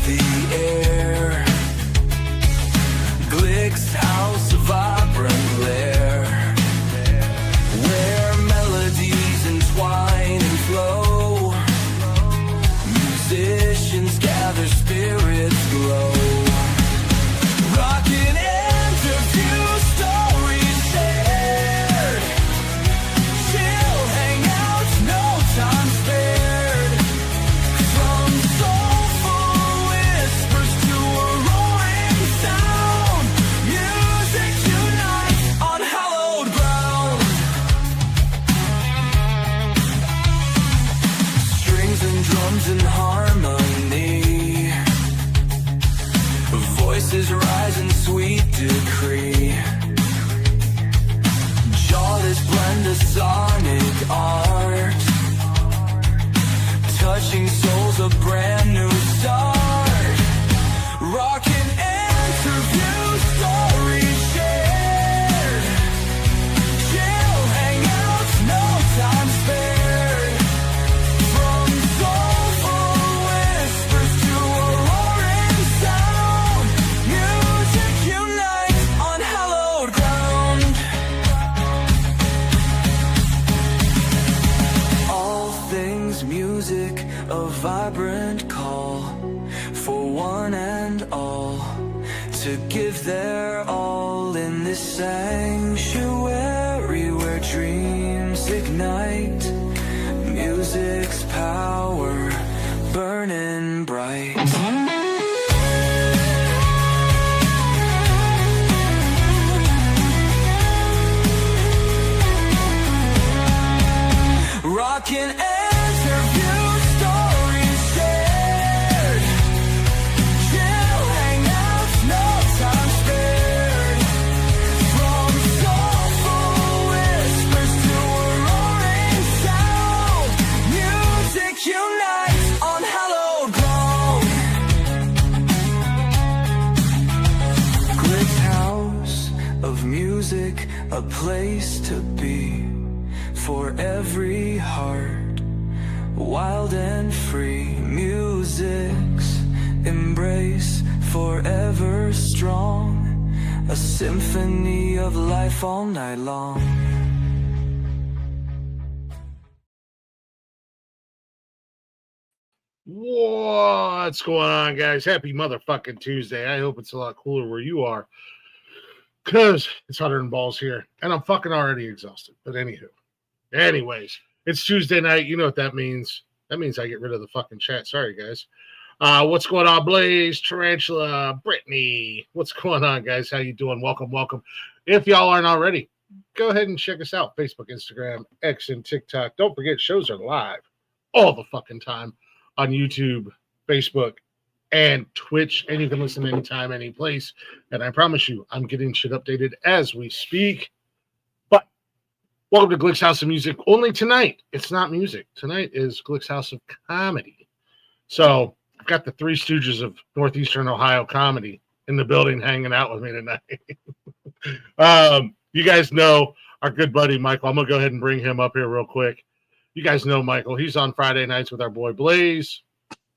the air. Glick's house, a vibrant lair, where melodies entwine and flow. Musicians gather, spirits glow. Rockin' interview, stories shared. Chill hangouts, no time spared. From soulful whispers to a roaring sound, music unites on hallowed ground. Strings and drums in harmony, voices rise in sweet decree. Jawless blend of sonic art, touching souls, a brand new start. Rockin' interview, stories shared. Chill hangouts, no time spared. From soulful whispers to a roaring sound, music unites on hallowed ground. All things music, a vibrant call for one and all to give their all in this sanctuary where dreams ignite. Music's power burning bright. Rockin' interview, stories shared. Chill hangouts, no time spared. From soulful whispers to a roaring sound, music unites on hallowed ground. Glick's house of music, a place to be for every heart, wild and free. Music's embrace, forever strong, a symphony of life all night long. What's going on, guys? Happy motherfucking Tuesday. I hope it's a lot cooler where you are, because it's hotter than balls here, and I'm fucking already exhausted. But anyways, it's Tuesday night. You know what that means. That means I get rid of the fucking chat. Sorry, guys. What's going on, Blaze, Tarantula, Brittany? What's going on, guys? How you doing? Welcome. If y'all aren't already, go ahead and check us out. Facebook, Instagram, X, and TikTok. Don't forget, shows are live all the fucking time on YouTube, Facebook, and Twitch. And you can listen anytime, any place. And I promise you, I'm getting shit updated as we speak. Welcome to Glick's House of Music. Only tonight, it's not music. Tonight is Glick's House of Comedy. So I've got the Three Stooges of Northeastern Ohio comedy in the building hanging out with me tonight. You guys know our good buddy Michael. I'm going to go ahead and bring him up here real quick. You guys know Michael. He's on Friday nights with our boy Blaze.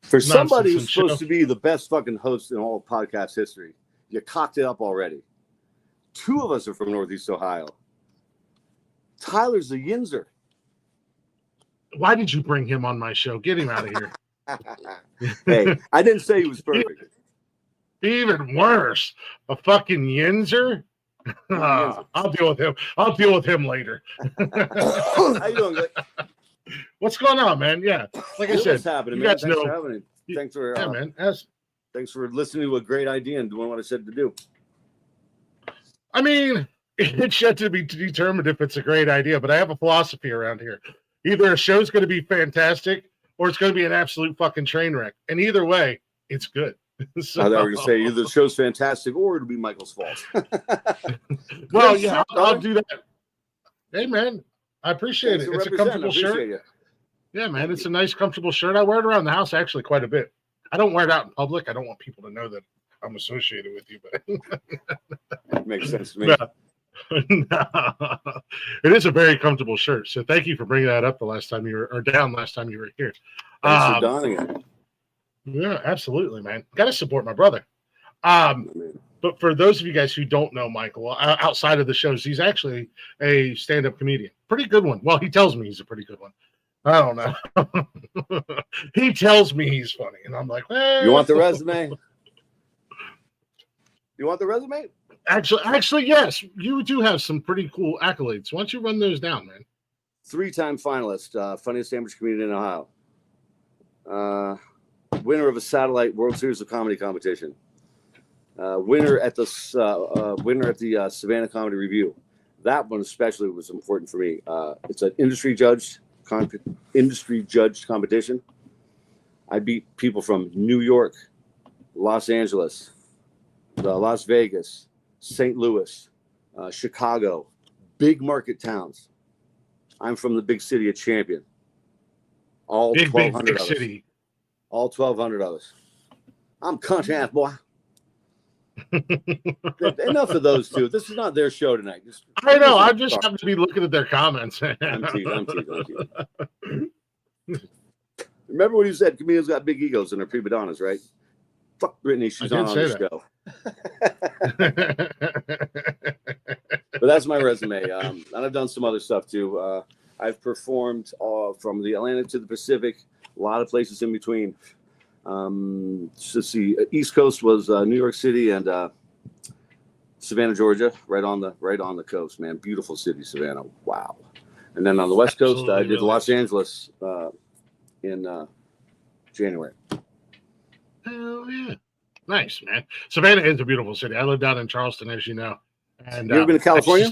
For somebody who's supposed to be the best fucking host in all of podcast history, you cocked it up already. Two of us are from Northeast Ohio. Tyler's a Yinzer. Why did you bring him on my show? Get him out of here. Hey, I didn't say he was perfect. Even worse, a fucking Yinzer? I'll deal with him. I'll deal with him later. How you doing, Glick? What's going on, man? Yeah, like I said, what's happening, you man? guys Thanks know. for having me. Thanks for man. Thanks for listening to a great idea and doing what I said to do. I mean, it's yet to be determined if it's a great idea, but I have a philosophy around here. Either a show's going to be fantastic or it's going to be an absolute fucking train wreck. And either way, it's good. So, I thought you were going to say either the show's fantastic or it'll be Michael's fault. Well, yeah, I'll do that. Hey, man, I appreciate it. It's a comfortable shirt. Yeah, man, it's a nice, comfortable shirt. I wear it around the house actually quite a bit. I don't wear it out in public. I don't want people to know that I'm associated with you, but makes sense to me. No. No. It is a very comfortable shirt. So thank you for bringing that up last time you were here. Thanks for donning it. Yeah, absolutely, man. Got to support my brother. But for those of you guys who don't know Michael, outside of the shows, he's actually a stand-up comedian. Pretty good one. Well, he tells me he's a pretty good one. I don't know. He tells me he's funny, and I'm like, you want the resume? You want the resume? Actually, yes. You do have some pretty cool accolades. Why don't you run those down, man? 3-time finalist, funniest amateur comedian in Ohio. Winner of a satellite World Series of Comedy competition. Winner at the Savannah Comedy Review. That one especially was important for me. It's an industry judged competition. I beat people from New York, Los Angeles, Las Vegas, St. Louis, Chicago, big market towns. I'm from the big city of Champion. All 1,200 of us. City. All 1,200 of us. I'm country ass boy. Enough of those two. This is not their show tonight. I know. I just have to be looking at their comments. I'm teasing. Remember when you said comedians got big egos and they're prima donnas, right? Fuck Brittany. She's on the show. But that's my resume. And I've done some other stuff too. I've performed from the Atlantic to the Pacific, a lot of places in between. Let's see, East Coast was New York City and Savannah, Georgia, right on the coast, man. Beautiful city, Savannah. Wow. And then on the West Coast, I did Los Angeles in January. Hell yeah. Nice, man. Savannah is a beautiful city. I live down in Charleston, as you know. And you ever been to California?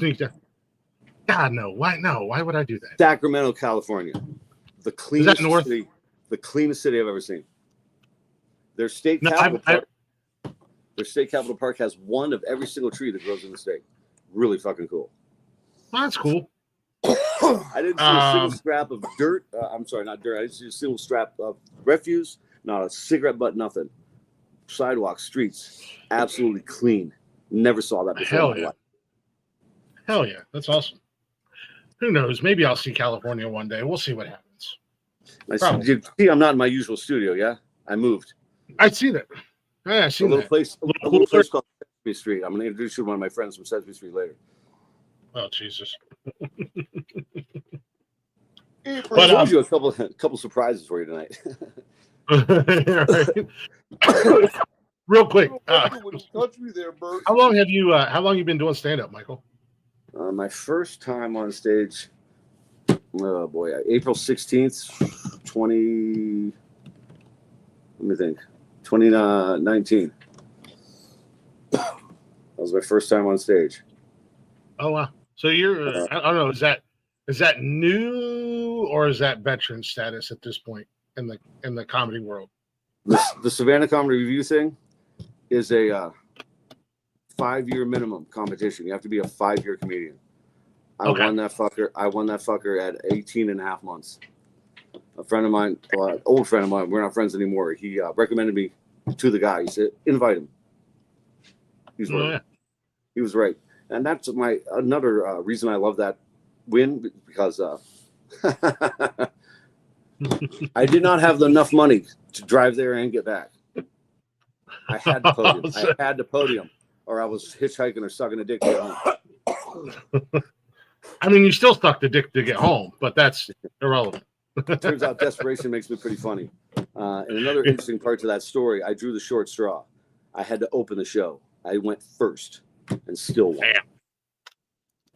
God, no. Why? No. Why would I do that? Sacramento, California. The cleanest Is that north? city. The cleanest city I've ever seen. Their state capital park. Their state capital park has one of every single tree that grows in the state. Really fucking cool. Well, that's cool. I didn't see a single scrap of dirt. I'm sorry, not dirt. I didn't see a single scrap of refuse. Not a cigarette butt, nothing. Sidewalks, streets, absolutely clean. Never saw that before. Hell yeah. Hell yeah. That's awesome. Who knows? Maybe I'll see California one day. We'll see what happens. You see, I'm not in my usual studio, yeah? I moved. I see that. Yeah, I see a little that. place called Sesame Street. I'm going to introduce you to one of my friends from Sesame Street later. Oh, Jesus. But I told you a couple surprises for you tonight. Real quick, how long have you been doing stand-up, Michael? My first time on stage, oh boy, April 16th, 2019. That was my first time on stage. Oh wow! So you're I don't know, is that new or is that veteran status at this point in the comedy world? The Savannah Comedy Review thing is a 5-year minimum competition. You have to be a 5-year comedian. I won that fucker at 18 and a half months. A friend of mine, old friend of mine, we're not friends anymore. He recommended me to the guy. He said, invite him. He's right. Yeah. He was right. And that's another reason I love that win, because I did not have enough money to drive there and get back. I had to podium. Or I was hitchhiking or sucking a dick to get home. I mean, you still stuck the dick to get home, but that's irrelevant. Turns out desperation makes me pretty funny. And another interesting part to that story, I drew the short straw. I had to open the show. I went first and still won.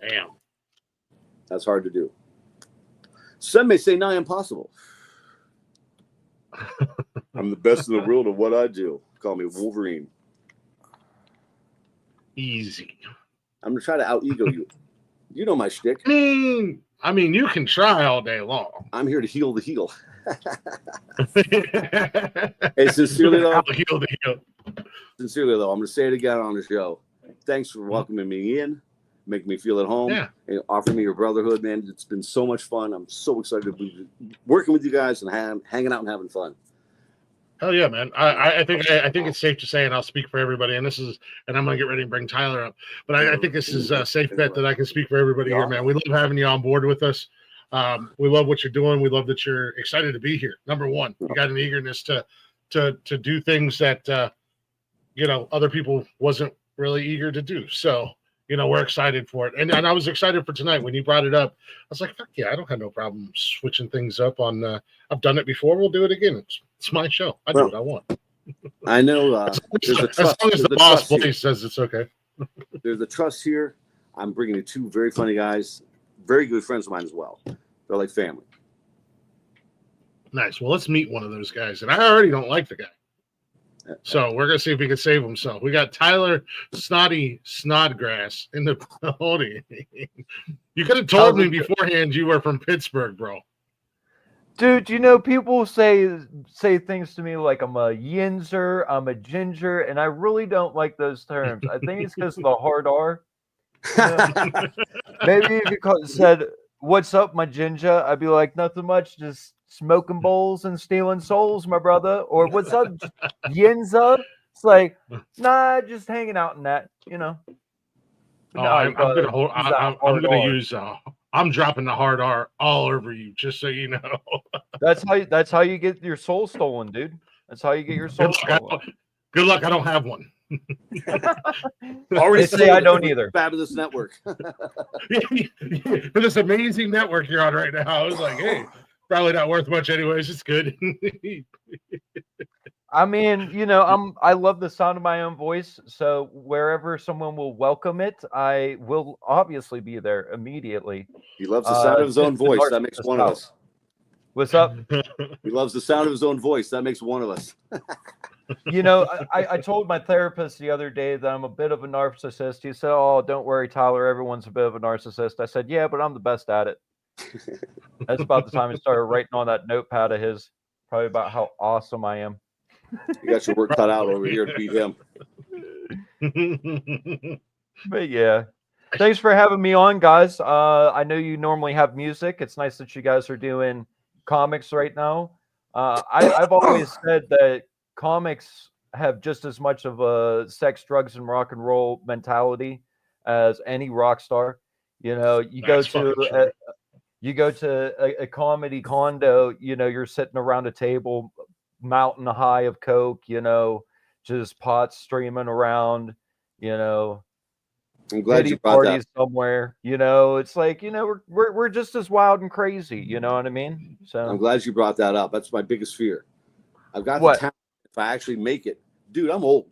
Damn. That's hard to do. Some may say nigh impossible. I'm the best in the world at what I do. Call me Wolverine. Easy. I'm going to try to out-ego you. You know my shtick. I mean, you can try all day long. I'm here to heal the heel. Hey, sincerely though, I'm going to say it again on the show. Thanks for welcoming me in, making me feel at home, and offering me your brotherhood, man. It's been so much fun. I'm so excited to be working with you guys and hanging out and having fun. Hell yeah, man. I think it's safe to say, and I'll speak for everybody, and I'm gonna get ready to bring Tyler up. But I think this is a safe bet that I can speak for everybody here, man. We love having you on board with us. We love what you're doing. We love that you're excited to be here. Number one, you got an eagerness to to do things that other people wasn't really eager to do. So we're excited for it, and I was excited for tonight when you brought it up. I was like, fuck yeah, I don't have no problem switching things up on. I've done it before. We'll do it again. It's my show. I do what I want. I know. As long as the boss place says it's okay. There's a trust here. I'm bringing you two very funny guys, very good friends of mine as well. They're like family. Nice. Well, let's meet one of those guys. And I already don't like the guy. So we're going to see if we can save him. So we got Tyler Snodgraass in the building. You could have told me beforehand you were from Pittsburgh, bro. Dude, people say things to me like I'm a yinzer, I'm a ginger, and I really don't like those terms. I think it's because of the hard R. Maybe if you said, "What's up, my ginger?" I'd be like, "Nothing much, just smoking bowls and stealing souls, my brother." Or "What's up, yinzer?" It's like, nah, just hanging out in that, I'm gonna use. I'm dropping the hard R all over you, just so you know. That's how you get your soul stolen, dude. That's how you get your soul stolen. Good luck. I don't have one. Already say I don't either. Fabulous network. For this amazing network you're on right now, I was like, hey, probably not worth much anyways. It's good. I mean, I love the sound of my own voice. So wherever someone will welcome it, I will obviously be there immediately. He loves the sound of his own voice. That makes one of us. What's up? He loves the sound of his own voice. That makes one of us. I told my therapist the other day that I'm a bit of a narcissist. He said, "Oh, don't worry, Tyler. Everyone's a bit of a narcissist." I said, "Yeah, but I'm the best at it." That's about the time he started writing on that notepad of his, probably about how awesome I am. You got your work cut out over here to beat him. But yeah, thanks for having me on, guys. I know you normally have music. It's nice that you guys are doing comics right now. I've always said that comics have just as much of a sex, drugs, and rock and roll mentality as any rock star. You go to a comedy condo. You're sitting around a table, mountain high of coke. Just pots streaming around. I'm glad you brought that somewhere. It's like we're just as wild and crazy. You know what I mean? So I'm glad you brought that up. That's my biggest fear. I've got the talent. If I actually make it, dude, I'm old.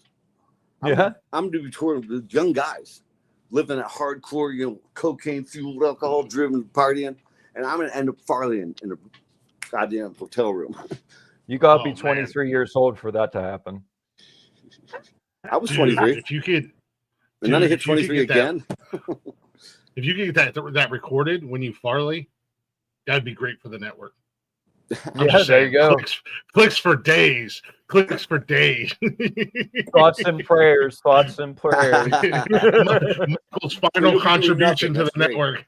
I'm going to be touring with young guys, living that hardcore, cocaine fueled, alcohol driven partying, and I'm going to end up Farley in a goddamn hotel room. You got to be 23 years old for that to happen. I was 23. If you could. And then I hit 23 again. If you could get that recorded when you Farley, that'd be great for the network. There you go. Clicks for days. Clicks for days. Thoughts and prayers. Thoughts and prayers. Michael's final contribution to the network.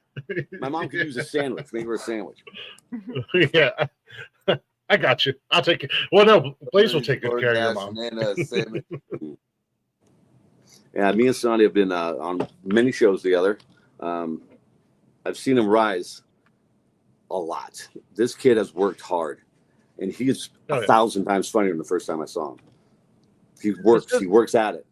My mom could use a sandwich. Make her a sandwich. Yeah. I got you. I'll take it. Well, no, Blaze will take good care of your mom. Yeah, me and Sonny have been on many shows together. I've seen him rise a lot. This kid has worked hard, and he's 1,000 times funnier than the first time I saw him. He works at it.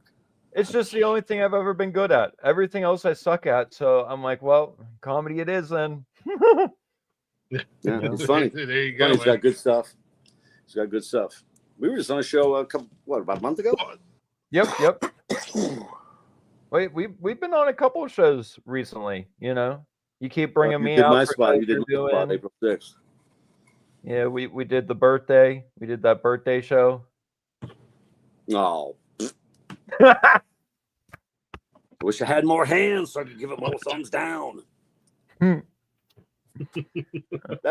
It's just the only thing I've ever been good at. Everything else I suck at. So I'm like, well, comedy it is then. Yeah, it's funny. There you go. He's got good stuff. We were just on a show about a month ago? Yep. Wait, we've been on a couple of shows recently. You keep bringing me out. My spot. You did my spot April 6th. Yeah, we did the birthday. We did that birthday show. Oh. I wish I had more hands so I could give it more thumbs down. That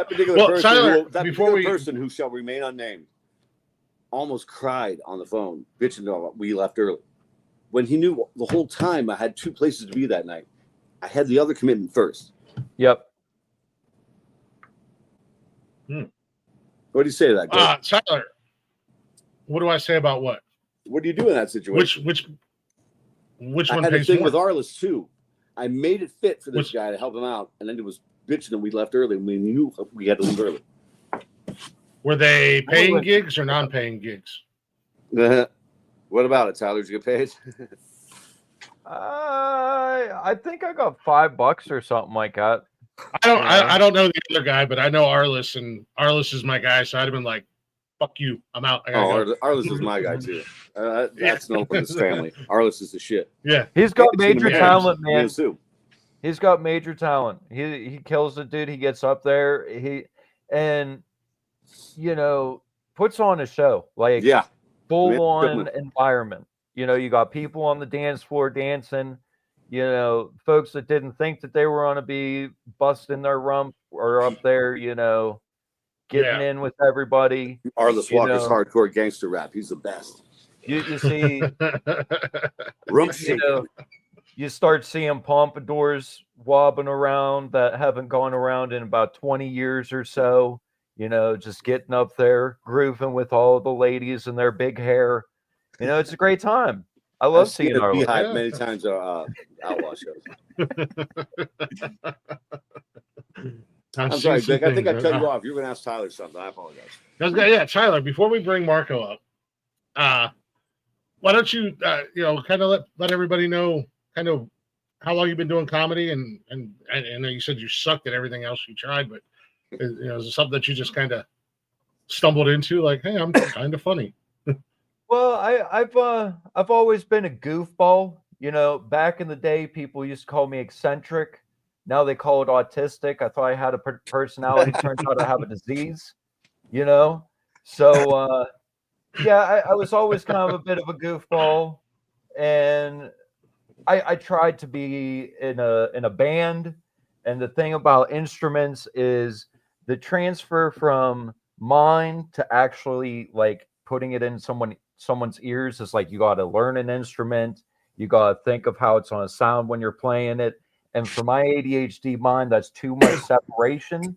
particular person who shall remain unnamed almost cried on the phone, bitching about we left early. When he knew the whole time I had 2 places to be that night. I had the other commitment first. Yep. What do you say to that, guy? Tyler, what do I say about what? What do you do in that situation? Which I one had a pays thing more? with Arliss too. I made it fit for this guy to help him out, and then it was bitching that we left early. We knew we had to leave early. Were they paying gigs or non-paying gigs? What about it, Tyler? Did you get paid? I think I got $5 or something like that. I don't know the other guy, but I know Arliss, and Arliss is my guy, so I'd have been like, fuck you, I'm out. I gotta go. Arliss is my guy too. That's no one in his family. Arliss is the shit. Yeah. He's got major talent, man. Too. He's got major talent. He kills it, dude. He gets up there. Puts on a show. Like, full on environment. You know, you got people on the dance floor dancing. You know, folks that didn't think that they were going to be busting their rump or up there, you know, getting in with everybody. Arliss Walker's hardcore gangster rap. He's the best. You see, rump shaking. You start seeing pompadours wobbling around that haven't gone around in about 20 years or so. You know, just getting up there, grooving with all the ladies and their big hair. You know, it's a great time. I love seeing our Beehive many times at Outlaw shows. I'm sorry, Vic. I think I cut you off. You were going to ask Tyler something. I apologize. Yeah, Tyler, before we bring Marco up, why don't you, kind of let everybody know kind of how long you've been doing comedy, and I know you said you sucked at everything else you tried, but is it something that you just kind of stumbled into? Like, hey, I'm kind of funny. Well, I've always been a goofball. You know, back in the day, people used to call me eccentric. Now they call it autistic. I thought I had a personality. Turns out I have a disease. You know, so I was always kind of a bit of a goofball, and I tried to be in a band. And the thing about instruments is the transfer from mine to actually like putting it in someone's ears is like, you got to learn an instrument. You got to think of how it's going to sound when you're playing it. And for my ADHD mind, that's too much separation.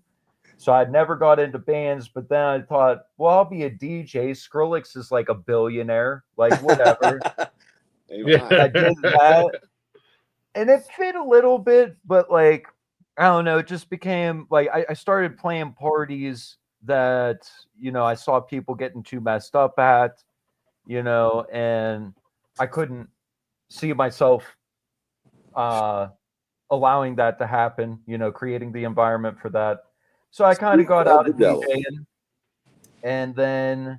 So I never got into bands, but then I thought, well, I'll be a DJ. Skrillex is like a billionaire, like whatever. I did that. And it fit a little bit, but like, I don't know, it just became like, I started playing parties that, you know, I saw people getting too messed up at, you know, and I couldn't see myself allowing that to happen, you know, creating the environment for that. So I kind of got out of DJing. And then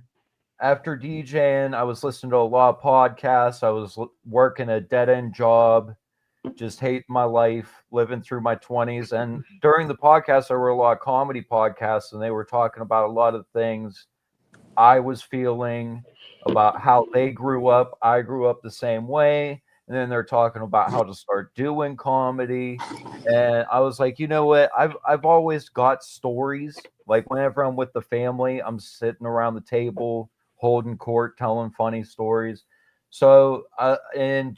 after DJing, I was listening to a lot of podcasts. I was working a dead-end job, just hating my life, living through my 20s. And during the podcast, there were a lot of comedy podcasts, and they were talking about a lot of things I was feeling about how they grew up. I grew up the same way. And then they're talking about how to start doing comedy. And I was like, you know what? I've always got stories. Like whenever I'm with the family, I'm sitting around the table, holding court, telling funny stories. So in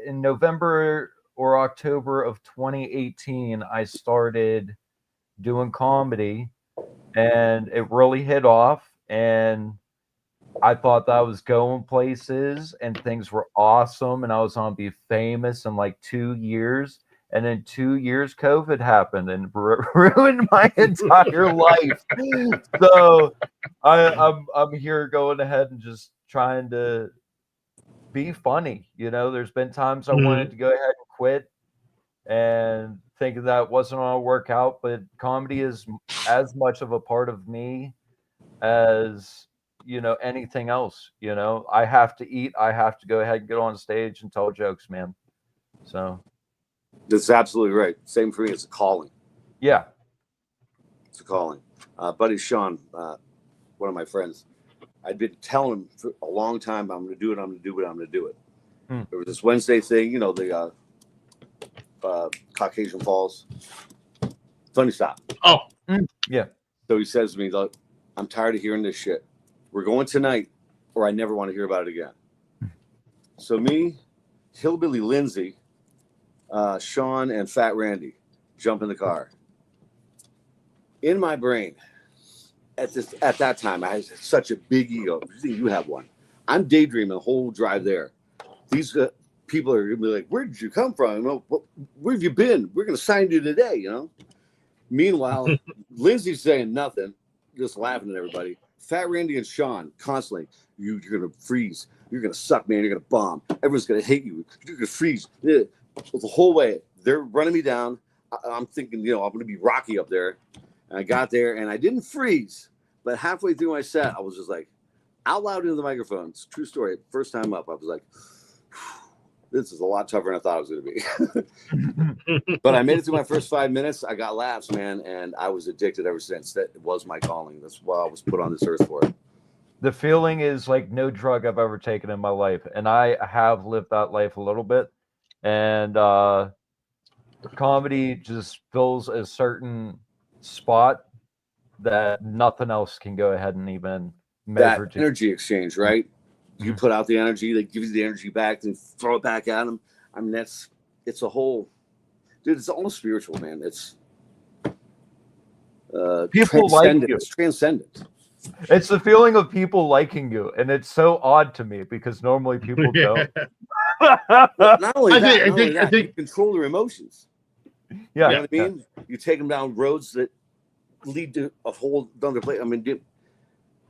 November or October of 2018, I started doing comedy, and it really hit off. And I thought that I was going places and things were awesome, and I was going to be famous in like 2 years. And in 2 years, COVID happened and ruined my entire life. So I'm here going ahead and just trying to be funny. You know, there's been times I wanted to go ahead and quit and thinking that wasn't going to work out, but comedy is as much of a part of me as, you know, anything else. You know, I have to eat. I have to go ahead and get on stage and tell jokes, man. So that's absolutely right. Same for me. It's a calling. Yeah. It's a calling. Buddy Sean, one of my friends, I'd been telling him for a long time, I'm going to do it. I'm going to do it. I'm going to do it. There was this Wednesday thing, you know, the Caucasian Falls. Funny stop. Oh, yeah. So he says to me, look, I'm tired of hearing this shit. We're going tonight, or I never want to hear about it again. So me, Hillbilly Lindsay, Sean, and Fat Randy jump in the car. In my brain, at that time, I had such a big ego. You have one. I'm daydreaming the whole drive there. These people are going to be like, where did you come from? You know, where have you been? We're going to sign you today, you know? Meanwhile, Lindsay's saying nothing, just laughing at everybody. Fat Randy and Sean constantly, you're gonna freeze, you're gonna suck, man, you're gonna bomb, everyone's gonna hate you, you're gonna freeze. The whole way they're running me down. I'm thinking, I'm gonna be Rocky up there. And I got there and I didn't freeze, but halfway through my set, I was just like out loud into the microphone. It's a true story. First time up, I was like, this is a lot tougher than I thought it was going to be. But I made it through my first 5 minutes. I got laughs, man, and I was addicted ever since. That was my calling. That's why I was put on this earth for it. The feeling is like no drug I've ever taken in my life, and I have lived that life a little bit. And comedy just fills a certain spot that nothing else can go ahead and even measure. That energy exchange, right? You put out the energy, they give you the energy back, and throw it back at them. I mean, it's a whole, dude. It's almost spiritual, man. It's people like you. It's transcendent. It's the feeling of people liking you, and it's so odd to me because normally people don't. Not only that, I think you control their emotions. Yeah, you know what I mean. You take them down roads that lead to a whole other place. I mean,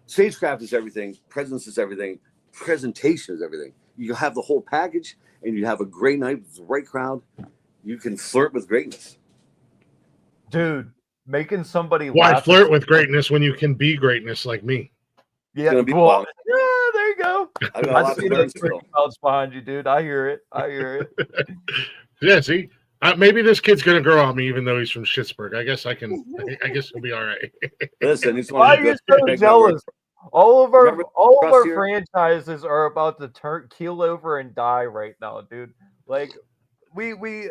stagecraft is everything. Presence is everything. Presentation is everything. You have the whole package, and you have a great night with the right crowd. You can flirt with greatness, dude. Making somebody why laugh flirt with greatness when you can be greatness like me? Yeah, gonna be well, yeah, there you go. I got a I lot see to learn those still. crowds behind you, dude. I hear it. Yeah, see, maybe this kid's gonna grow on me, even though he's from Schittsburg. I guess he'll be all right. Listen, he's Why are you so jealous? All of our franchises are about to keel over and die right now, dude. Like we go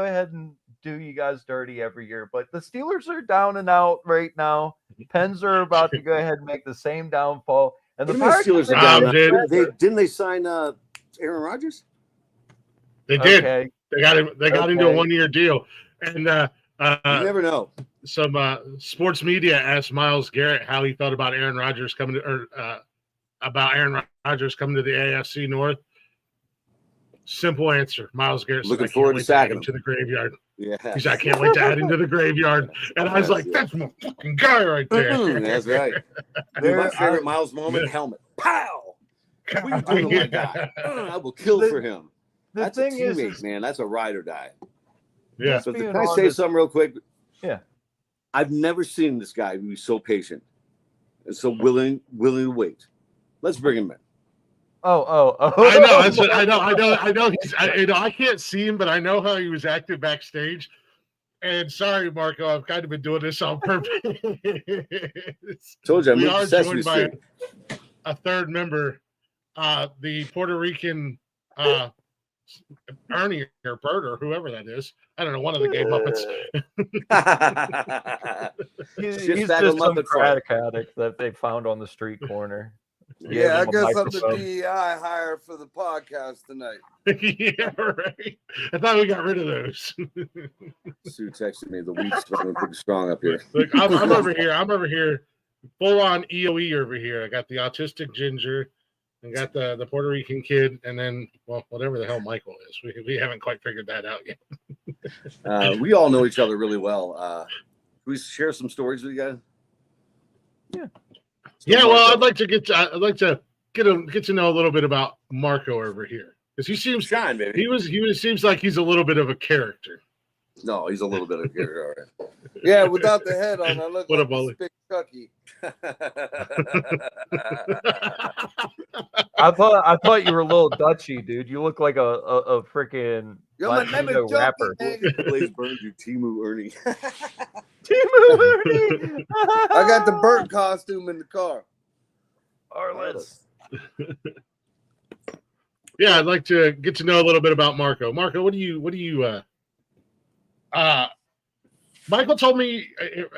ahead and do you guys dirty every year, but the Steelers are down and out right now. Pens are about to go ahead and make the same downfall, and the Steelers are down. Didn't they sign Aaron Rodgers? They did. Okay. They got into a 1-year deal, and you never know. Some sports media asked Myles Garrett how he felt about Aaron Rodgers coming to the AFC North. Simple answer. Myles Garrett said, Looking forward to sacking him to the graveyard. Yeah. He's like, I can't wait to add him to the graveyard. And I was like, that's my fucking guy right there. That's right. My favorite Myles moment, helmet. Pow! What are you doing to my guy? I will kill for him. That's a teammate, man. That's a ride or die. Yeah. So can I say something real quick? Yeah. I've never seen this guy be so patient and so willing to wait. Let's bring him in. Oh! I know. I can't see him, but I know how he was acting backstage. And sorry, Marco, I've kind of been doing this on purpose. Told you, we are joined by a third member, the Puerto Rican Ernie or Bert or whoever that is. I don't know, one of the gay Muppets. He's just some crack addict that they found on the street corner. Yeah, I guess I'm the DEI hired for the podcast tonight. Yeah, right. I thought we got rid of those. Sue texted me. The weed's pretty strong up here. Look, I'm over here. I'm over here, full on EOE over here. I got the autistic ginger, and got the Puerto Rican kid, and then whatever the hell Michael is. We haven't quite figured that out yet. We all know each other really well. Can we share some stories with you guys? Yeah. Yeah, well, I'd like to get to know a little bit about Marco over here, because he seems shine, baby. He seems like he's a little bit of a character. No, he's a little bit of a character. All right. Yeah, without the head on, I look what like a bully. Big Chucky. I thought you were a little Dutchy, dude. You look like a freaking rapper. Blaze burned you, Timu Ernie. I got the Burt costume in the car. Arliss. Yeah, I'd like to get to know a little bit about Marco. Marco, what do you Michael told me,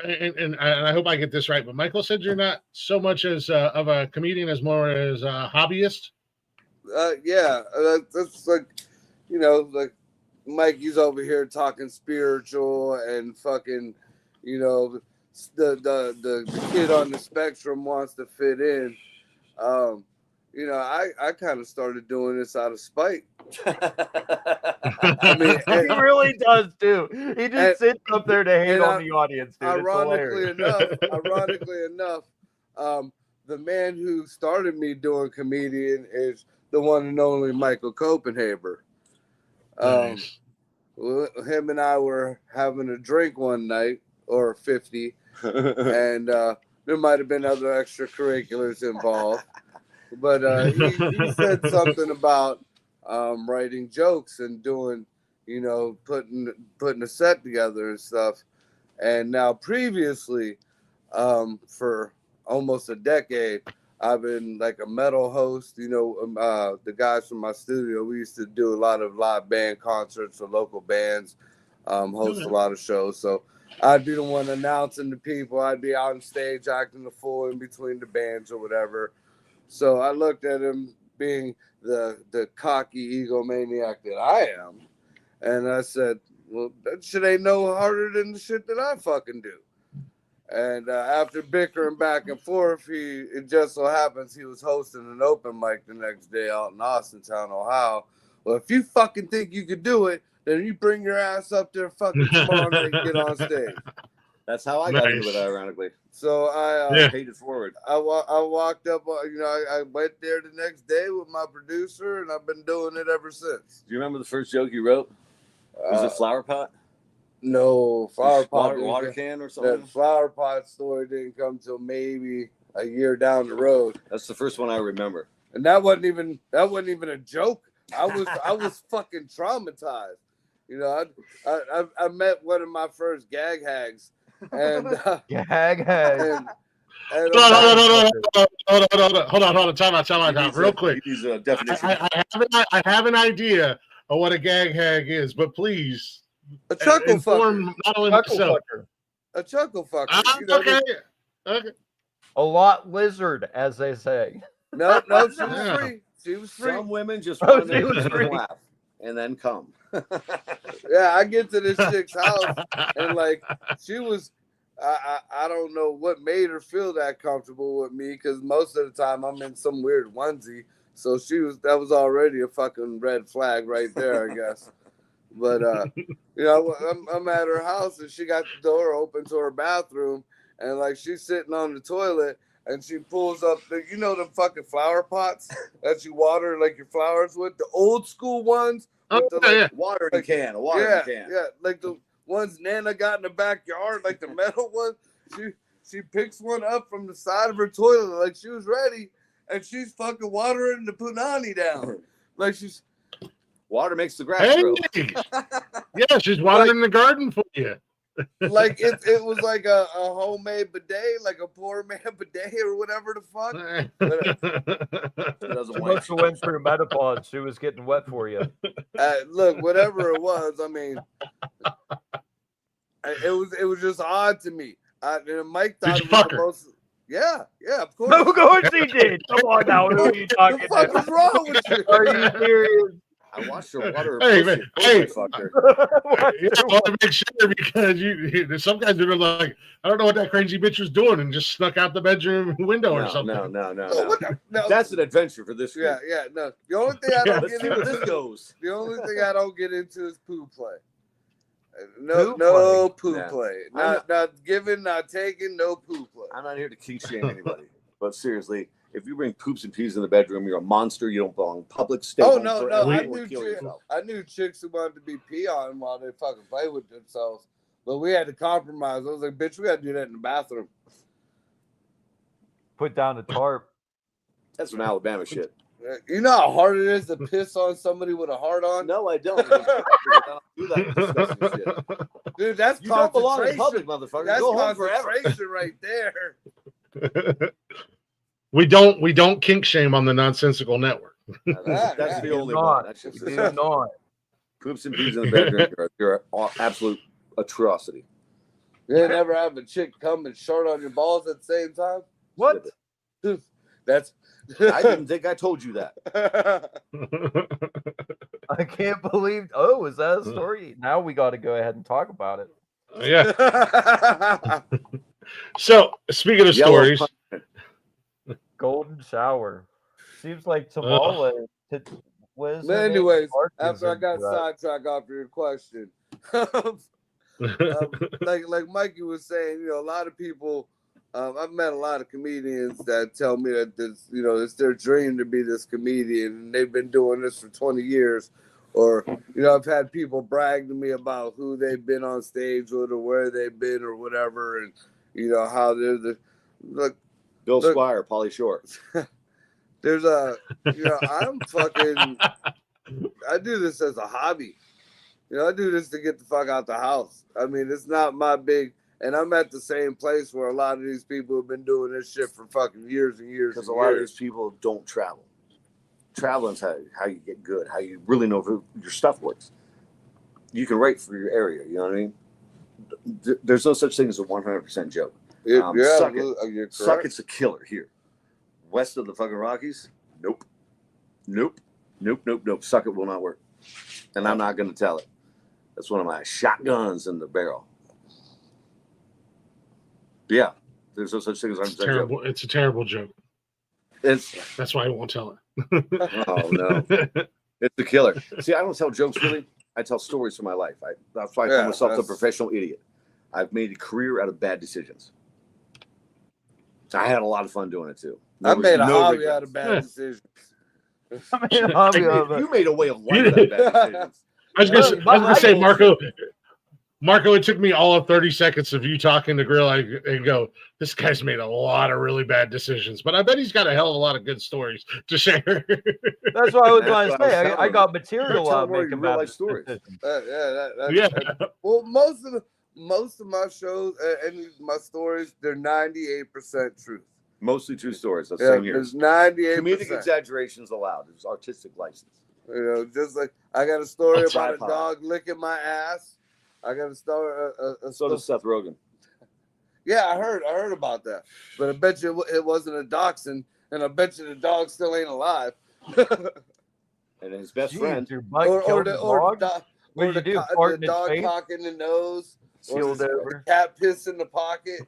and I hope I get this right, but Michael said you're not so much as of a comedian as more as a hobbyist. Yeah, that's like, like Mike, he's over here talking spiritual and fucking, the kid on the spectrum wants to fit in. I kind of started doing this out of spite. I mean, he really does too. He just sits up there to hate on the audience, dude. Ironically enough, the man who started me doing comedian is the one and only Michael Copenhaver. Nice. Him and I were having a drink one night, or 50, and there might have been other extracurriculars involved. But he said something about writing jokes and doing, putting a set together and stuff. And now previously, for almost a decade, I've been like a metal host. The guys from my studio, we used to do a lot of live band concerts for local bands, host a lot of shows. So I'd be the one announcing to people. I'd be on stage acting the fool in between the bands or whatever. So I looked at him being the cocky egomaniac that I am. And I said, well, that shit ain't no harder than the shit that I fucking do. And after bickering back and forth, it just so happens he was hosting an open mic the next day out in Austintown, Ohio. Well, if you fucking think you could do it, then you bring your ass up there fucking tomorrow night and get on stage. That's how I got into it, ironically. So I paid it forward. I walked up, I went there the next day with my producer, and I've been doing it ever since. Do you remember the first joke you wrote? Was it flower pot? No, flower pot. Water can or something? That flower pot story didn't come till maybe a year down the road. That's the first one I remember. And that wasn't even a joke. I was fucking traumatized. I met one of my first gag hags, and Gag hag. Hold on. Time out. Real quick. I have an idea of what a gag hag is, but please. A chuckle fucker. Not only myself. A chuckle fucker. Okay. A lot lizard, as they say. No, she was free. She was free. Some women just want to laugh and then come. Yeah, I get to this chick's house and like she was. I don't know what made her feel that comfortable with me because most of the time I'm in some weird onesie. So that was already a fucking red flag right there, I guess. But I'm at her house and she got the door open to her bathroom and like she's sitting on the toilet and she pulls up the fucking flower pots that you water like your flowers with, the old school ones with the watering can, a watering can. Yeah, like the ones Nana got in the backyard, like the metal one. She picks one up from the side of her toilet like she was ready and she's fucking watering the punani down. Like she's water makes the grass grow. Yeah, she's watering the garden for you. Like it was like a homemade bidet, like a poor man bidet or whatever the fuck. She must have went through menopause. She was getting wet for you. Look, whatever it was, I mean, it was just odd to me. Mike thought it was the most. Yeah, of course. Of course he did. Come on now, who are you talking to? What the fuck is wrong with you? Are you serious? I watched her water. Hey, fucker. I want to make sure because some guys are like, I don't know what that crazy bitch was doing and just snuck out the bedroom window or something. No. That's an adventure for this. Yeah. No, the only thing I don't get into this goes. The only thing I don't get into is poo play. No poo play. Not giving, not taking, no poo play. I'm not here to kink shame anybody, but seriously. If you bring poops and peas in the bedroom, you're a monster. You don't belong in public. Stay no. I knew chicks who wanted to be pee on while they fucking play with themselves. But we had to compromise. I was like, bitch, we got to do that in the bathroom. Put down the tarp. That's some Alabama shit. You know how hard it is to piss on somebody with a heart on? No, I don't. I don't do that disgusting shit. Dude, that's you don't belong in public, motherfucker. That's go home forever. Right there. We don't kink shame on the Nonsensical Network. That's the only one. That's just not. Poops and peas in the bedroom. You're an absolute atrocity. You never have a chick come and short on your balls at the same time? What? That's. I didn't think I told you that. I can't believe. Oh, is that a story? Now we got to go ahead and talk about it. Yeah. So speaking of stories. Golden shower. Seems like Tamala. Anyways, after I got sidetracked off your question, like Mikey was saying, a lot of people I've met a lot of comedians that tell me that this, it's their dream to be this comedian, and they've been doing this for 20 years. Or, I've had people brag to me about who they've been on stage with or where they've been or whatever, and how they're the look. Bill Squire, Pauly Shore. There's a, I'm fucking. I do this as a hobby. I do this to get the fuck out the house. I mean, it's not my big. And I'm at the same place where a lot of these people have been doing this shit for fucking years and years. Because a lot of these people don't travel. Traveling is how you get good, how you really know if your stuff works. You can write for your area, you know what I mean? There's no such thing as a 100% joke. Suck It. Suck It's a killer here. West of the fucking Rockies, nope. Suck It will not work. And I'm not going to tell it. That's one of my shotguns in the barrel. Yeah, there's no such thing as 100% terrible. Joke. It's a terrible joke. That's why I won't tell it. Oh no, it's the killer. See, I don't tell jokes really. I tell stories from my life. That's why I call myself the professional idiot. I've made a career out of bad decisions. I had a lot of fun doing it too. I made a hobby out of bad decisions. You made a way of life out of bad decisions. I was gonna say, Marco, it took me all of 30 seconds of you talking to Grill and go, this guy's made a lot of really bad decisions, but I bet he's got a hell of a lot of good stories to share. That's what I was going to say. I got material out of making real life stories. Well, most of my shows and my stories, they're 98% truth. Mostly true stories. That's the same here. There's 98%. Comedic exaggerations allowed. It's artistic license. Just like I got a story about a dog licking my ass. I got a story. So does Seth Rogen. Yeah, I heard about that, but I bet you it wasn't a dachshund, and I bet you the dog still ain't alive. And his best friend, or the dog cock in the nose, or the cat piss in the pocket.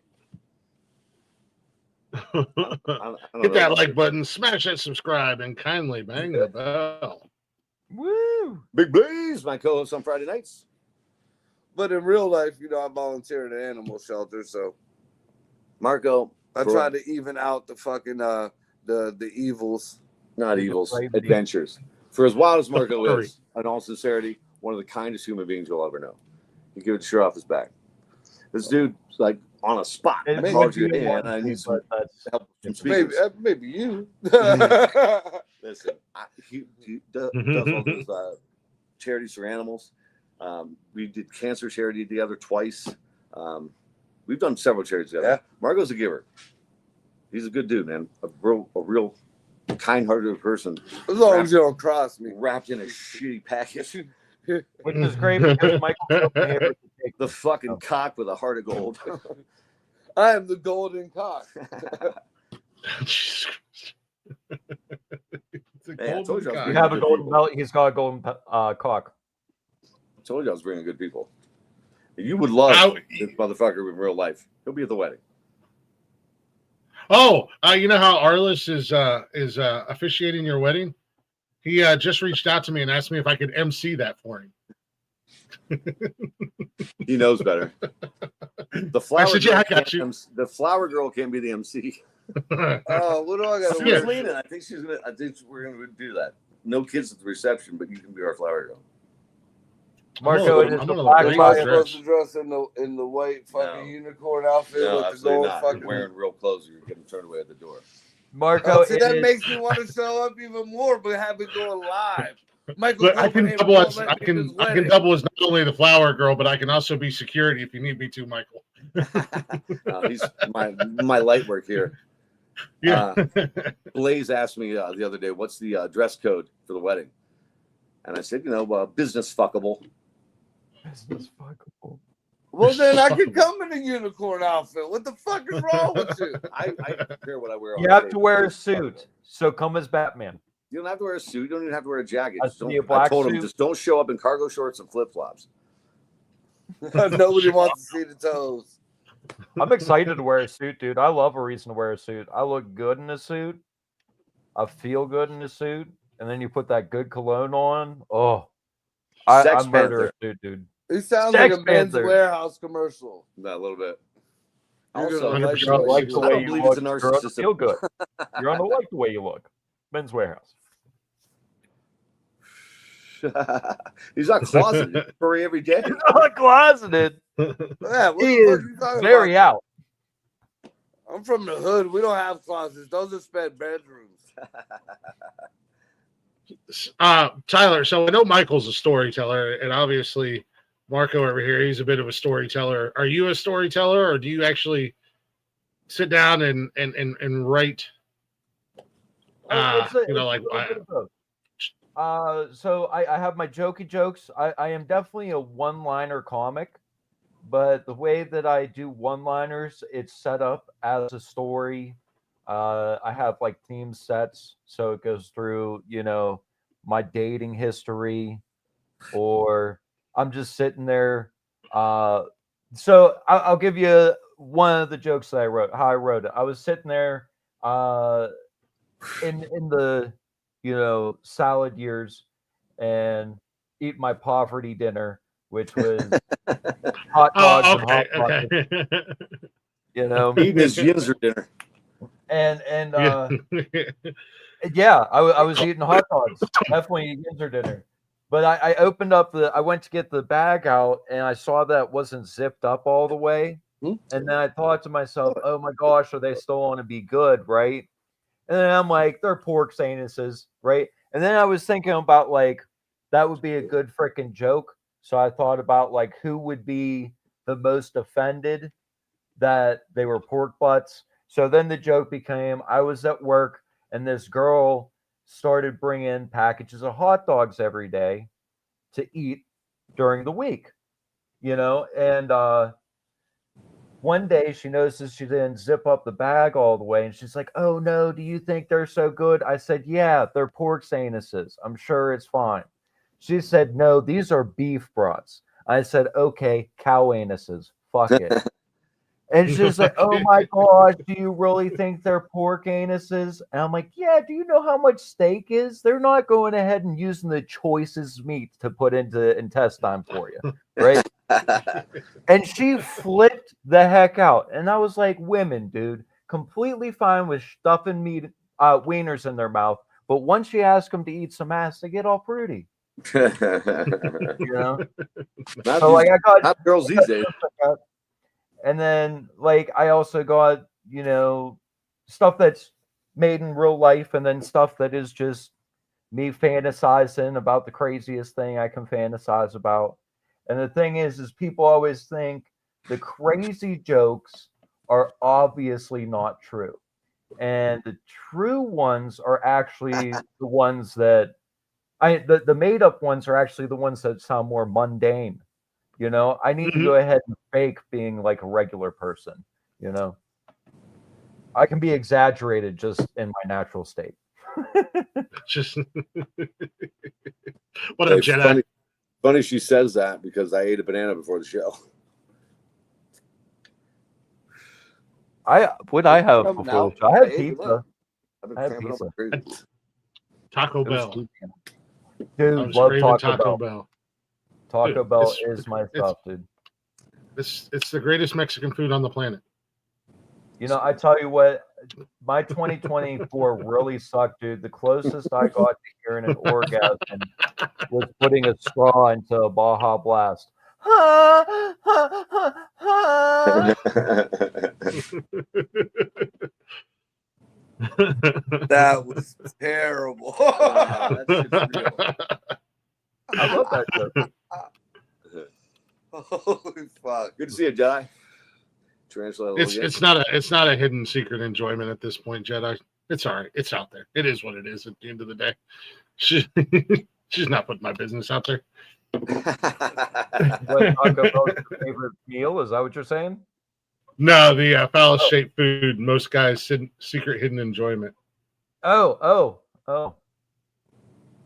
Hit that like button, smash that subscribe, and kindly bang the bell. Woo! Big Blaze, my co-host on Friday nights. But in real life, I volunteer at an animal shelter, so Marco, I try to even out the fucking the evils. Not evils, adventures. For as wild as Marco is, in all sincerity, one of the kindest human beings you'll ever know. He gives shirt off his back. This dude's like on a spot. I called you in, and I need some help from speakers. Maybe you. Listen, he does all those charities for animals. We did cancer charity together twice. We've done several charities together. Yeah. Marco's a giver. He's a good dude, man. A real kind-hearted person. As long as you don't cross me. Wrapped in a shitty package. Which is great because Michael Copenhaver the fucking cock with a heart of gold. I am the golden cock. Hey, I told you you have a golden belt. He's got a golden cock. I told you I was bringing good people. You would love this motherfucker in real life. He'll be at the wedding. Oh, you know how Arliss is officiating your wedding? He just reached out to me and asked me if I could MC that for him. He knows better. The flower girl can't be the MC. Oh, what do I got to do? I think we're gonna do that. No kids at the reception, but you can be our flower girl. Marco, it is the black supposed to dress in the white fucking unicorn outfit with the gold fucking wearing real clothes. You're getting turned away at the door. Marco, that makes me want to show up even more, but have it go live. Michael, I can double as not only the flower girl, but I can also be security if you need me to, Michael. He's my light work here. Yeah. Blaze asked me the other day, "What's the dress code for the wedding?" And I said, business fuckable. Business fuckable. Well, then I could come in a unicorn outfit. What the fuck is wrong with you? I don't care what I wear. You have to wear a suit, so come as Batman. You don't have to wear a suit. You don't even have to wear a jacket. I told him, just don't show up in cargo shorts and flip-flops. Nobody wants to see the toes. I'm excited to wear a suit, dude. I love a reason to wear a suit. I look good in a suit. I feel good in a suit. And then you put that good cologne on. Oh, I murder a suit, dude. It sounds like a Men's Warehouse commercial. A little bit. Also, gonna like You're gonna like the I way don't you believe look. it's a You're gonna narcissistic. feel good. You're gonna like the way you look. Men's Warehouse. He's not closeted. He's furry every day. He's not closeted. Yeah, what He the fuck is you talking very about? out. I'm from the hood. We don't have closets. Those are spare bedrooms. Tyler, so I know Michael's a storyteller, and obviously Marco over here, he's a bit of a storyteller. Are you a storyteller, or do you actually sit down and write? It's a You know, like little bit of both. So I have my jokey jokes. I am definitely a one-liner comic, but the way that I do one-liners, it's set up as a story. I have like theme sets, so it goes through, my dating history, or I'm just sitting there. So I'll give you one of the jokes that I wrote. How I wrote it. I was sitting there, in the salad years, and eat my poverty dinner, which was hot dogs and hot pockets. Eating his ginger dinner. And yeah, I was eating hot dogs, definitely eating ginger dinner. But I opened up I went to get the bag out, and I saw that it wasn't zipped up all the way. And then I thought to myself, oh my gosh, are they still want to be good, right? And then I'm like, they're pork anuses, right? And then I was thinking about like, that would be a good freaking joke. So I thought about like, who would be the most offended that they were pork butts. So then the joke became, I was at work and this girl started bringing packages of hot dogs every day to eat during the week, and one day she notices she didn't zip up the bag all the way, and she's like, oh no, do you think they're so good? I said, yeah, they're pork anuses. I'm sure it's fine. She said, no, these are beef brats. I said, okay, cow anuses. Fuck it. And she's like, oh my gosh, do you really think they're pork anuses? And I'm like, yeah, do you know how much steak is? They're not going ahead and using the choicest meat to put into the intestine for you, right? And she flipped the heck out. And I was like, women, dude, completely fine with stuffing meat, wieners in their mouth. But once you ask them to eat some ass, they get all prudy. Not, So like I got not girls these days. And then like I also got, stuff that's made in real life, and then stuff that is just me fantasizing about the craziest thing I can fantasize about. And the thing is people always think the crazy jokes are obviously not true. And the true ones are actually the ones that the made up ones are actually the ones that sound more mundane. I need to go ahead and fake being like a regular person. I can be exaggerated just in my natural state. Just what a Jedi. Funny she says that because I ate a banana before the show. I have before the show? I had pizza. I had pizza. Taco Bell. Dude, love Taco Bell. Taco Bell is my stuff, dude. It's the greatest Mexican food on the planet. I tell you what, my 2024 really sucked, dude. The closest I got to hearing an orgasm was putting a straw into a Baja Blast. That was terrible. I love that joke. Holy fuck! Good to see you, Jedi. It's not a hidden secret enjoyment at this point, Jedi. It's all right. It's out there. It is what it is at the end of the day. She's not putting my business out there. What, Taco Bell's your favorite meal? Is that what you're saying? No, the phallus shaped food. Most guys' secret hidden enjoyment. Oh. I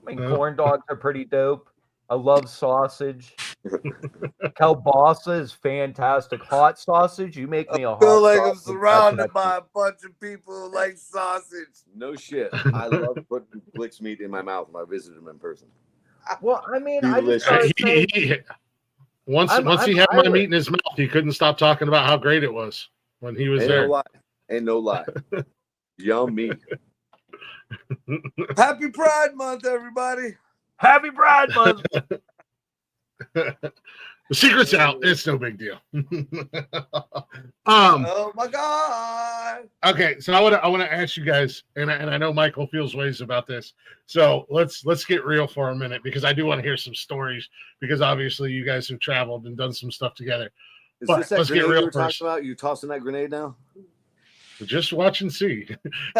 mean, corn dogs are pretty dope. I love sausage. Kielbasa is fantastic. Hot sausage, you make me a hot I feel like sausage. I'm surrounded by a bunch of people who like sausage. No shit. I love putting Glick's meat in my mouth when I visit him in person. Well, I mean, Once he had my meat in his mouth, he couldn't stop talking about how great it was. when he was Ain't there. no lie. Ain't no lie. Yummy. Happy Pride Month, everybody. Happy Pride Month. The secret's out. It's no big deal. Oh my God. Okay, so I want to ask you guys, and I know Michael feels ways about this. So let's get real for a minute, because I do want to hear some stories, because obviously you guys have traveled and done some stuff together. Is But this that let's get grenade real you were first. talking about? You tossing that grenade now? Just watch and see.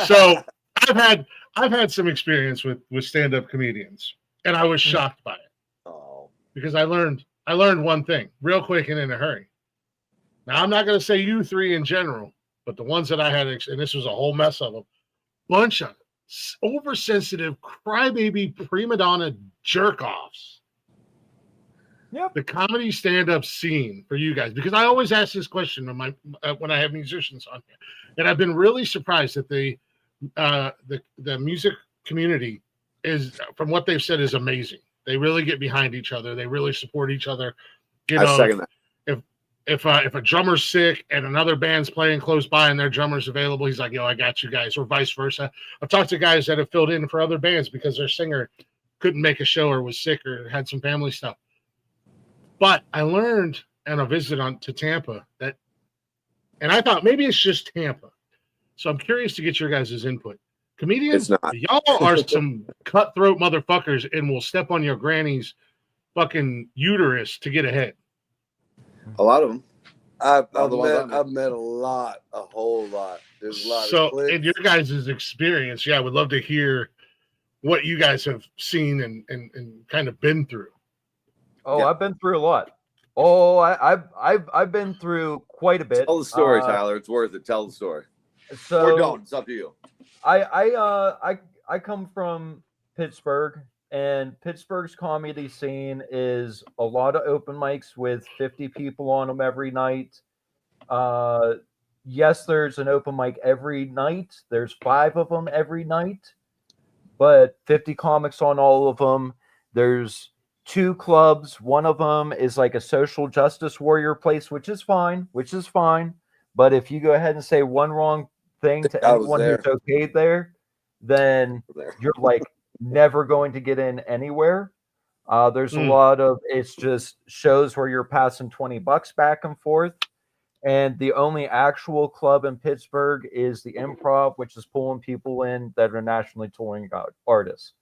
So I've had some experience with stand-up comedians, and I was shocked by it. Oh. Because I learned one thing real quick and in a hurry. Now, I'm not going to say you three in general, but the ones that I had, and this was a whole mess of them, bunch of oversensitive crybaby prima donna jerk-offs. Yep. The comedy stand-up scene for you guys, because I always ask this question when I have musicians on here, and I've been really surprised that the music community is, from what they've said, is amazing. They really get behind each other. They really support each other. You know, I second that. If a drummer's sick and another band's playing close by and their drummer's available, he's like, yo, I got you guys, or vice versa. I've talked to guys that have filled in for other bands because their singer couldn't make a show or was sick or had some family stuff. But I learned on a visit to Tampa that, and I thought maybe it's just Tampa. So I'm curious to get your guys' input. Comedians, It's not. y'all are some cutthroat motherfuckers and will step on your granny's fucking uterus to get ahead. A lot of them. I've the ones I met a whole lot. There's a lot So, of clips. in your guys' experience, I would love to hear what you guys have seen and kind of been through. Oh, Yeah. I've been through a lot. Oh, I've been through quite a bit. Tell the story, Tyler. It's worth it. Tell the story. So Or don't. It's up to you. I come from Pittsburgh, and Pittsburgh's comedy scene is a lot of open mics with 50 people on them every night. Yes, there's an open mic every night. There's 5 of them every night, but 50 comics on all of them. There's 2 clubs. One of them is like a social justice warrior place, which is fine. But if you go ahead and say one wrong thing to anyone who's okay there, then you're like never going to get in anywhere. There's a lot of, it's just shows where you're passing $20 back and forth. And the only actual club in Pittsburgh is the Improv, which is pulling people in that are nationally touring artists.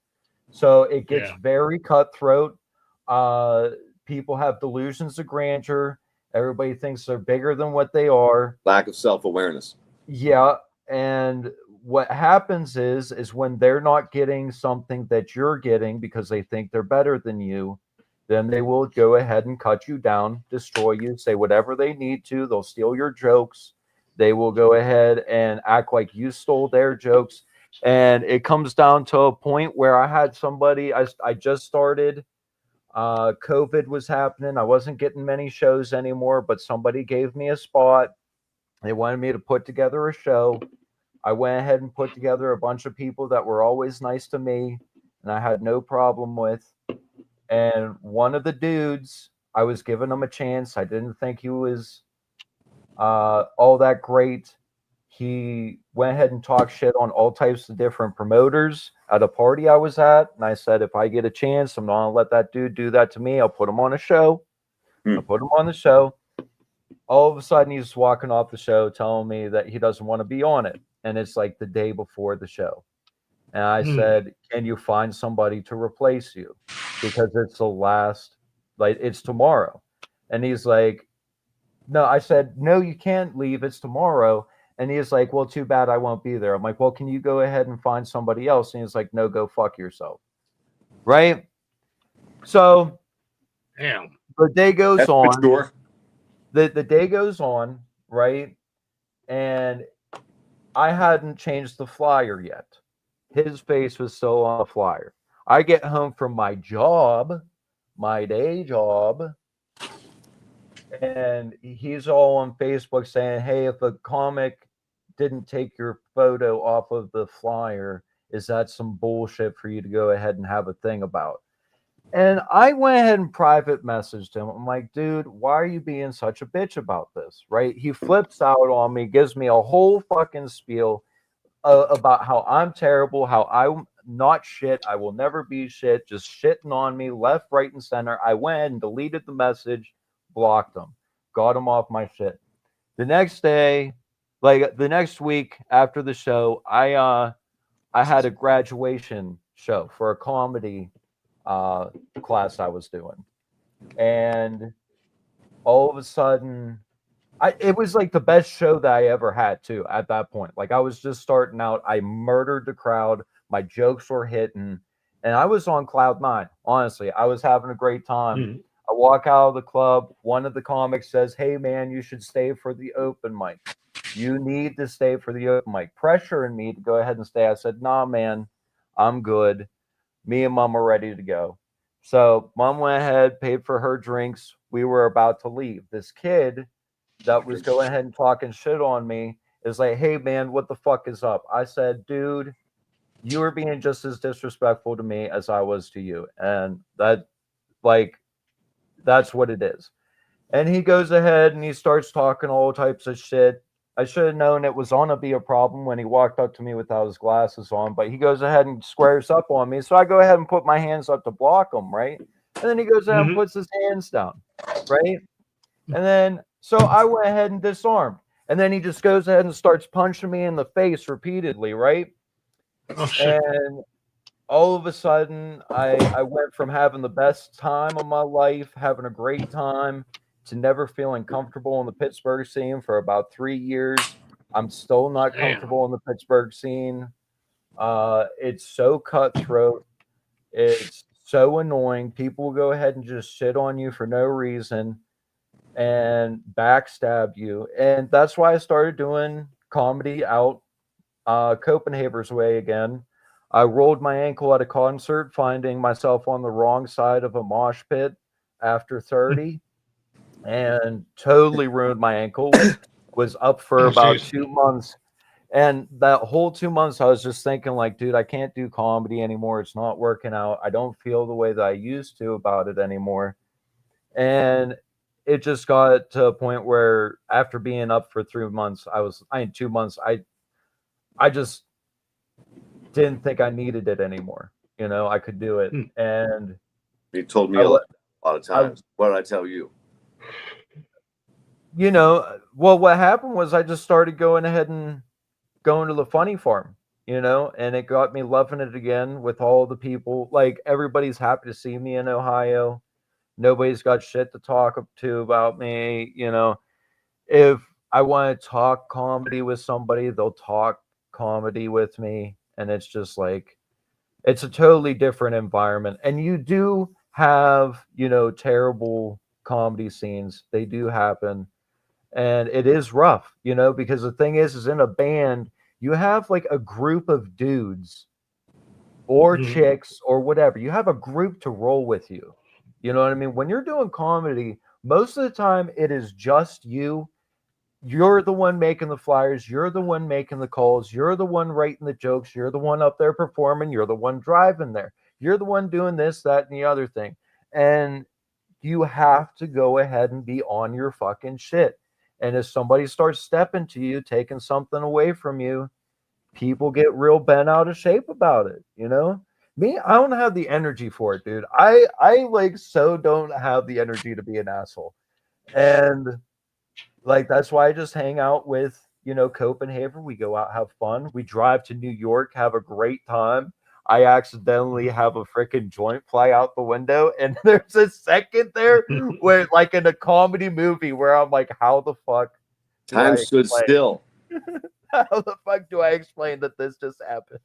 So it gets very cutthroat. People have delusions of grandeur. Everybody thinks they're bigger than what they are. Lack of self-awareness. Yeah. And what happens is when they're not getting something that you're getting because they think they're better than you, then they will go ahead and cut you down, destroy you, say whatever they need to. They'll steal your jokes. They will go ahead and act like you stole their jokes. And it comes down to a point where I had somebody, I just started, COVID was happening. I wasn't getting many shows anymore, but somebody gave me a spot. They wanted me to put together a show. I went ahead and put together a bunch of people that were always nice to me and I had no problem with. And one of the dudes, I was giving him a chance. I didn't think he was all that great. He went ahead and talked shit on all types of different promoters at a party I was at. And I said, if I get a chance, I'm not going to let that dude do that to me. I'll put him on a show. I put him on the show. All of a sudden, he's walking off the show telling me that he doesn't want to be on it. And it's like the day before the show. And I said, can you find somebody to replace you? Because it's the last, like, it's tomorrow. And he's like, no. I said, no, you can't leave. It's tomorrow. And he's like, well, too bad I won't be there. I'm like, well, can you go ahead and find somebody else? And he's like, no, go fuck yourself. Right? So the day goes on. Sure. The day goes on, right? And I hadn't changed the flyer yet. His face was still on the flyer. I get home from my job, my day job, and he's all on Facebook saying, hey, if a comic didn't take your photo off of the flyer, is that some bullshit for you to go ahead and have a thing about? And I went ahead and private messaged him. I'm like, dude, why are you being such a bitch about this? Right? He flips out on me, gives me a whole fucking spiel about how I'm terrible, how I'm not shit. I will never be shit, just shitting on me left, right, and center. I went ahead and deleted the message, blocked him, got him off my shit. The next day, like the next week after the show, I had a graduation show for a comedy class I was doing. And all of a sudden, it was like the best show that I ever had too at that point. Like I was just starting out. I murdered the crowd. My jokes were hitting, and I was on cloud nine. Honestly, I was having a great time. Mhm. I walk out of the club. One of the comics says, "Hey man, you should stay for the open mic. You need to stay for the open mic." Pressuring me to go ahead and stay. I said, "Nah, man, I'm good. Me and mom are ready to go." So mom went ahead, paid for her drinks. We were about to leave. This kid that was going ahead and talking shit on me is like, "Hey man, what the fuck is up?" I said, "Dude, you were being just as disrespectful to me as I was to you." And that's what it is. And he goes ahead and he starts talking all types of shit. I should have known it was gonna be a problem when he walked up to me without his glasses on, but he goes ahead and squares up on me. So I go ahead and put my hands up to block him, right? And then he goes ahead and Mhm. puts his hands down, right? And then so I went ahead and disarmed. And then he just goes ahead and starts punching me in the face repeatedly, right? Oh shit. And all of a sudden, I went from having the best time of my life, having a great time, to never feeling comfortable in the Pittsburgh scene for about 3 years. I'm still not Damn. comfortable in the Pittsburgh scene. It's so cutthroat. It's so annoying. People will go ahead and just shit on you for no reason and backstab you. And that's why I started doing comedy out Copenhaver's way again. I rolled my ankle at a concert, finding myself on the wrong side of a mosh pit after 30 and totally ruined my ankle. Was up for Oh, about jeez. 2 months. And that whole 2 months, I was just thinking, like, dude, I can't do comedy anymore. It's not working out. I don't feel the way that I used to about it anymore. And it just got to a point where after being up for 3 months, in 2 months, I just didn't think I needed it anymore. I could do it. Hmm. And He told me I a wa- lot of times. What did I tell you? well, what happened was I just started going ahead and going to the funny farm, and it got me loving it again with all the people. Like everybody's happy to see me in Ohio. Nobody's got shit to talk to about me. If I want to talk comedy with somebody, they'll talk comedy with me. And it's just like, it's a totally different environment. And you do have, terrible comedy scenes. They do happen. And it is rough, because the thing is in a band, you have like a group of dudes or Mhm. chicks or whatever. You have a group to roll with you. You know what I mean? When you're doing comedy, most of the time it is just you. You're the one making the flyers. You're the one making the calls. You're the one writing the jokes. You're the one up there performing. You're the one driving there. You're the one doing this, that, and the other thing. And you have to go ahead and be on your fucking shit. And if somebody starts stepping to you, taking something away from you, people get real bent out of shape about it, Me, I don't have the energy for it, dude. I like so don't have the energy to be an asshole. And like that's why I just hang out with, Copenhaver. We go out, have fun. We drive to New York, have a great time. I accidentally have a freaking joint fly out the window, and there's a second there where, like in a comedy movie, where I'm like, how the fuck do Time I stood explain? still. How the fuck do I explain that this just happened?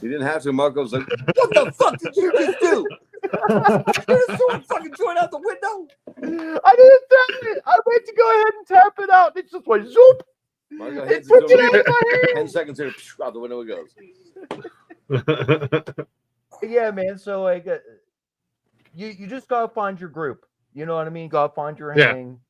He didn't have to. Marco was like, "What the fuck did you just do? You just threw a fucking joint out the window." I didn't tap it. I went to go ahead and tap it out. It just went zoop. Marco It hits took it it out of my hand. 10 seconds later, out the window it goes. Yeah, man. So like, you just gotta find your group. You know what I mean? Gotta find your Yeah. hang.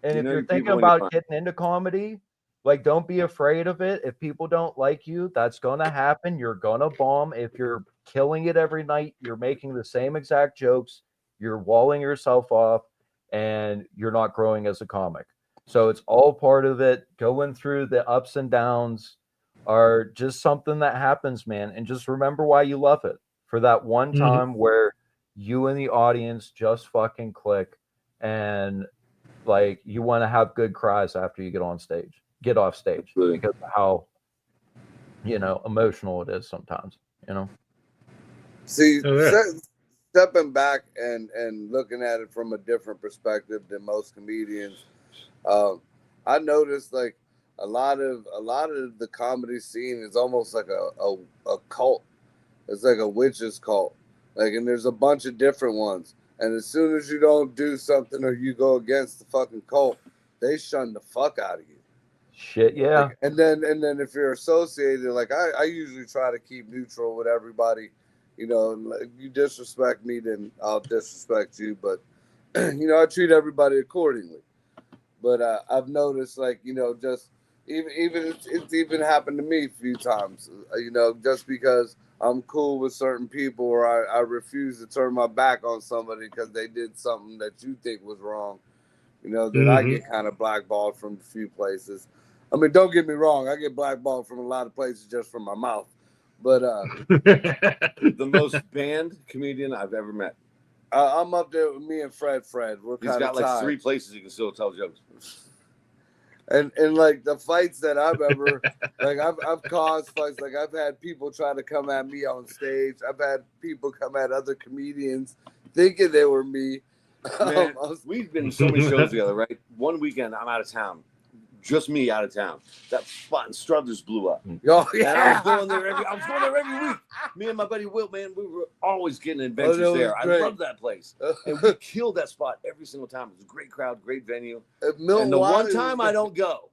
And You if know you're your thinking people when you about find- getting into comedy, like don't be afraid of it. If people don't like you, that's gonna happen. You're gonna bomb. If you're killing it every night. You're making the same exact jokes. You're walling yourself off, and you're not growing as a comic. So it's all part of it. Going through the ups and downs are just something that happens, man. And just remember why you love it. For that one time where you and the audience just fucking click, and like you want to have good cries after you get off stage Really? because of how, emotional it is sometimes, See, Oh, yeah. stepping back and looking at it from a different perspective than most comedians, I noticed like a lot of the comedy scene is almost like a cult. It's like a witch's cult. Like, and there's a bunch of different ones. And as soon as you don't do something or you go against the fucking cult, they shun the fuck out of you. Shit, yeah. Like, and then if you're associated, like I usually try to keep neutral with everybody. Like, you disrespect me, then I'll disrespect you. But I treat everybody accordingly. But I've noticed, like, just it's even happened to me a few times. Just because I'm cool with certain people, or I refuse to turn my back on somebody because they did something that you think was wrong. That I get kind of blackballed from a few places. I mean, don't get me wrong, I get blackballed from a lot of places just from my mouth. But The most banned comedian I've ever met. I'm up there with me and Fred. We're He's kind got of like tied. 3 places he can still tell jokes. And like the fights that I've ever like I've caused fights. Like, I've had people try to come at me on stage. I've had people come at other comedians thinking they were me. Man, we've been in so many shows together, right? One weekend I'm out of town. Just me out of town. That spot in Struthers blew up. Oh, And I was going there every week. Me and my buddy Will, man, we were always getting adventures there. I love that place. And we killed that spot every single time. It was a great crowd, great venue. And the one time I don't go,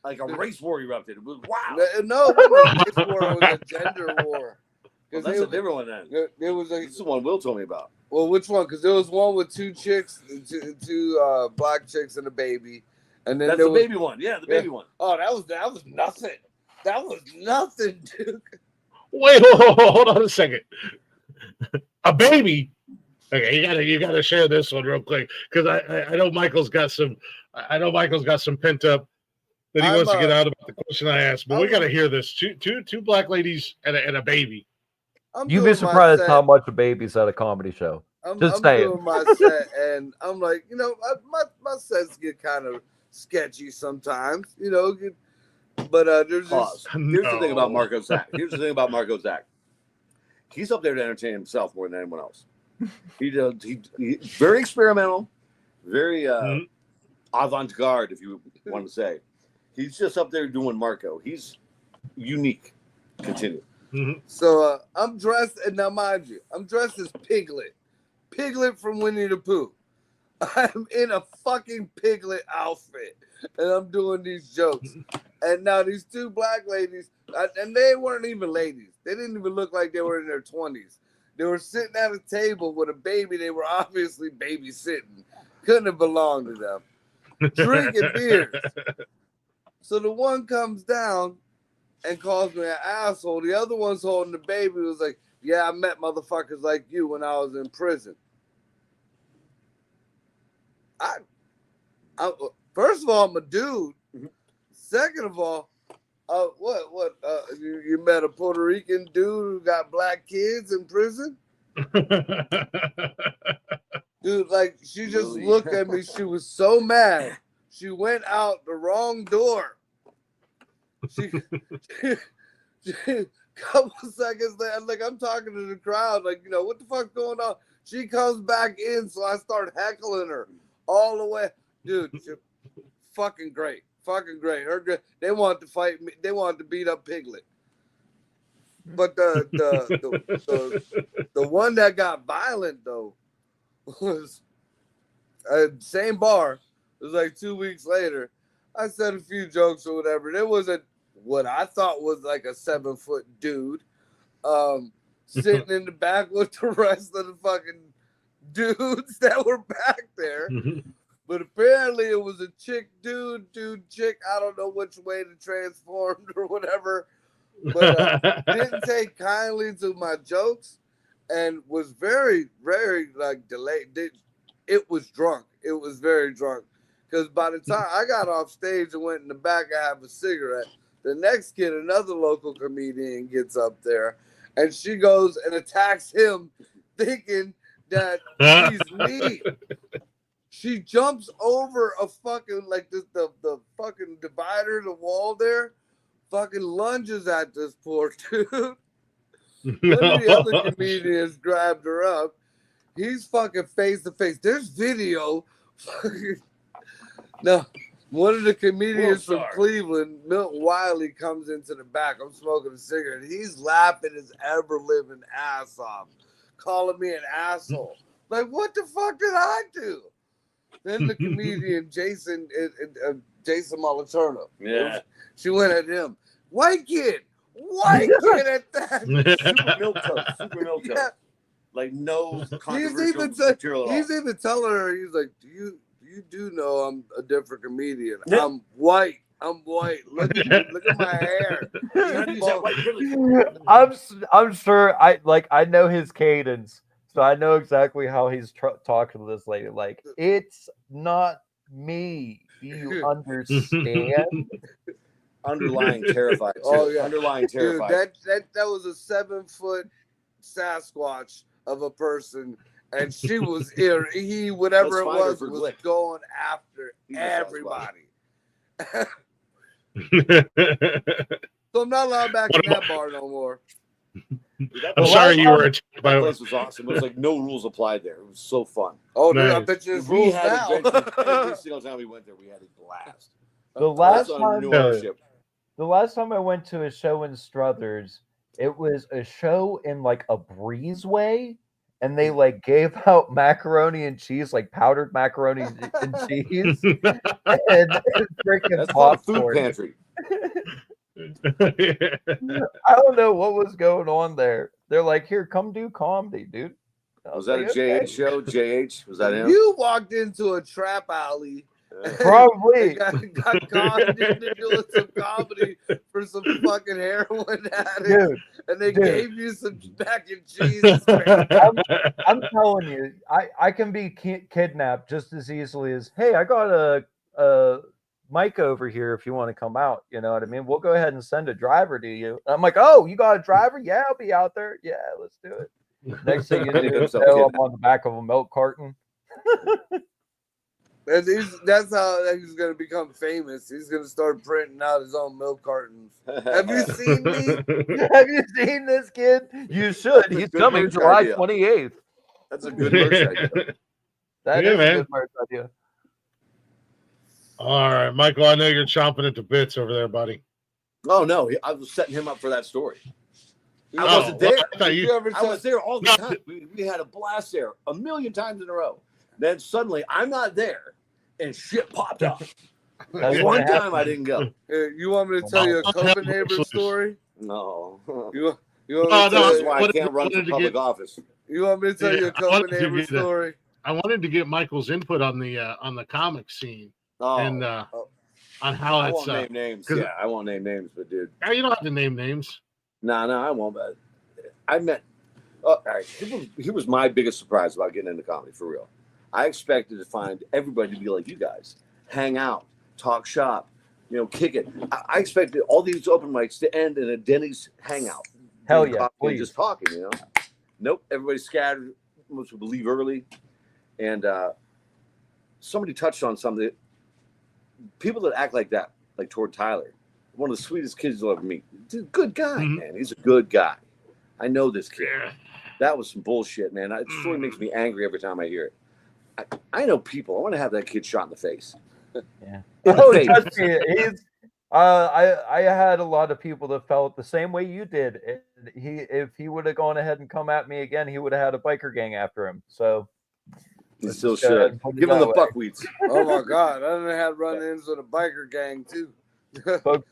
like a race war erupted. It was wow. No, it wasn't a race war. It was a gender war. Well, that's a different one then. It was like, This is the one Will told me about. Well, which one? Because there was one with 2 chicks, two black chicks and a baby. And then That's the baby one. Yeah, the baby one. Oh, that was nothing. That was nothing, dude. Wait, hold on a second. A baby. Okay, you gotta share this one real quick, because I know Michael's got some pent up that he wants to get out about the question I asked, but we gotta hear this. Two black ladies and a baby. You'd be surprised how much a baby's at a comedy show. I'm saying. doing my set, and I'm like, my sets get kind of sketchy sometimes, but there's Pause. Here's the thing about Marco Zach. He's up there to entertain himself more than anyone else. He's very experimental, very avant-garde, if you want to say. He's just up there doing Marco. He's unique. Continue. So I'm dressed, and now mind you, I'm dressed as Piglet from Winnie the Pooh. I'm in a fucking Piglet outfit, and I'm doing these jokes. And now these 2 black ladies, and they weren't even ladies. They didn't even look like they were in their 20s. They were sitting at a table with a baby they were obviously babysitting. Couldn't have belonged to them. Drinking beers. So the one comes down and calls me an asshole. The other one's holding the baby, was like, yeah, I met motherfuckers like you when I was in prison. I first of all, I'm a dude. Second of all, you met a Puerto Rican dude who got black kids in prison? Dude, like, she just looked at me. She was so mad. She went out the wrong door. She couple seconds later, like, I'm talking to the crowd, like, what the fuck's going on? She comes back in, so I start heckling her all the way. Dude, fucking great. They wanted to fight me. They wanted to beat up Piglet. But the one that got violent, though, was same bar. It was like 2 weeks later. I said a few jokes or whatever. There was what I thought was like a 7-foot dude sitting in the back with the rest of the fucking dudes that were back there. But apparently it was a chick, dude, chick. I don't know which way to transformed or whatever. but didn't take kindly to my jokes, and was very, very like delayed. It was drunk. It was very drunk. Because by the time I got off stage and went in the back, I have a cigarette. The next kid, another local comedian, gets up there, and she goes and attacks him, thinking that she's me. She jumps over a fucking like the fucking divider, the wall there, fucking lunges at this poor dude. One of the other comedians grabbed her up. He's fucking face to face. There's video. No, one of the comedians from Cleveland, Milton Wiley, comes into the back. I'm smoking a cigarette. He's laughing his ever living ass off, calling me an asshole. Like, what the fuck did I do? Then the comedian Jason Malaterno. Yeah. She went at him. White kid at that. Super milk toast. Yeah. Like no controversial material. He's even telling her, he's like, you do know I'm a different comedian. I'm white. Look at my hair. I'm sure I know his cadence, so I know exactly how he's talking to this lady. Like, it's not me. Do you understand? Underlying terrified. Oh yeah, underlying terrified. Dude, that was a 7-foot Sasquatch of a person, and she was whatever it was Glick. going after everybody. So I'm not allowed back in that bar no more. I'm sorry you were. That place was awesome. It was like no rules applied there. It was so fun. Oh, nice. dude, I bet you there's rules now. Every single time we went there, we had a blast. The last time I went to a show in Struthers, it was a show in like a breezeway, and they like gave out macaroni and cheese, like powdered macaroni and cheese, and freaking popcorn. Food pantry. I don't know what was going on there. They're like, "Here, come do comedy, dude." Was that a JH show? JH? Was that him? You walked into a trap alley. Probably got caught into doing some comedy for some fucking heroin addict, dude, and they gave you some mac and cheese. I'm telling you, I can be kidnapped just as easily as, hey, I got a mic over here if you want to come out. You know what I mean? We'll go ahead and send a driver to you. I'm like, oh, you got a driver? Yeah, I'll be out there. Yeah, let's do it. Next thing you do, I'm on the back of a milk carton. And that's how he's going to become famous. He's going to start printing out his own milk cartons. Have you seen me? Have you seen this kid? You should. He's coming July 28th. That's a good merch idea. That is a good merch idea. All right, Michael, I know you're chomping at the bits over there, buddy. Oh, no. I was setting him up for that story. I wasn't there. I was there all the time. We had a blast there 1,000,000 times in a row. Then suddenly I'm not there, and shit popped up. One time I didn't go. You want me to tell you a Copenhaver story? No. You want me to tell you why I can't run for public office. You want me to tell you a Copenhaver story? I wanted to get Michael's input on the comic scene and on how I it's. won't name names. Yeah, I won't name names, but dude, you don't have to name names. No, I won't. But I met. All right, here was my biggest surprise about getting into comedy for real. I expected to find everybody to be like you guys, hang out, talk shop, kick it. I expected all these open mics to end in a Denny's hangout. Hell yeah, please. Just talking, Nope, everybody's scattered. Most people leave early. And somebody touched on something. People that act like that, like toward Tyler, one of the sweetest kids you'll ever meet. Dude, good guy, man. He's a good guy. I know this kid. Yeah. That was some bullshit, man. It still makes me angry every time I hear it. I know people. I want to have that kid shot in the face. Yeah. Trust me, I had a lot of people that felt the same way you did. If he would have gone ahead and come at me again, he would have had a biker gang after him. So he still should. Give him the buckwheats. Oh my God, I done had run-ins with a biker gang too. Folks,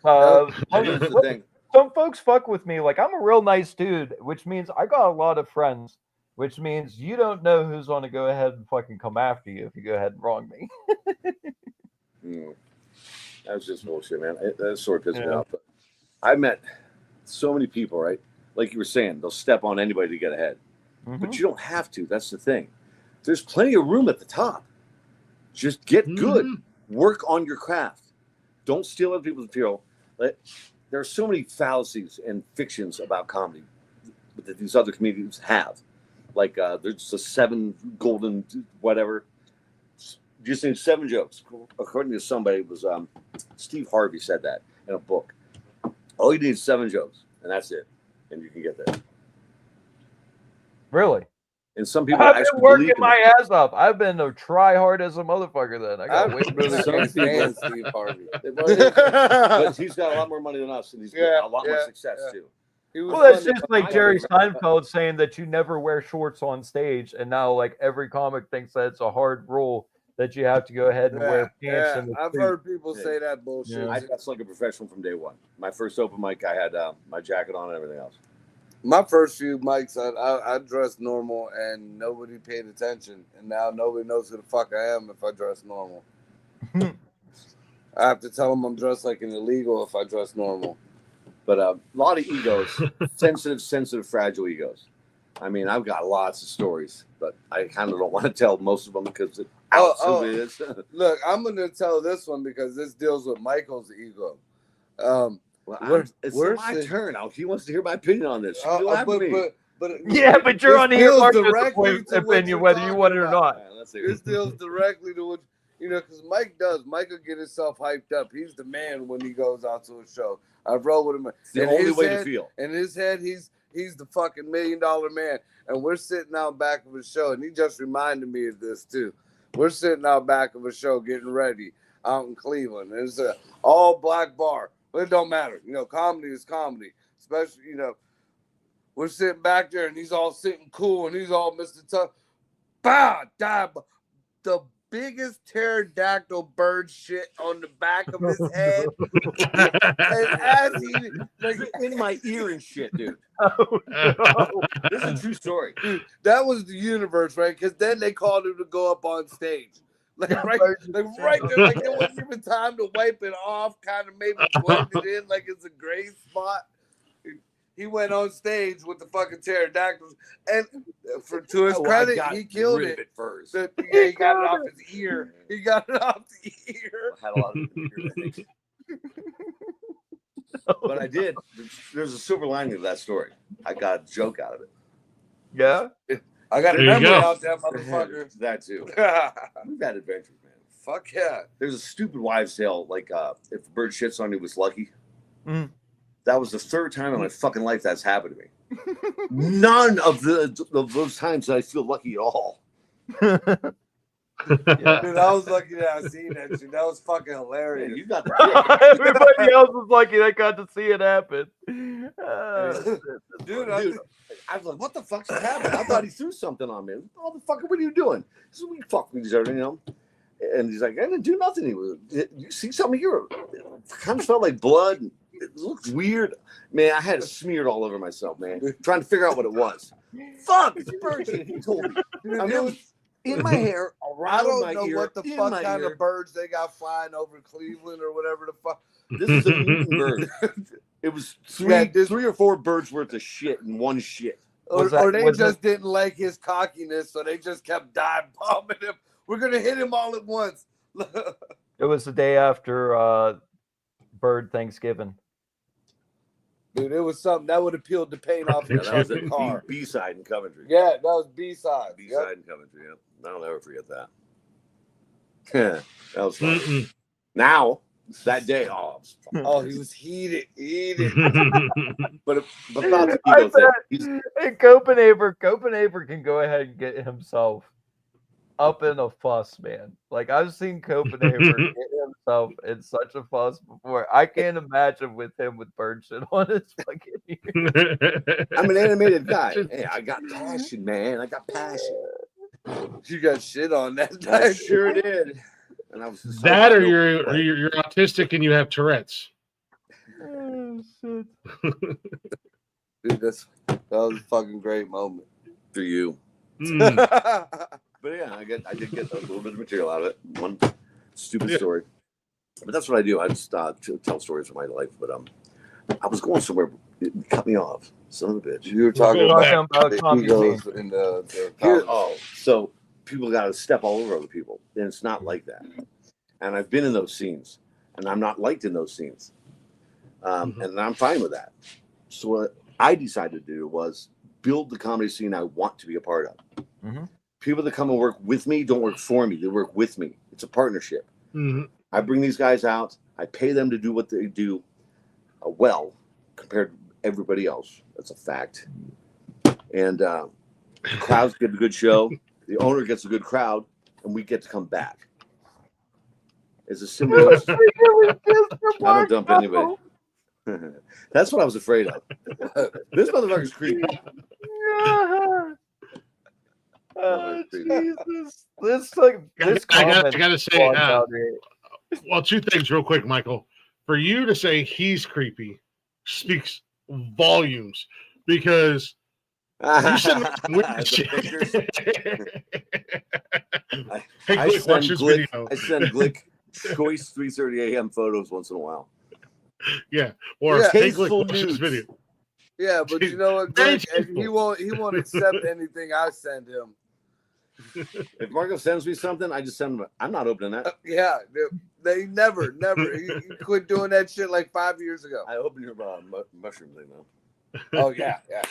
Here's the thing. Some folks fuck with me. Like, I'm a real nice dude, which means I got a lot of friends. Which means you don't know who's going to go ahead and fucking come after you if you go ahead and wrong me. That was just bullshit, man. That sort of pissed me off. But I met so many people, right? Like you were saying, they'll step on anybody to get ahead. But you don't have to. That's the thing. There's plenty of room at the top. Just get good. Work on your craft. Don't steal other people's material. There are so many fallacies and fictions about comedy that these other comedians have. Like there's the 7 golden whatever. Just need 7 jokes. According to somebody, it was Steve Harvey said that in a book. All you need is 7 jokes, and that's it. And you can get there. Really? And some people I've actually been working believe in my it. ass off. I've been to try hard as a motherfucker. Then I I got way really Some can't stand people- Steve Harvey. But he's got a lot more money than us, and he's got a lot more success too. He was Well, that's funny, just but like I- Jerry Seinfeld saying that you never wear shorts on stage, and now like every comic thinks that it's a hard rule that you have to go ahead and wear pants. In the I've street. heard people say that bullshit. Yeah. I dressed like a professional from day one. My first open mic, I had my jacket on and everything else. My first few mics, I dressed normal and nobody paid attention. And now nobody knows who the fuck I am if I dress normal. I have to tell them I'm dressed like an illegal if I dress normal. But a lot of egos, sensitive, fragile egos. I mean, I've got lots of stories, but I kind of don't want to tell most of them because it outs who it is. Look, I'm going to tell this one because this deals with Michael's ego. Well, it's my turn. He wants to hear my opinion on this. Yeah, but you're on here deals Marcus' directly to what opinion you're whether you talking want it or about. not. This deals directly to what, because Mike will get himself hyped up. He's the man when he goes out to a show. I've rolled with him. It's the only way to feel. In his head, he's the fucking $1 million man. And we're sitting out back of a show, and he just reminded me of this too. We're sitting out back of a show getting ready out in Cleveland. And it's an all black bar. But it don't matter. Comedy is comedy. Especially, we're sitting back there and he's all sitting cool and he's all Mr. Tough. Bah! Died. The biggest pterodactyl bird shit on the back of his head. And as he like in my ear and shit, dude. Oh, no. This is a true story. Dude, that was the universe, right? Because then they called him to go up on stage. Right there, like there wasn't even time to wipe it off, kind of maybe blend it in like it's a gray spot. He went on stage with the fucking pterodactyls, and to his credit, he killed it. First. He got it off his ear. He got it off the ear. I had a lot of ear, I think. But I did. There's a silver lining to that story. I got a joke out of it. Yeah. I got a There you memory go. out that motherfucker. That too. We've had adventures, man. Fuck yeah. There's a stupid wives' tale, like if a bird shits on you, was lucky. Mm. That was the 3rd time in my fucking life that's happened to me. None of those times that I feel lucky at all. Dude, I was lucky that I seen that shit. That was fucking Man, hilarious. you got the Everybody else was lucky they got to see it happen. Dude, I was like, what the fuck's happening? I thought he threw something on me. Oh, the fuck, what are you doing? So we fuck with each other, And he's like, I didn't do nothing. He was, you see something here? It kind of smelled like blood. It looked weird. Man, I had it smeared all over myself, man. Trying to figure out what it was. Fuck, it's bird shit. He told me. Dude, I mean, it was in my hair, around I don't my know ear, what the in fuck my kind ear. of birds they got flying over Cleveland or whatever the fuck. This is a mutant bird. It was three or four birds worth of shit in one shit. Or they was just didn't like his cockiness, so they just kept dive bombing him. We're gonna hit him all at once. It was the day after Bird Thanksgiving. Dude, it was something that would have peeled the paint off Yeah, your that was fucking a car. B-side in Coventry. Yeah, that was B-side. B-side in Coventry, yeah. I'll never forget that. That was fun. Mm-mm. Now, that day, Oh, he was heated. but about the I ego thing. He's- And Copenhaver can go ahead and get himself up in a fuss, man. Like I've seen Copenhaver get himself in such a fuss before. I can't imagine with him with bird shit on his fucking ear. I'm an animated guy. Hey, I got passion, man. I got passion. You got shit on that I night. sure did. And I was just That or you're autistic and you have Tourette's. Oh, shit. Dude, that was a fucking great moment. for you. Mm. But yeah, I did get a little bit of material out of it. One stupid story. But that's what I do. I just tell stories from my life. But I was going somewhere. It cut me off. Son of a bitch. You were talking Go about about the comedy egos scene. in the Here, so people got to step all over other people, and it's not like that. And I've been in those scenes, and I'm not liked in those scenes, and I'm fine with that. So what I decided to do was build the comedy scene I want to be a part of. Mm-hmm. People that come and work with me don't work for me; they work with me. It's a partnership. Mm-hmm. I bring these guys out. I pay them to do what they do well compared to everybody else. That's a fact. And the crowds get a good show. The owner gets a good crowd, and we get to come back. It's a similar. I don't dump anybody. That's what I was afraid of. This motherfucker's creepy. Oh, Jesus. This I gotta comment say, walked out here. well, two things real quick, Michael. For you to say he's creepy speaks volumes because you said weird shit. Hey, I Glick, watch send this Glick, video. I send Glick choice 3:30 a.m. photos once in a while. Yeah, or Yeah. hey, Glick, Tasteful watch this nudes. video. Yeah, but you know what, Very Greg? And he tasteful. won't accept anything I send him. If Marco sends me something, I just send him. I'm not opening that. Yeah, they never. He quit doing that shit like 5 years ago. I open your mushroom thing though. Oh yeah. That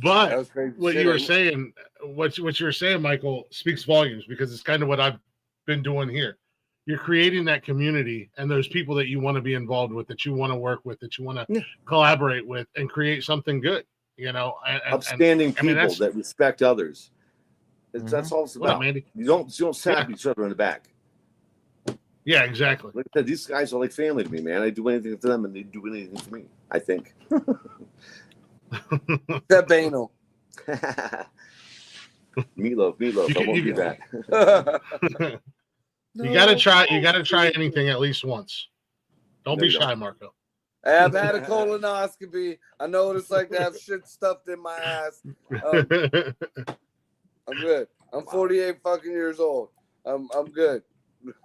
But was crazy. what shit, you were ain't it? saying, what you were saying, Michael, speaks volumes because it's kind of what I've been doing here. You're creating that community and those people that you want to be involved with, that you want to work with, that you want to collaborate with, and create something good. You know, Upstanding I mean, people that respect others. That's all it's what up, about. Mandy? You don't stab each other in the back. Yeah, exactly. Like I said, these guys are like family to me, man. I do anything for them, and they do anything for me. I think. Except anal. Meatloaf. I won't do that. You gotta try. You gotta try anything at least once. Don't be shy, Marco. I've had a colonoscopy. I know what it's like to have shit stuffed in my ass. I'm good. I'm 48 fucking years old. I'm good.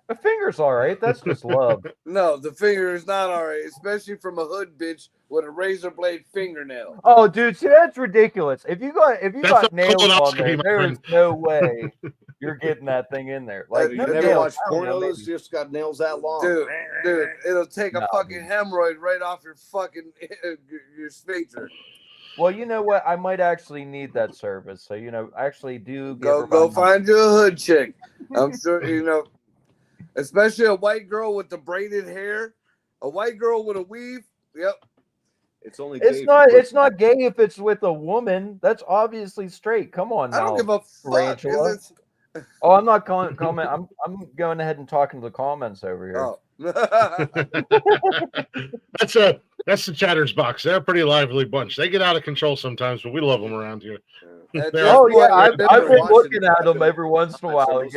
The finger's all right. That's just love. No, the finger is not all right, especially from a hood bitch with a razor blade fingernail. Oh, dude, see, that's ridiculous. If you got That's a nails on colonoscopy, there, my there is friend. no way you're getting that thing in there. Like, You no never nails. watched I don't know, pornos? maybe. Just got nails that long. Dude, it'll take a No, fucking dude. hemorrhoid right off your fucking your sphincter. Well, you know what? I might actually need that service. So, I actually do Go find you a hood chick. I'm sure especially a white girl with the braided hair, a white girl with a weave. Yep. It's only. It's not gay if it's with a woman. That's obviously straight. Come on now. I don't give a fuck. Tarantula. Oh, I'm not comment. I'm going ahead and talking to the comments over here. Oh. That's the Chatters box. They're a pretty lively bunch. They get out of control sometimes, but we love them around here. Oh yeah, I've been looking at them every once in a while. I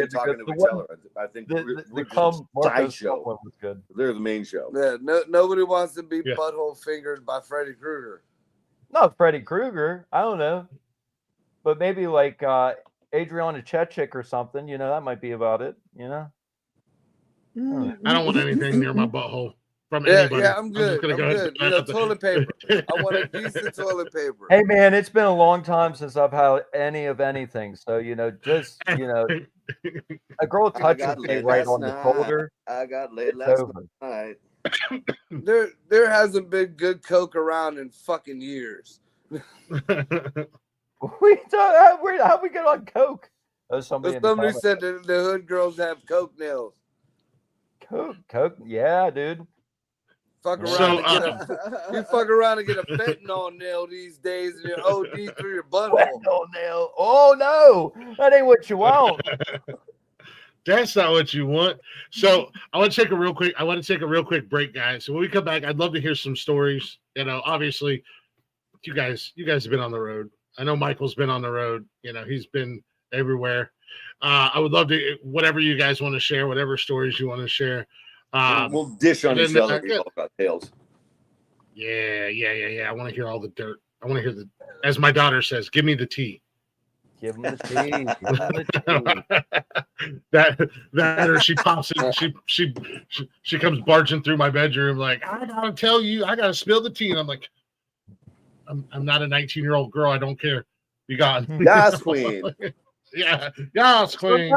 think The side show. was good. They're the main show. Yeah, nobody wants to be butthole fingered by Freddy Krueger. Not Freddy Krueger. I don't know, but maybe like Adriana Chechik or something. That might be about it. I don't want anything near my butthole from anybody. Yeah, I'm good. I'm good. Toilet paper. I want a decent toilet paper. Hey man, it's been a long time since I've had any of anything. So just a girl touching me right on the shoulder. I got laid last night. There hasn't been good coke around in fucking years. How we get on coke? Somebody said the hood girls have coke nails. Coke, yeah, dude. Fuck around you fuck around and get a fentanyl nail these days, and you're OD through your butthole. Fentanyl nail. Oh no, that ain't what you want. That's not what you want. So I want to take a real quick break, guys. So when we come back, I'd love to hear some stories. Obviously, you guys have been on the road. I know Michael's been on the road. He's been everywhere. I would love to, whatever you guys want to share, whatever stories you want to share. We'll dish on each other and talk about tales. Yeah. I want to hear all the dirt. I want to hear as my daughter says, give me the tea. Give him the tea. Give him the tea. that or she pops in, she comes barging through my bedroom like, I gotta tell you, I gotta spill the tea. And I'm like, I'm not a 19-year-old girl. I don't care. You got Yes, queen. yeah, yes, queen.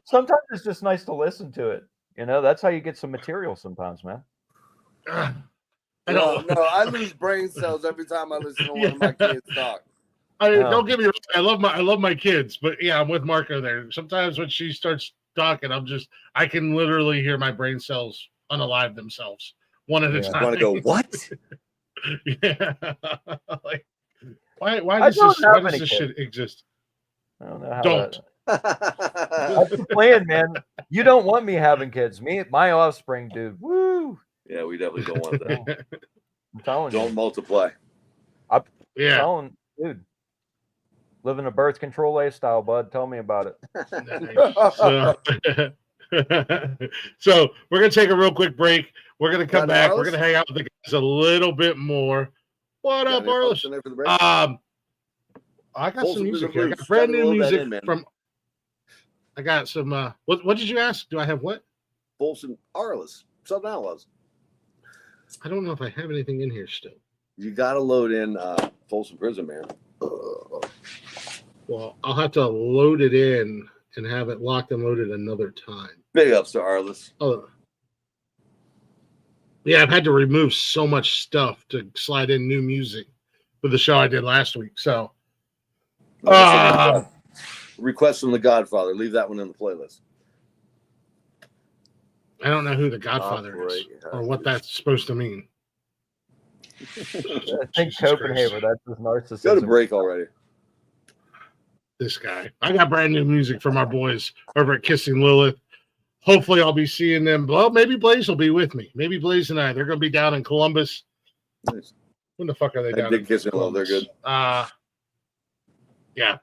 Sometimes it's just nice to listen to it. You know, that's how you get some material sometimes, man. I No, don't. I lose brain cells every time I listen to one of my kids talk. Don't get me wrong. I love my kids, but yeah, I'm with Marco there. Sometimes when she starts talking, I can literally hear my brain cells unalive themselves one at a time. I want to go, what? Yeah. Like, why does this shit exist? I don't know how Don't. That's the plan, man. You don't want me having kids. My offspring, dude. Woo! Yeah, we definitely don't want that. I'm telling you. Don't multiply. Yeah. Telling, dude. Living a birth control lifestyle, bud. Tell me about it. So we're gonna take a real quick break. We're gonna come back. Arliss? We're gonna hang out with the guys a little bit more. What up, Arliss? I got some music here. I got brand new music from. I got some. What did you ask? Do I have what? Folsom Arliss. Southern Outlaws. I don't know if I have anything in here still. You got to load in Folsom Prison, man. Well, I'll have to load it in and have it locked and loaded another time. Big ups to Arliss. Oh, yeah, I've had to remove so much stuff to slide in new music for the show I did last week. So, request from The Godfather. Leave that one in the playlist. I don't know who The Godfather is or what that's supposed to mean. I think Copenhaver. That's his narcissism. Go to break already. This guy. I got brand new music from our boys over at Kissing Lilith. Hopefully, I'll be seeing them. Well, maybe Blaze will be with me. Maybe Blaze and I. They're going to be down in Columbus. Nice. When the fuck are they down? Kissing Lilith. They're good. Yeah.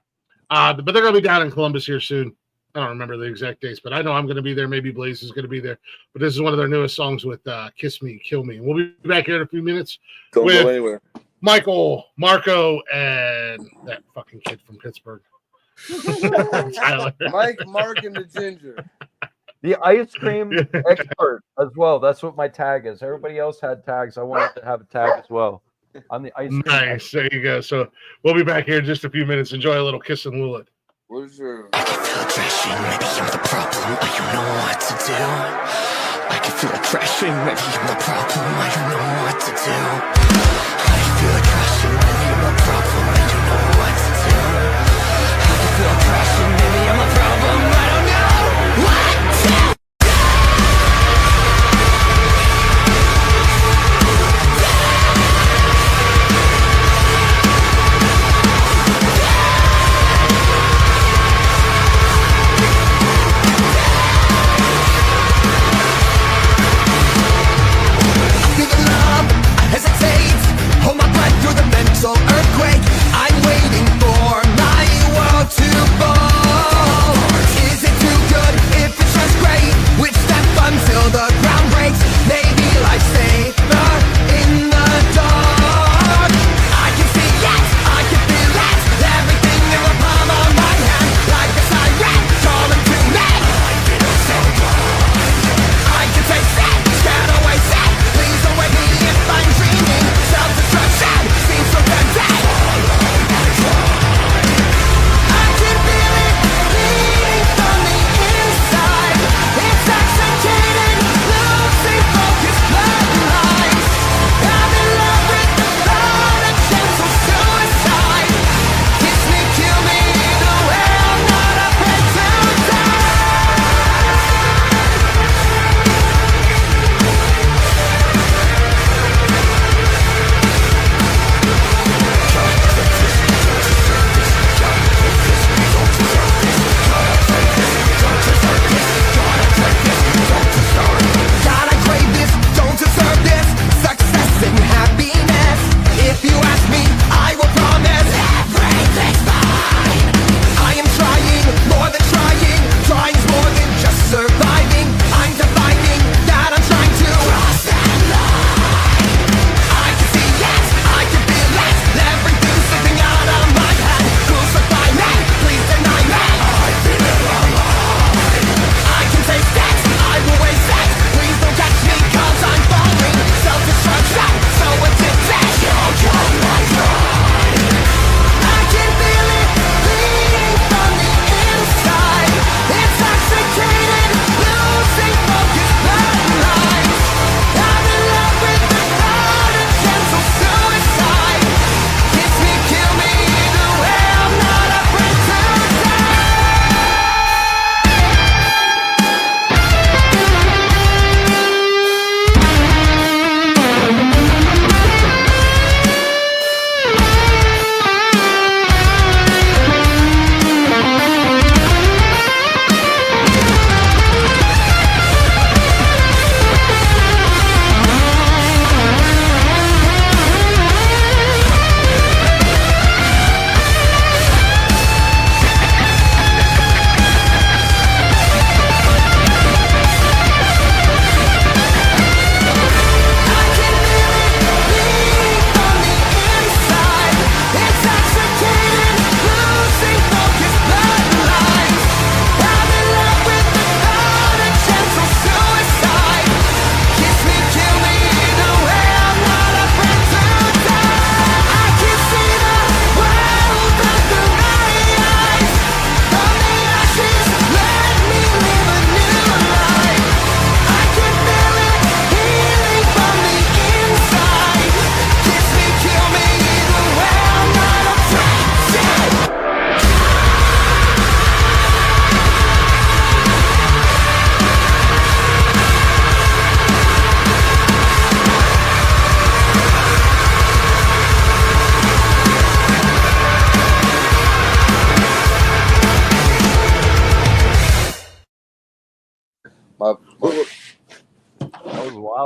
But they're going to be down in Columbus here soon. I don't remember the exact dates, but I know I'm going to be there. Maybe Blaze is going to be there. But this is one of their newest songs with Kiss Me, Kill Me. And we'll be back here in a few minutes. Don't go anywhere. Michael, Marco, and that fucking kid from Pittsburgh. Tyler. Mike, Mark, and the Ginger. The ice cream expert as well. That's what my tag is. Everybody else had tags. I wanted to have a tag as well. I'm the ice cream Nice. There you go. So we'll be back here in just a few minutes. Enjoy a little Kiss and Lilith. Where's your... I can feel it crashing, maybe I'm the problem, I don't know what to do. I can feel it crashing, maybe I'm the problem, I don't know what to do. I can feel it crashing, maybe I'm the problem, I don't know what to do. I can feel it crashing, maybe I'm the problem, I don't know what to do.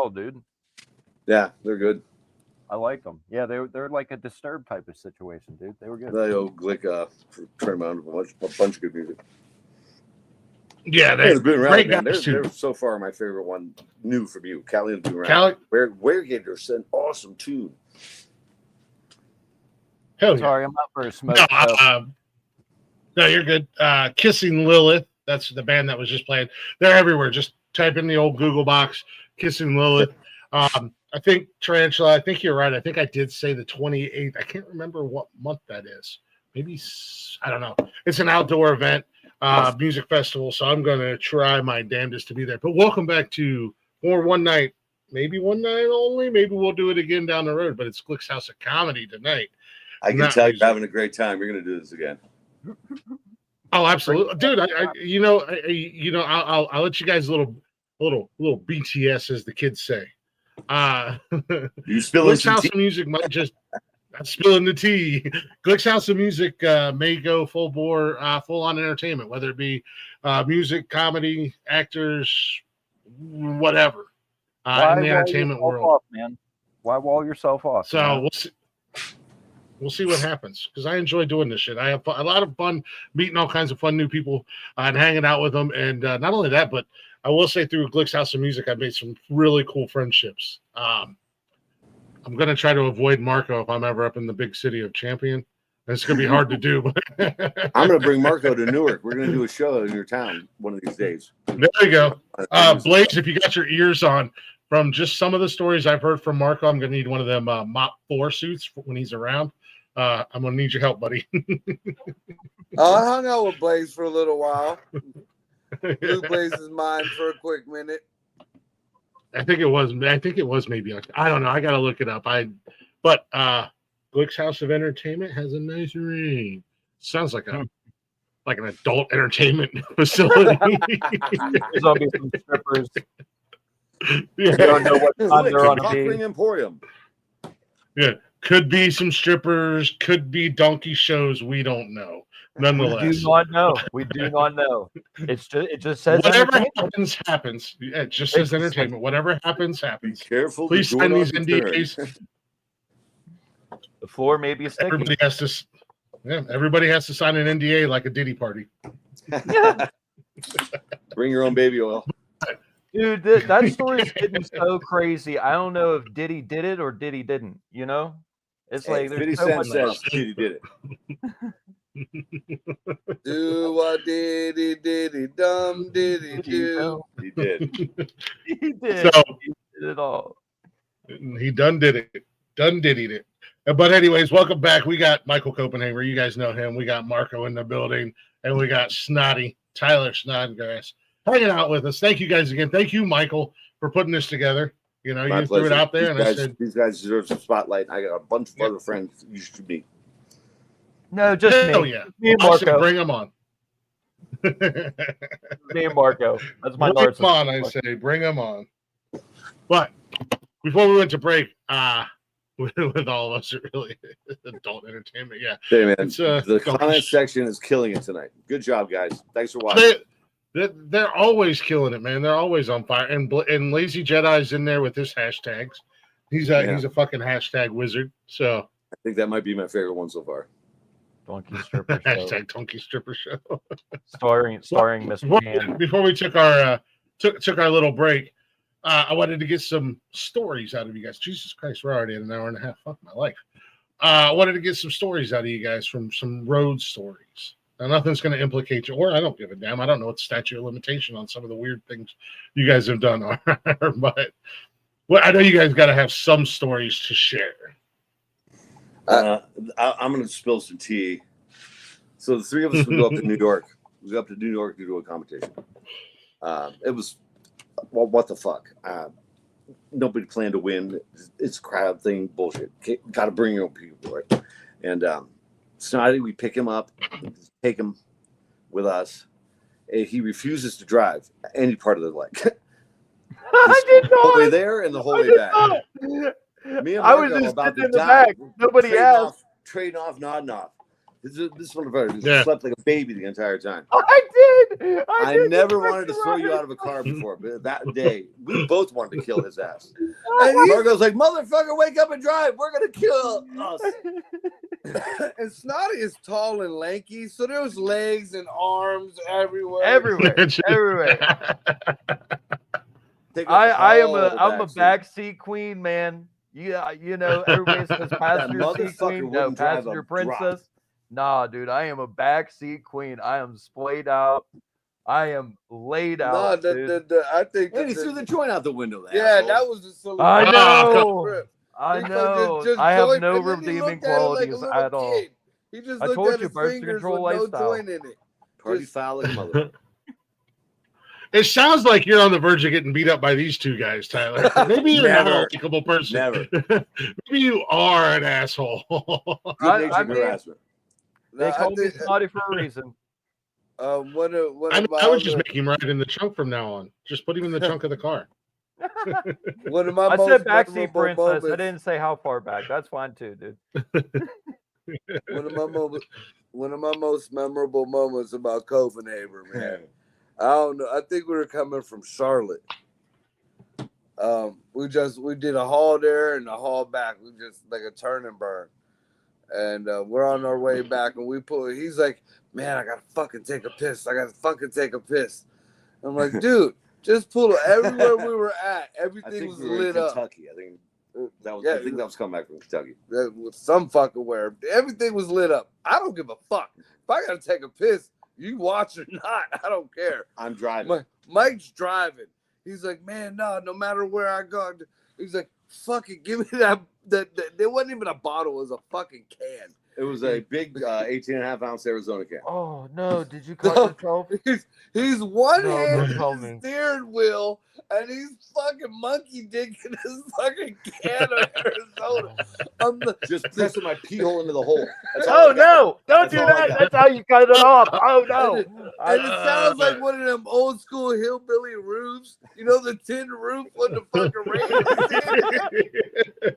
well, dude. Yeah, they're good. I like them. Yeah, they're like a Disturbed type of situation, dude. They were good. They owe Glick turn around a bunch of good music. Yeah, They've been around, great man. guys They're too. so far my favorite one, new from you. Callie and been around. Warrigator's an awesome tune. Hell yeah. Sorry, I'm out for a smoke. No, you're good. Kissing Lilith. That's the band that was just playing. They're everywhere. Just type in the old Google box, Kissing Lilith. I think Tarantula, I think you're right. I think I did say the 28th. I can't remember what month that is. Maybe, I don't know. It's an outdoor event, music festival. So I'm going to try my damnedest to be there. But welcome back to more one night, maybe one night only. Maybe we'll do it again down the road. But it's Glick's House of Comedy tonight. I can tell you're having a great time. You're going to do this again. Oh, absolutely, dude. I'll let you guys a little BTS, as the kids say. You spilling Glick's House of Music might just spilling the tea. Glick's House of Music may go full bore, full on entertainment, whether it be music, comedy, actors, whatever, in the entertainment world. Off, man? Why wall yourself off? So we'll see. We'll see what happens, because I enjoy doing this shit. I have a lot of fun meeting all kinds of fun new people and hanging out with them. And not only that, but I will say through Glick's House of Music, I've made some really cool friendships. I'm going to try to avoid Marco if I'm ever up in the big city of Champion. It's going to be hard to do. I'm going to bring Marco to Newark. We're going to do a show in your town one of these days. There you go. Blaze, if you got your ears on, from just some of the stories I've heard from Marco, I'm going to need one of them Mop 4 suits when he's around. I'm going to need your help, buddy. I hung out with Blaze for a little while. Blew Blaze's mind for a quick minute. I think it was maybe. I don't know. I got to look it up. But Glick's House of Entertainment has a nice ring. Sounds like an adult entertainment facility. There's going to be some strippers. Yeah. You don't know what time they're on a Ring Emporium. Yeah. Could be some strippers, could be donkey shows. We don't know. Nonetheless, we do not know. We do not know. It just says whatever happens. Yeah, it just says entertainment. Whatever happens. Be careful. Please sign these NDAs. The floor may be sticky. Everybody has to sign an NDA like a Diddy party. Bring your own baby oil. Dude, that story is getting so crazy. I don't know if Diddy did it or Diddy didn't. You know, it's like there's 50 so Cent much says Diddy did it. Do what diddy diddy dum diddy do. He did. He did. So, he did it all. He done did it. Done diddied it. But anyways, welcome back. We got Michael Copenhaver. You guys know him. We got Marco in the building, and we got Tyler Snodgraass, hanging out with us. Thank you guys again. Thank you, Michael, for putting this together. You know, My you pleasure. threw it out there, These guys deserve some spotlight. I got a bunch of other friends you should meet. No, just hell me. Yeah. Me and Marco. Bring them on. Me and Marco. That's my Bring narcissist. them on, I say. Bring them on. But before we went to break, with all of us, really adult entertainment. Yeah. Hey, man, It's, the comment section is killing it tonight. Good job, guys. Thanks for watching. They're always killing it, man. They're always on fire. And Lazy Jedi's in there with his hashtags. He's a fucking hashtag wizard. So I think that might be my favorite one so far. Donkey stripper show. hashtag Donkey Stripper Show. starring Mr. Chan. Before we took our little break, I wanted to get some stories out of you guys. Jesus Christ, we're already at an hour and a half. Fuck my life. I wanted to get some stories out of you guys from some road stories. Now, nothing's going to implicate you, or I don't give a damn. I don't know what the statute of limitation on some of the weird things you guys have done are, but I know you guys got to have some stories to share. I'm going to spill some tea. So the three of us would go up to New York. We go up to New York to do a competition. It was, well, what the fuck? Nobody planned to win. It's a crowd thing, bullshit. Got to bring your own people, right? And Snotty, we pick him up, take him with us. And he refuses to drive any part of the leg. I did not. The whole way there and the whole way back. Me and Marco was just about sitting to in the die. back. Nobody asked. Trading off, nodding off. This motherfucker Yeah. slept like a baby the entire time. I did. I did. never wanted to throw you out of a car before, but that day we both wanted to kill his ass. And Margo's like, motherfucker, wake up and drive. We're gonna kill us. and Snotty is tall and lanky, so there was legs and arms everywhere. Everywhere. Take I'm a a backseat queen, man. Yeah, everybody says passenger seat motherfucker queen, no wouldn't drive passenger a princess. Nah, dude, I am a backseat queen. I am splayed out. I am laid out. Dude. I think And he threw the joint out the window. that was the solution. I know. Rip. I He know. just I have joined- no and then he redeeming looked at it like a qualities little at all. kid. He just I looked told at you, his birth fingers control with lifestyle. no joint in it. Party foul like a mother. It sounds like you're on the verge of getting beat up by these two guys, Tyler. Maybe you're not a Never. likable person. Never. Maybe you are an asshole. Good-natured mean- harassment. They call me Snotty for a reason. One I of my would just other- make him ride in the trunk from now on. Just put him in the trunk of the car. one of my I most said backseat memorable princess. moments. I didn't say how far back. That's fine too, dude. One of my most memorable moments about Copenhaver, man. I don't know. I think we were coming from Charlotte. We did a haul there and a haul back. We just like a turn and burn. And we're on our way back and we pull. He's like, man, I gotta fucking take a piss. I'm like, dude, just pull it. Everywhere we were at, I everything think was we were in lit up. Kentucky. I think that was. Yeah. I think that was coming back from Kentucky. That was some fucking where everything was lit up. I don't give a fuck. If I gotta take a piss, you watch or not, I don't care. I'm driving. Mike's driving. He's like, man, no matter where I go. He's like, fuck it, give me that. There wasn't even a bottle, it was a fucking can. It was a big 18.5-ounce Arizona can. Oh no! Did you cut yourself? He's one No, hand don't tell on the me. steering wheel, and he's fucking monkey dicking his fucking can of Arizona. I'm the, Just pressing my pee hole into the hole. That's all Oh I got. no! Don't That's do all I that. got. That's how you cut it off. Oh no! and it sounds like one of them old school hillbilly roofs. You know, the tin roof when the fucking rain is in.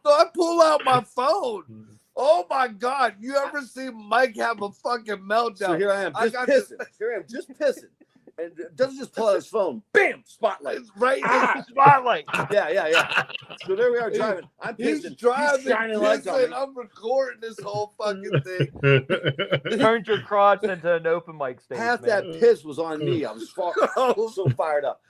So I pull out my phone. Oh my God! You ever see Mike have a fucking meltdown? So here I am, I just got pissing. Here I am, just pissing. And doesn't just pull out his phone. Bam! Spotlight. It's right in Spotlight. Yeah. So there we are driving. I'm He's pissing. driving, He's shining lights on pissing. me. I'm recording this whole fucking thing. Turned your crotch into an open mic stage. Half man. that piss was on me. I was so fired up.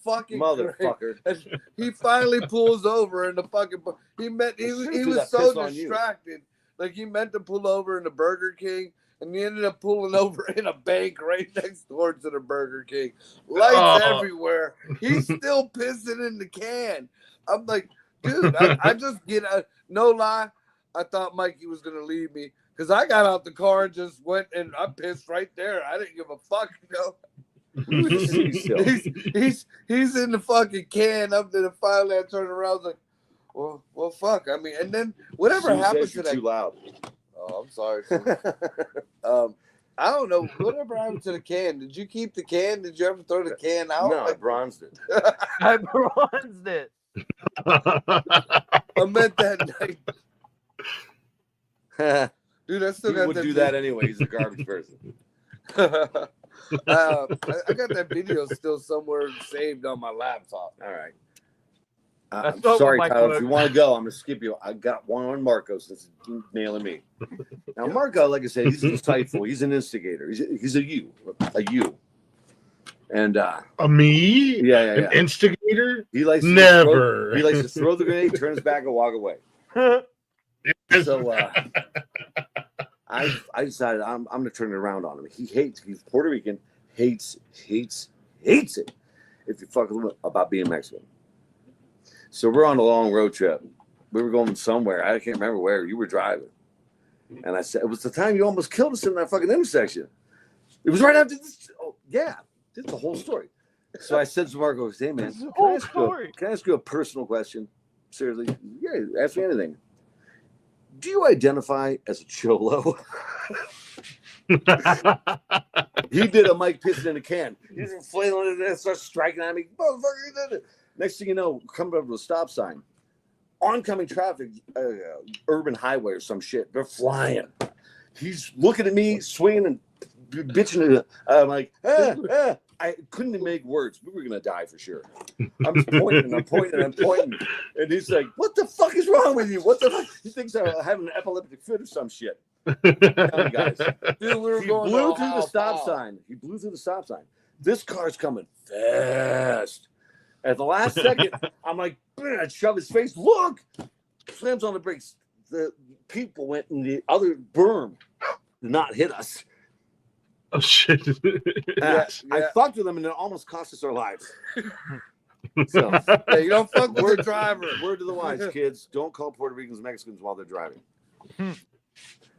Fucking Motherfucker. great. And he finally pulls over in the fucking. He do was that so piss on you. distracted. Like he meant to pull over in the Burger King, and he ended up pulling over in a bank right next door to the Burger King. Lights everywhere. He's still pissing in the can. I'm like, dude, I just get out. No lie, I thought Mikey was gonna leave me because I got out the car and just went and I pissed right there. I didn't give a fuck, He's in the fucking can up there. And finally, I turned around. I was like, well, fuck. I mean, and then whatever happened to that? Too loud. Oh, I'm sorry. I don't know. Whatever happened to the can? Did you keep the can? Did you ever throw the can out? No, I bronzed it. I bronzed it. I meant that night. Dude, I still He got would that do that anyway. He's a garbage person. I got that video still somewhere saved on my laptop. All right. That's I'm not sorry, what my Tyler. quote- If you want to go, I'm going to skip you. I got one on Marco since he's nailing me. Now, Marco, like I said, he's insightful. He's an instigator. He's a you. And A me? yeah. An instigator? He likes Never. He likes to throw the grenade, turn his back, and walk away. So I decided I'm going to turn it around on him. He's Puerto Rican, hates it if you fuck with him about being Mexican. So we're on a long road trip. We were going somewhere. I can't remember where. You were driving. And I said, it was the time you almost killed us in that fucking intersection. It was right after this. Oh, yeah. This is the whole story. So I said to Marco, hey, man, This is the can I whole ask story. can I ask you a personal question? Seriously? Yeah, ask me anything. Do you identify as a cholo? He did a Mike pissing in a can. He's flailing it and starts striking at me. Motherfucker, he did it. Next thing you know, coming up to a stop sign. Oncoming traffic, urban highway or some shit. They're flying. He's looking at me, swinging and bitching. I'm like, I couldn't make words. We were gonna die for sure. I'm just pointing, and he's like, "What the fuck is wrong with you? What the fuck?" He thinks I'm having an epileptic fit or some shit. Guys, Dude, we were he going blew to through the stop sign. He blew through the stop sign. This car's coming fast. At the last second, I'm like, I shove his face. Look, slams on the brakes. The people went in the other berm, did not hit us. Oh shit! I fucked with them, and it almost cost us our lives. So, yeah, you don't fuck with the driver. Word to the wise, kids: don't call Puerto Ricans Mexicans while they're driving.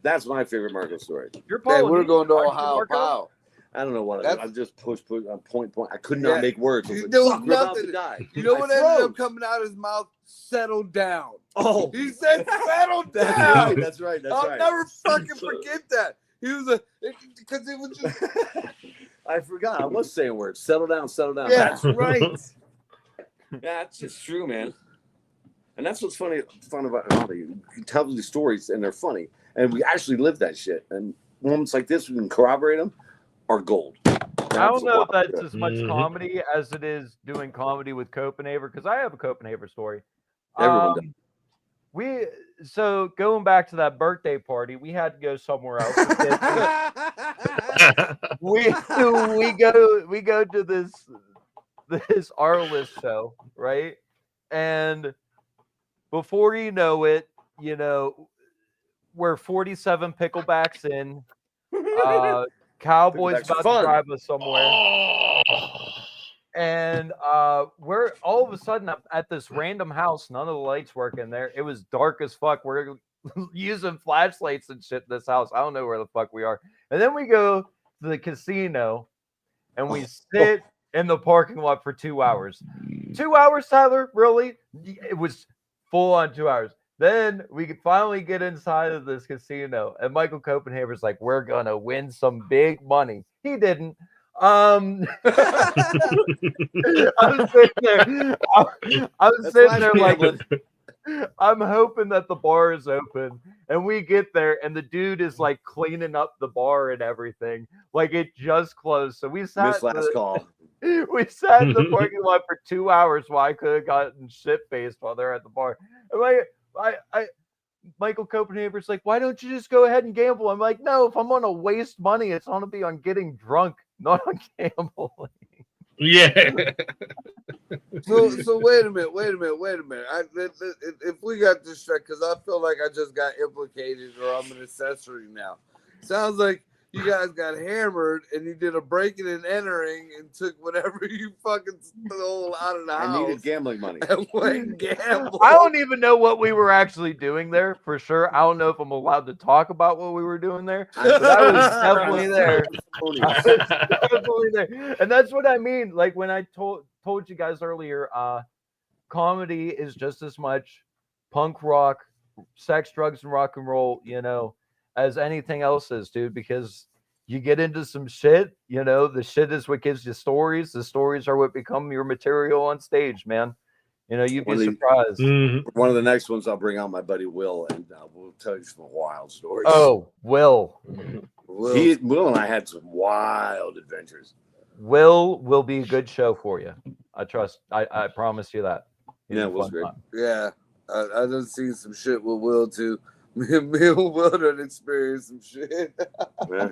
That's my favorite Marco story. You're Hey, Polynesian, we're going to aren't you, Ohio. Marco? Pow. I don't know what I just push on point. I could Yeah. not make words. I was like, There was fuck, we're about nothing. to die. You know I what ended froze. up coming out of his mouth? Settle down. Oh, He said, "Settle that's down." right. That's right. That's I'll right. never fucking forget that. He was because it was just I forgot. I was saying words. Settle down. Settle down. Yeah. That's right. Yeah, that's just true, man. And that's what's fun about comedy. You can tell these stories, and they're funny, and we actually live that shit. And moments like this, we can corroborate them, are gold. I don't know if that's as much comedy as it is doing comedy with Copenhaver, because I have a Copenhaver story. Everyone does. So going back to that birthday party, we had to go somewhere else. we go to this Arliss show, right? And before you know it, we're 47 picklebacks in. Cowboys about to drive us somewhere. And we're all of a sudden at this random house. None of the lights work in there. It was dark as fuck. We're using flashlights and shit in this house. I don't know where the fuck we are. And then we go to the casino and we sit in the parking lot for 2 hours. 2 hours, Tyler? Really? It was full on 2 hours. Then we could finally get inside of this casino, and Michael Copenhaver's like, "We're gonna win some big money." He didn't. I'm sitting there. I'm sitting there like, I'm hoping that the bar is open, and we get there, and the dude is like cleaning up the bar and everything, like it just closed. So we sat. Call. We sat in the parking lot for 2 hours while I could have gotten shit faced while they're at the bar. I'm like, Michael Copenhaver's like, "Why don't you just go ahead and gamble?" I'm like, "No, if I'm gonna waste money, it's gonna be on getting drunk, not on gambling." Yeah. so wait a minute. If we got this straight, because I feel like I just got implicated or I'm an accessory now. Sounds like you guys got hammered and you did a breaking and entering and took whatever you fucking stole out of the house. I needed gambling money. And went gamble. I don't even know what we were actually doing there for sure. I don't know if I'm allowed to talk about what we were doing there, but I was definitely there. I was definitely there. And that's what I mean. Like when I told you guys earlier, comedy is just as much punk rock, sex, drugs, and rock and roll, as anything else is, dude, because you get into some shit, the shit is what gives you stories. The stories are what become your material on stage, man. You'd be surprised. One of the next ones, I'll bring out my buddy Will, and we'll tell you some wild stories. Oh, Will and I had some wild adventures. Will be a good show for you. I trust. I promise you that. Yeah, it was great. Yeah, I done seen some shit with Will too. Me and Will done experienced some shit. Yeah.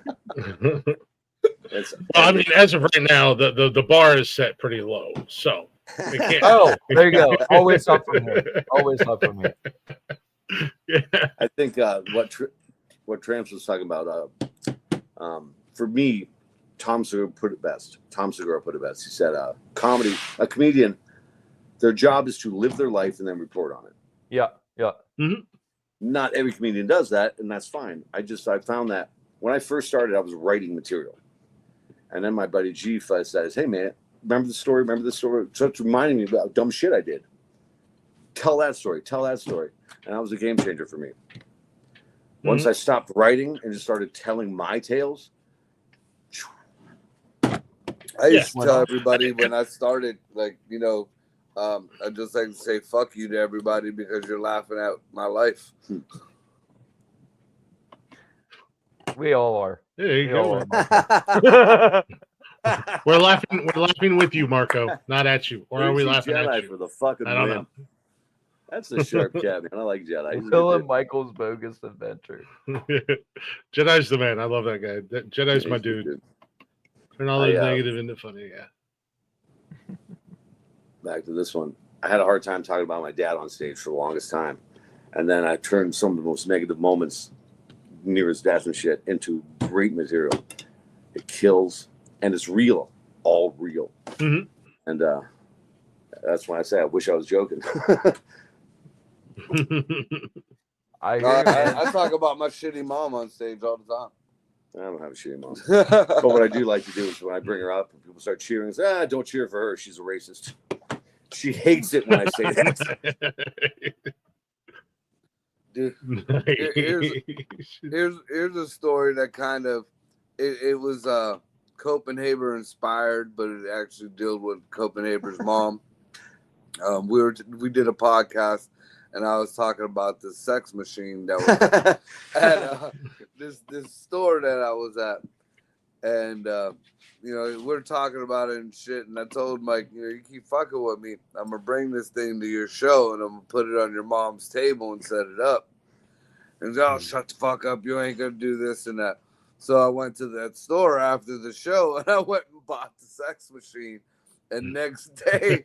I mean, as of right now, the bar is set pretty low, so it can't. Oh, there you go. Always up from here. Always up from here. Yeah. I think what Tramps was talking about. For me, Tom Segura put it best. He said, "Comedy, a comedian, their job is to live their life and then report on it." Yeah. Mm-hmm. Not every comedian does that, and that's fine. I found that when I first started, I was writing material. And then my buddy G says, "Hey, man, remember the story? So it's reminding me about dumb shit I did. Tell that story. And that was a game changer for me. Once I stopped writing and just started telling my tales. I used to tell everybody when I started, I just like to say fuck you to everybody because you're laughing at my life. We all are. There you We all go. are. We're laughing with you, Marco, not at you. Or are we laughing Jedi at you? for the fucking I don't win. know. That's a sharp cat, man. I like Jedi. He's a Will good and Michael's bogus adventure. Jedi's the man. I love that guy. Jedi's my he's dude. good. Turn all those negative into funny. Yeah. Back to this one. I had a hard time talking about my dad on stage for the longest time. And then I turned some of the most negative moments near his death and shit into great material. It kills, and it's real. All real. Mm-hmm. And that's why I say I wish I was joking. I hear you, man. I talk about my shitty mom on stage all the time. I don't have a shitty mom. But what I do like to do is when I bring her up and people start cheering, say, don't cheer for her. She's a racist. She hates it when I say that. Dude, here's a story that kind of it was Copenhaver inspired, but it actually dealt with Copenhaver's mom. We did a podcast, and I was talking about the sex machine that was at this store that I was at, and we're talking about it and shit. And I told Mike, you keep fucking with me, I'm gonna bring this thing to your show, and I'm gonna put it on your mom's table and set it up. And he's like, oh, shut the fuck up, you ain't gonna do this and that. So I went to that store after the show, and I went and bought the sex machine. And next day,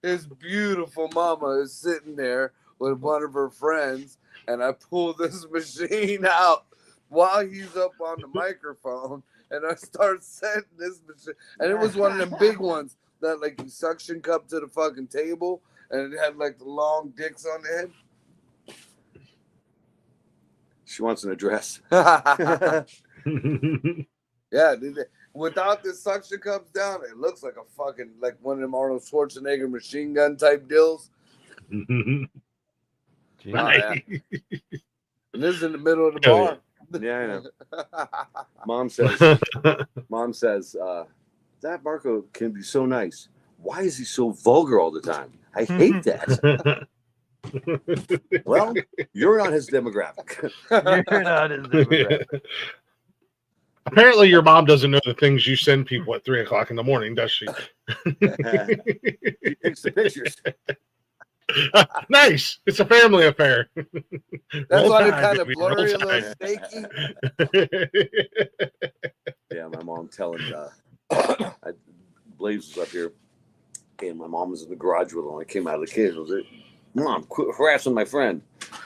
his beautiful mama is sitting there with one of her friends, and I pull this machine out while he's up on the microphone, and I start setting this machine. And it was one of them big ones that like you suction cup to the fucking table, and it had like the long dicks on the head. She wants an address. Yeah, dude. Without the suction cups down, it looks like a fucking like one of them Arnold Schwarzenegger machine gun type deals. Nice. Yeah. And this is in the middle of the bar. Yeah, I know. Mom says, that Marco can be so nice. Why is he so vulgar all the time? I hate that. Well, you're not his demographic. You're not his demographic. Apparently, your mom doesn't know the things you send people at 3:00 in the morning, does she? He takes the pictures. Nice. It's a family affair. That's why they're time, kind of baby. blurry, a Roll little time. shaky. Yeah, my mom telling Blaze was up here, and my mom was in the garage with him. I came out of the kitchen. I was like, Mom, quit harassing my friend.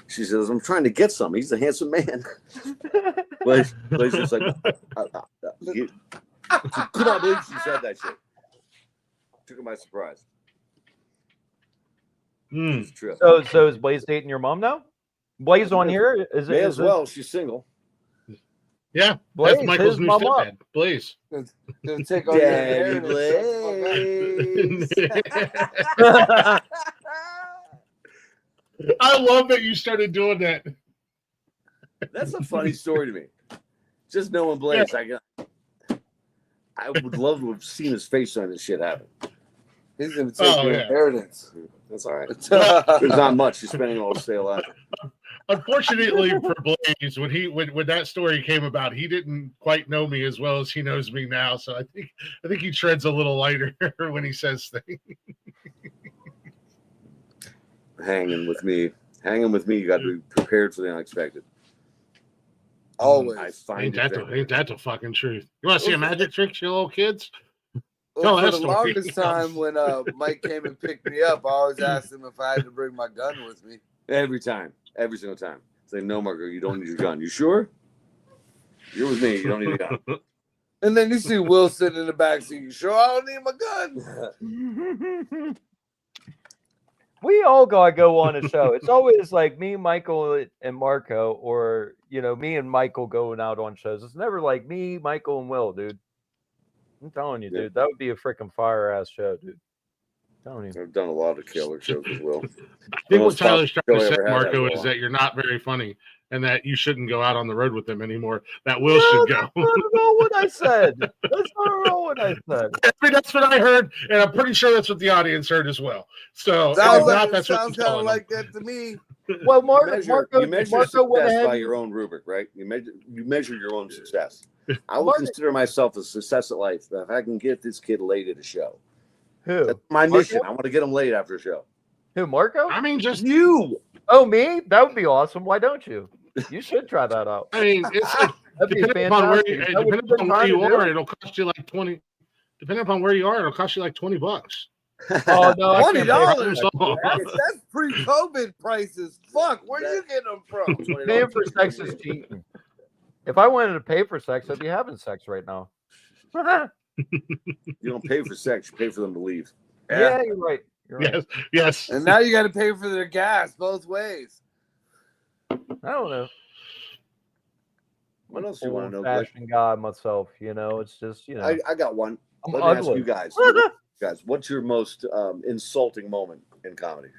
She says, I'm trying to get some. He's a handsome man. Blaze was like, could not believe she said that shit. Took her by surprise. It's true. So is Blaze dating your mom now? Blaze on here? Is it? May as well. She's single. Yeah, Blaze, that's Michael's his new mama. stepdad. Blaze. Gonna take all your hair and Blaze. I love that you started doing that. That's a funny story to me. Just knowing Blaze, I would love to have seen his face on this shit happen. He's gonna take your inheritance. That's all right. There's not much. He's spending all to stay alive. Unfortunately for Blaze, when that story came about, he didn't quite know me as well as he knows me now. So I think he treads a little lighter when he says things. Hanging with me, you got to be prepared for the unexpected. Always. I find Ain't that the fucking truth? You want to see a magic trick, you little kids? Well, Tell for that the story. longest time when Mike came and picked me up, I always asked him if I had to bring my gun with me. every single time. Say, no, Marco, you don't need your gun. You sure? You're with me. You don't need a gun. And then you see Will sitting in the back seat. You sure I don't need my gun? We all gotta go on a show. It's always like me, Michael, and Marco, or me and Michael going out on shows. It's never like me, Michael, and Will, dude. I'm telling you, dude, that would be a freaking fire ass show, dude. I'm telling you. I've done a lot of killer shows as well. I think what Tyler's trying to say, ever had Marco, that is long. that you're not very funny and that you shouldn't go out on the road with them anymore. That Will should go. That's not at all what I said. That's not at all what I said. I mean, that's what I heard, and I'm pretty sure that's what the audience heard as well. So, Sounds if not, that's what sounds I'm kind of telling like that to me. Well, You measure Marco went success ahead. by your own rubric, right? You measure your own success. I would consider myself a success at life if I can get this kid laid at a show. Who? That's my Marco? mission. I want to get him laid after a show. Who, Marco? I mean, just You. Oh, me? That would be awesome. Why don't you? You should try that out. I mean, it's like That'd be depending upon where fantastic. you, That would depending have upon been where fun you to do. are, it'll cost you like 20. Depending upon where you are, it'll cost you like $20. Oh no, I can't pay $20. So- That's pre-COVID prices. Fuck, where you getting them from? Paying for sex is cheating. If I wanted to pay for sex, I'd be having sex right now. You don't pay for sex. You pay for them to leave. Yeah, you're right. You're right. Yes. And now you got to pay for their gas both ways. I don't know. What else do you want to know, Glick? Fashion guy myself, it's just I got one. I'm Let me ask ugly. you guys. What's your most insulting moment in comedy?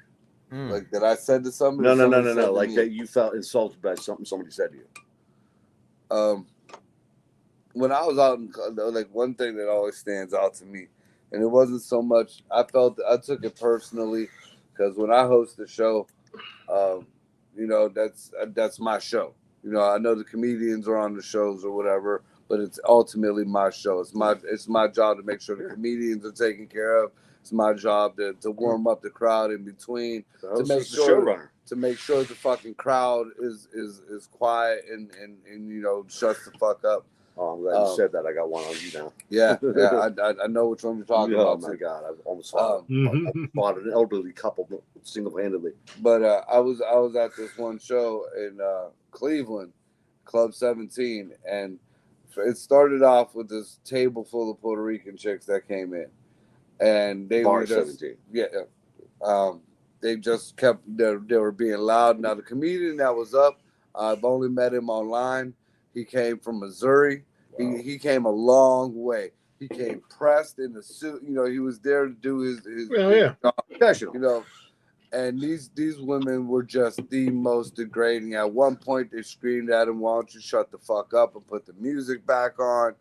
Like that I said to somebody. No. somebody said to Like me. that you felt insulted by something somebody said to you. When I was out in, like, one thing that always stands out to me, and it wasn't so much, I took it personally, because when I host the show, that's my show. I know the comedians are on the shows or whatever, but it's ultimately my show. It's my job to make sure the comedians are taken care of. It's my job to warm up the crowd in between, to make sure the fucking crowd is quiet and shuts the fuck up. Oh, I'm glad you said that. I got one on you now. Yeah, I know which one you're talking about. Oh my God, I almost fought an elderly couple single-handedly. But I was at this one show in Cleveland, Club 17, and it started off with this table full of Puerto Rican chicks that came in, and they Bar were just 17. they just kept they were being loud. Now the comedian that was up, I've only met him online. He came from Missouri. Wow. He came a long way. He came pressed in the suit. He was there to do his job, Professional. And these women were just the most degrading. At one point, they screamed at him, "Why don't you shut the fuck up and put the music back on?"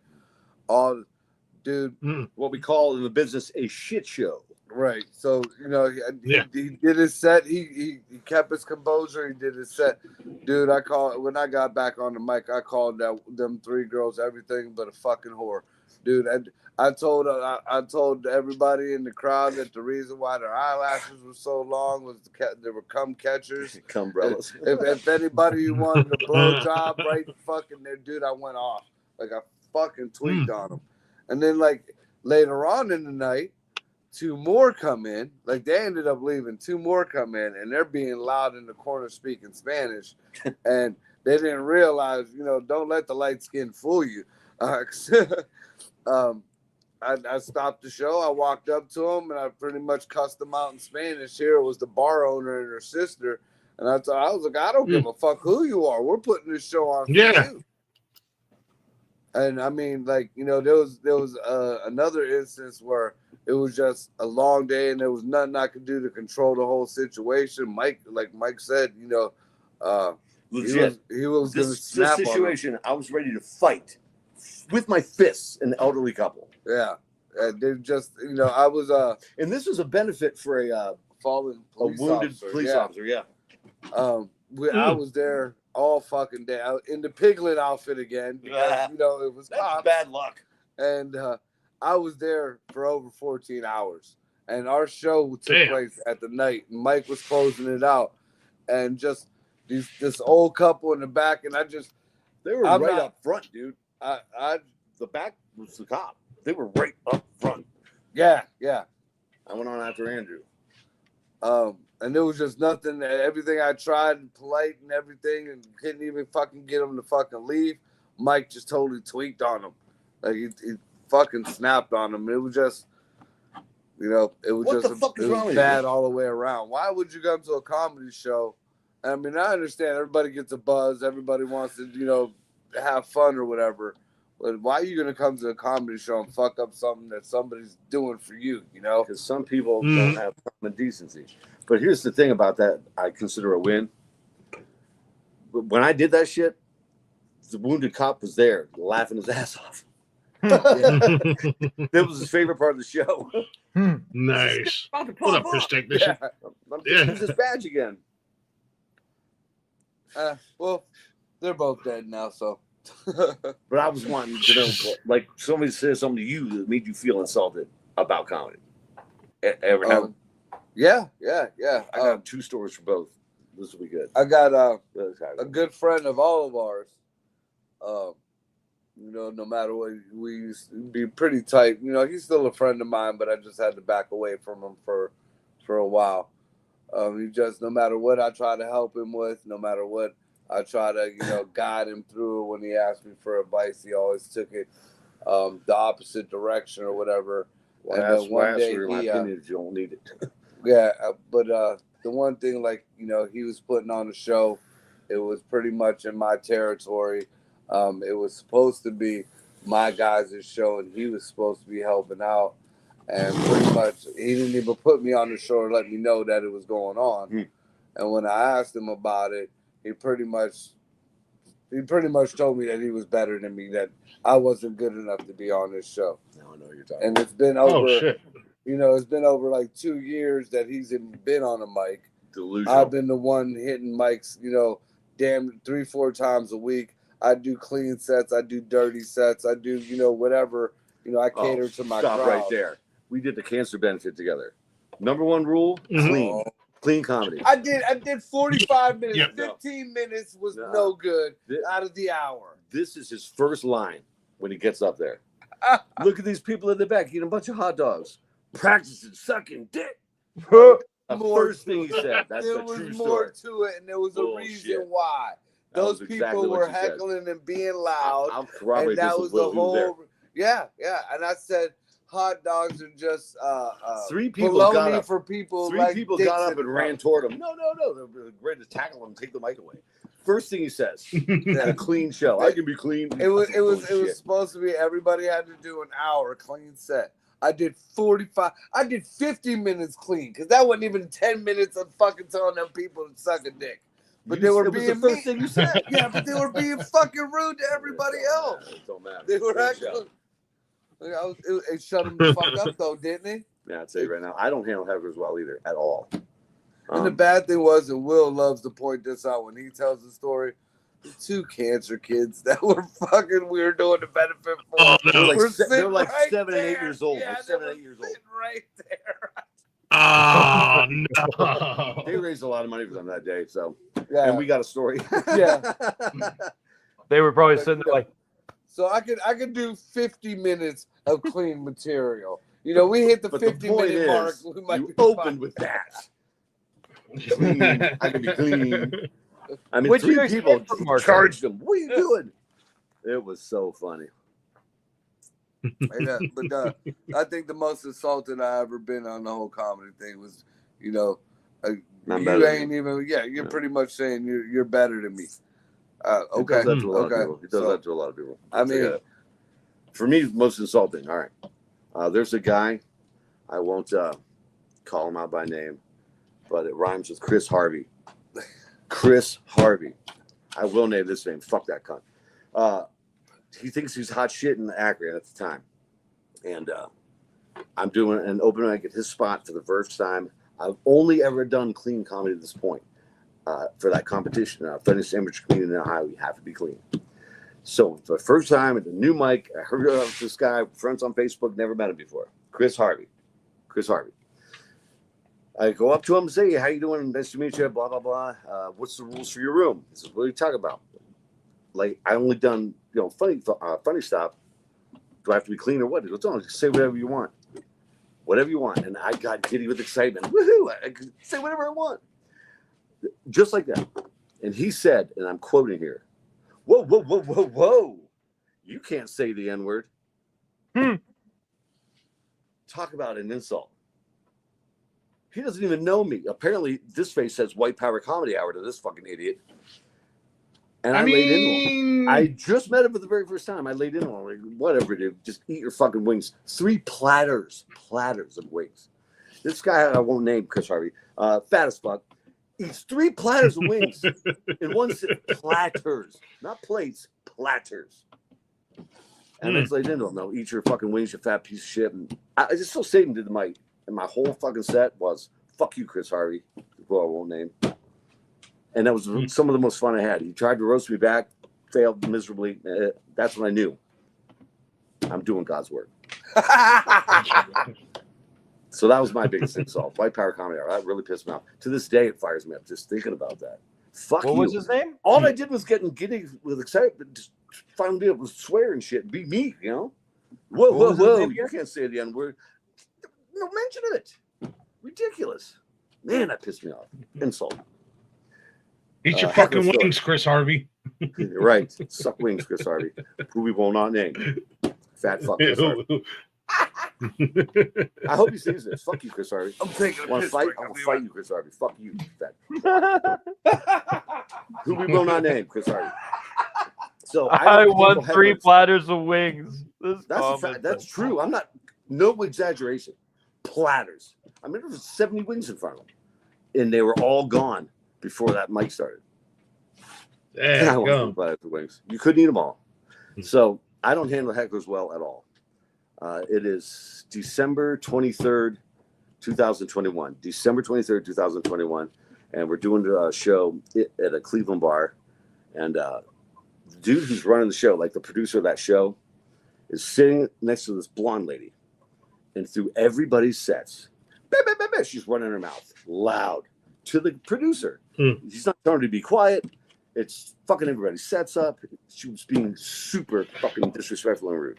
Dude. What we call in the business a shit show. Right. So, he did his set. He kept his composure. He did his set. Dude, when I got back on the mic, I called them three girls everything but a fucking whore. Dude, I told everybody in the crowd that the reason why their eyelashes were so long was they were cum catchers. Cumbrellas. If anybody wanted a blow job right fucking there, dude, I went off. Like, I fucking tweaked on them. And then, like, later on in the night, two more come in. Like, they ended up leaving. Two more come in, and they're being loud in the corner speaking Spanish. And they didn't realize, don't let the light skin fool you. I stopped the show. I walked up to them, and I pretty much cussed them out in Spanish. Here it was the bar owner and her sister. And I was like, I don't give a fuck who you are. We're putting this show on for you. And I mean, like, there was another instance where it was just a long day and there was nothing I could do to control the whole situation. Mike said, Legit. he was going to This snap situation, I was ready to fight with my fists an elderly couple. on him. Yeah. They just, I was And this was a benefit for a fallen police wounded officer. police officer. Yeah. I was there all fucking day in the piglet outfit again because, it was That's cops. bad luck. And I was there for over 14 hours. And our show took place at the night. And Mike was closing it out. And just this old couple in the back. And They were up front, dude. The back was the cop. They were right up front. Yeah. I went on after Andrew. And there was just nothing. Everything I tried, polite and everything, and couldn't even fucking get him to fucking leave. Mike just totally tweaked on him. Like, he fucking snapped on him. It was just, it was bad all the way around. Why would you come to a comedy show? I mean, I understand everybody gets a buzz. Everybody wants to, have fun or whatever. But why are you going to come to a comedy show and fuck up something that somebody's doing for you, Because some people don't have common decency. But here's the thing about that I consider a win. When I did that shit, the wounded cop was there laughing his ass off. That was his favorite part of the show. Nice. What up, Fish Technician? Use his badge again. Well, they're both dead now, so. But I was wanting to know, like, somebody said something to you that made you feel insulted about comedy. Ever happen? Yeah. I got 2 stories for both. This will be good. I got a good friend of all of ours. No matter what, we used to be pretty tight. He's still a friend of mine, but I just had to back away from him for a while. He just, no matter what I try to help him with, no matter what I try to, guide him through. When he asked me for advice, he always took it the opposite direction or whatever. Well, and then one day my opinion is you don't need it. Yeah, but the one thing, he was putting on a show. It was pretty much in my territory. It was supposed to be my guys' show, and he was supposed to be helping out. And pretty much, he didn't even put me on the show or let me know that it was going on. Mm. And when I asked him about it, he pretty much told me that he was better than me, that I wasn't good enough to be on this show. Now I know what you're talking and it's been over. Oh, shit. It's been over like 2 years that he's been on a mic. Delusional. I've been the one hitting mics, damn 3-4 times a week. I do clean sets. I do dirty sets. I do, whatever. I cater to my crowd. Stop right there. We did the cancer benefit together. Number 1 rule, clean. Clean comedy. I did 45 minutes. Yep. 15 minutes was no good out of the hour. This is his first line when he gets up there. Look at these people in the back eating a bunch of hot dogs. Practicing sucking dick. First thing he said. That's there was more to it, and there was a reason why. Those people were heckling and being loud. And that was the whole. Yeah. And I said, hot dogs are just 3 people got up for people. 3 people got up and ran toward him. No. They're ready to tackle him and take the mic away. First thing he says, a clean show. I can be clean. It was supposed to be everybody had to do an hour clean set. I did 45. I did 50 minutes clean because that wasn't even 10 minutes of fucking telling them people to suck a dick. But they were being the first thing you said. Yeah, but they were being fucking rude to everybody else. It don't matter. They were actually. It shut him the fuck up though, didn't it? Yeah, I'd say right now. I don't handle heckers well either at all. And the bad thing was, and Will loves to point this out when he tells the story, the 2 cancer kids that were doing the benefit for. Oh, no. They're like 7 and 8 years old. Yeah, like 7 and 8 years old. Right there. Oh, no. They raised a lot of money for them that day. So, yeah. And we got a story. Yeah. They were probably sitting there like. So I could do 50 minutes of clean material. We hit the 50-minute mark. We might you opened with that. Clean. I can be clean. I mean, 3 people charged him. What are you doing? It was so funny. But I think the most insulted I ever been on the whole comedy thing was, you ain't even. Yeah, you're pretty much saying you're better than me. Okay. He does that to a lot of people. He does that to a lot of people. I mean, for me, most insulting. All right. There's a guy. I won't call him out by name, but it rhymes with Chris Harvey. Chris Harvey. I will name this name. Fuck that cunt. He thinks he's hot shit in Akron at the time. And I'm doing an open mic at his spot for the first time. I've only ever done clean comedy at this point. For that competition, funniest amateur comedian in Ohio, you have to be clean. So for the first time at the new mic, I heard of this guy, friends on Facebook, never met him before. Chris Harvey. I go up to him and say, hey, how you doing? Nice to meet you, blah, blah, blah. What's the rules for your room? He says, what are you talking about? Like, I only done, funny stuff. Do I have to be clean or what? He goes, no, just say whatever you want. Whatever you want. And I got giddy with excitement. Woohoo! I could say whatever I want. Just like that. And he said, and I'm quoting here, whoa. You can't say the N-word. Talk about an insult. He doesn't even know me. Apparently, this face says White Power Comedy Hour to this fucking idiot. And I laid into him. I just met him for the very first time. I laid into him. Like, whatever, dude. Just eat your fucking wings. 3 platters of wings. This guy, I won't name Chris Harvey, fat as fuck. Eats 3 platters of wings in one sit. Platters, not plates, platters. And I just laid into him. No, eat your fucking wings, you fat piece of shit. And I just still saved him to the mic. And my whole fucking set was, fuck you, Chris Harvey, who I won't name. And that was some of the most fun I had. He tried to roast me back, failed miserably. That's when I knew I'm doing God's work. So that was my biggest insult. White Power Comedy Hour. That really pissed me off. To this day, it fires me up just thinking about that. Fuck What you. was his name? All I did was getting giddy with excitement, just finally be able to swear and shit, be me, you know? Whoa. You can't say the N-word. No mention of it. Ridiculous. Man, that pissed me off. Insult. Eat your fucking wings, Chris Harvey. Right. Suck wings, Chris Harvey. Who we will not name. Fat fuck Chris Harvey. I hope he sees this. Fuck you, Chris Harvey. I'm taking a Want to piss fight? break. I will fight you, Chris Harvey. Fuck you, fat. Who we will not name, Chris Harvey. So I don't won handle 3 hecklers. platters of wings. That's true. I'm not, no exaggeration. Platters. I mean, there was 70 wings in front of them, and they were all gone before that mic started. There I you want go. platters of wings. You couldn't eat them all. So I don't handle hecklers well at all. It is December 23rd, 2021. December 23rd, 2021. And we're doing a show at a Cleveland bar. And the dude who's running the show, like the producer of that show, is sitting next to this blonde lady. And through everybody's sets, she's running her mouth loud to the producer. She's not telling her to be quiet. It's fucking everybody's sets up. She was being super fucking disrespectful and rude.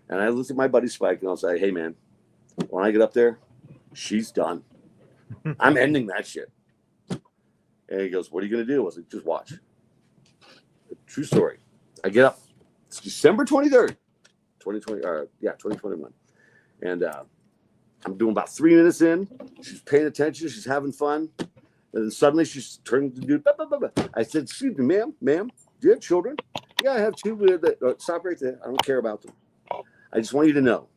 And I looked at my buddy Spike and I was like, hey, man, when I get up there, she's done. I'm ending that shit. And he goes, what are you going to do? I was like, just watch. True story. I get up. It's December 23rd, 2021. And I'm doing about 3 minutes in. She's paying attention. She's having fun. And then suddenly she's turning to the dude. I said, excuse me, ma'am, do you have children? Yeah, I have 2. Stop right there. I don't care about them. I just want you to know,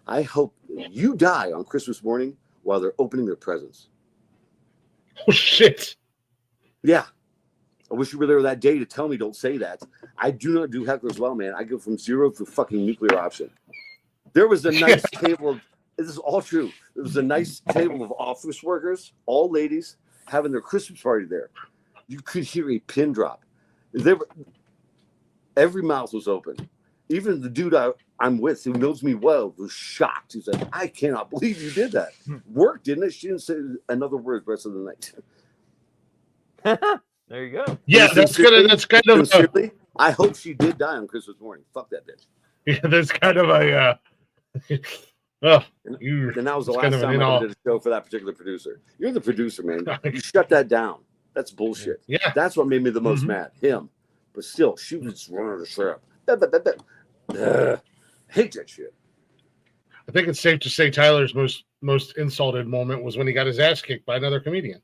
I hope you die on Christmas morning while they're opening their presents. Oh, shit. Yeah. I wish you were there that day to tell me don't say that. I do not do hecklers well, man. I go from 0 to fucking nuclear option. There was a nice table of, this is all true. There was a nice table of office workers, all ladies, having their Christmas party there. You could hear a pin drop. Every mouth was open. Even the dude I'm with, who knows me well, was shocked. He said, I cannot believe you did that. Worked, didn't it? She didn't say another word the rest of the night. There you go. Yeah, that's kind of sincerely, I hope she did die on Christmas morning. Fuck that bitch. yeah, that's kind of a oh, And that was the last time I did a show for that particular producer. You're the producer, man. You shut that down. That's bullshit. Yeah. That's what made me the most mad. Him. But still, she was running the syrup. Hate that shit. I think it's safe to say Tyler's most insulted moment was when he got his ass kicked by another comedian.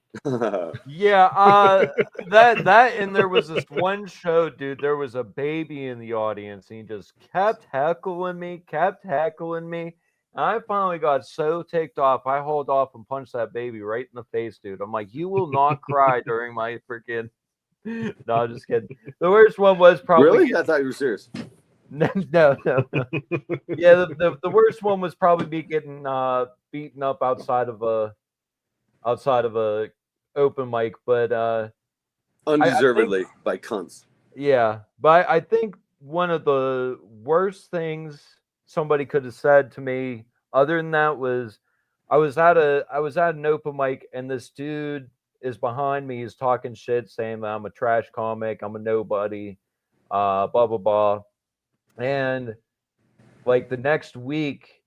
Yeah, that and there was this one show, dude. There was a baby in the audience, and he just kept heckling me. And I finally got so ticked off, I hauled off and punched that baby right in the face, dude. I'm like, you will not cry during my freaking. No, I'm just kidding. The worst one was probably. Really? I thought you were serious. No. Yeah, the worst one was probably me getting beaten up outside of a open mic, but undeservedly by cunts. Yeah, but I think one of the worst things somebody could have said to me, other than that, was I was at an open mic and this dude is behind me. He's talking shit, saying that I'm a trash comic, I'm a nobody, blah blah blah. And like the next week,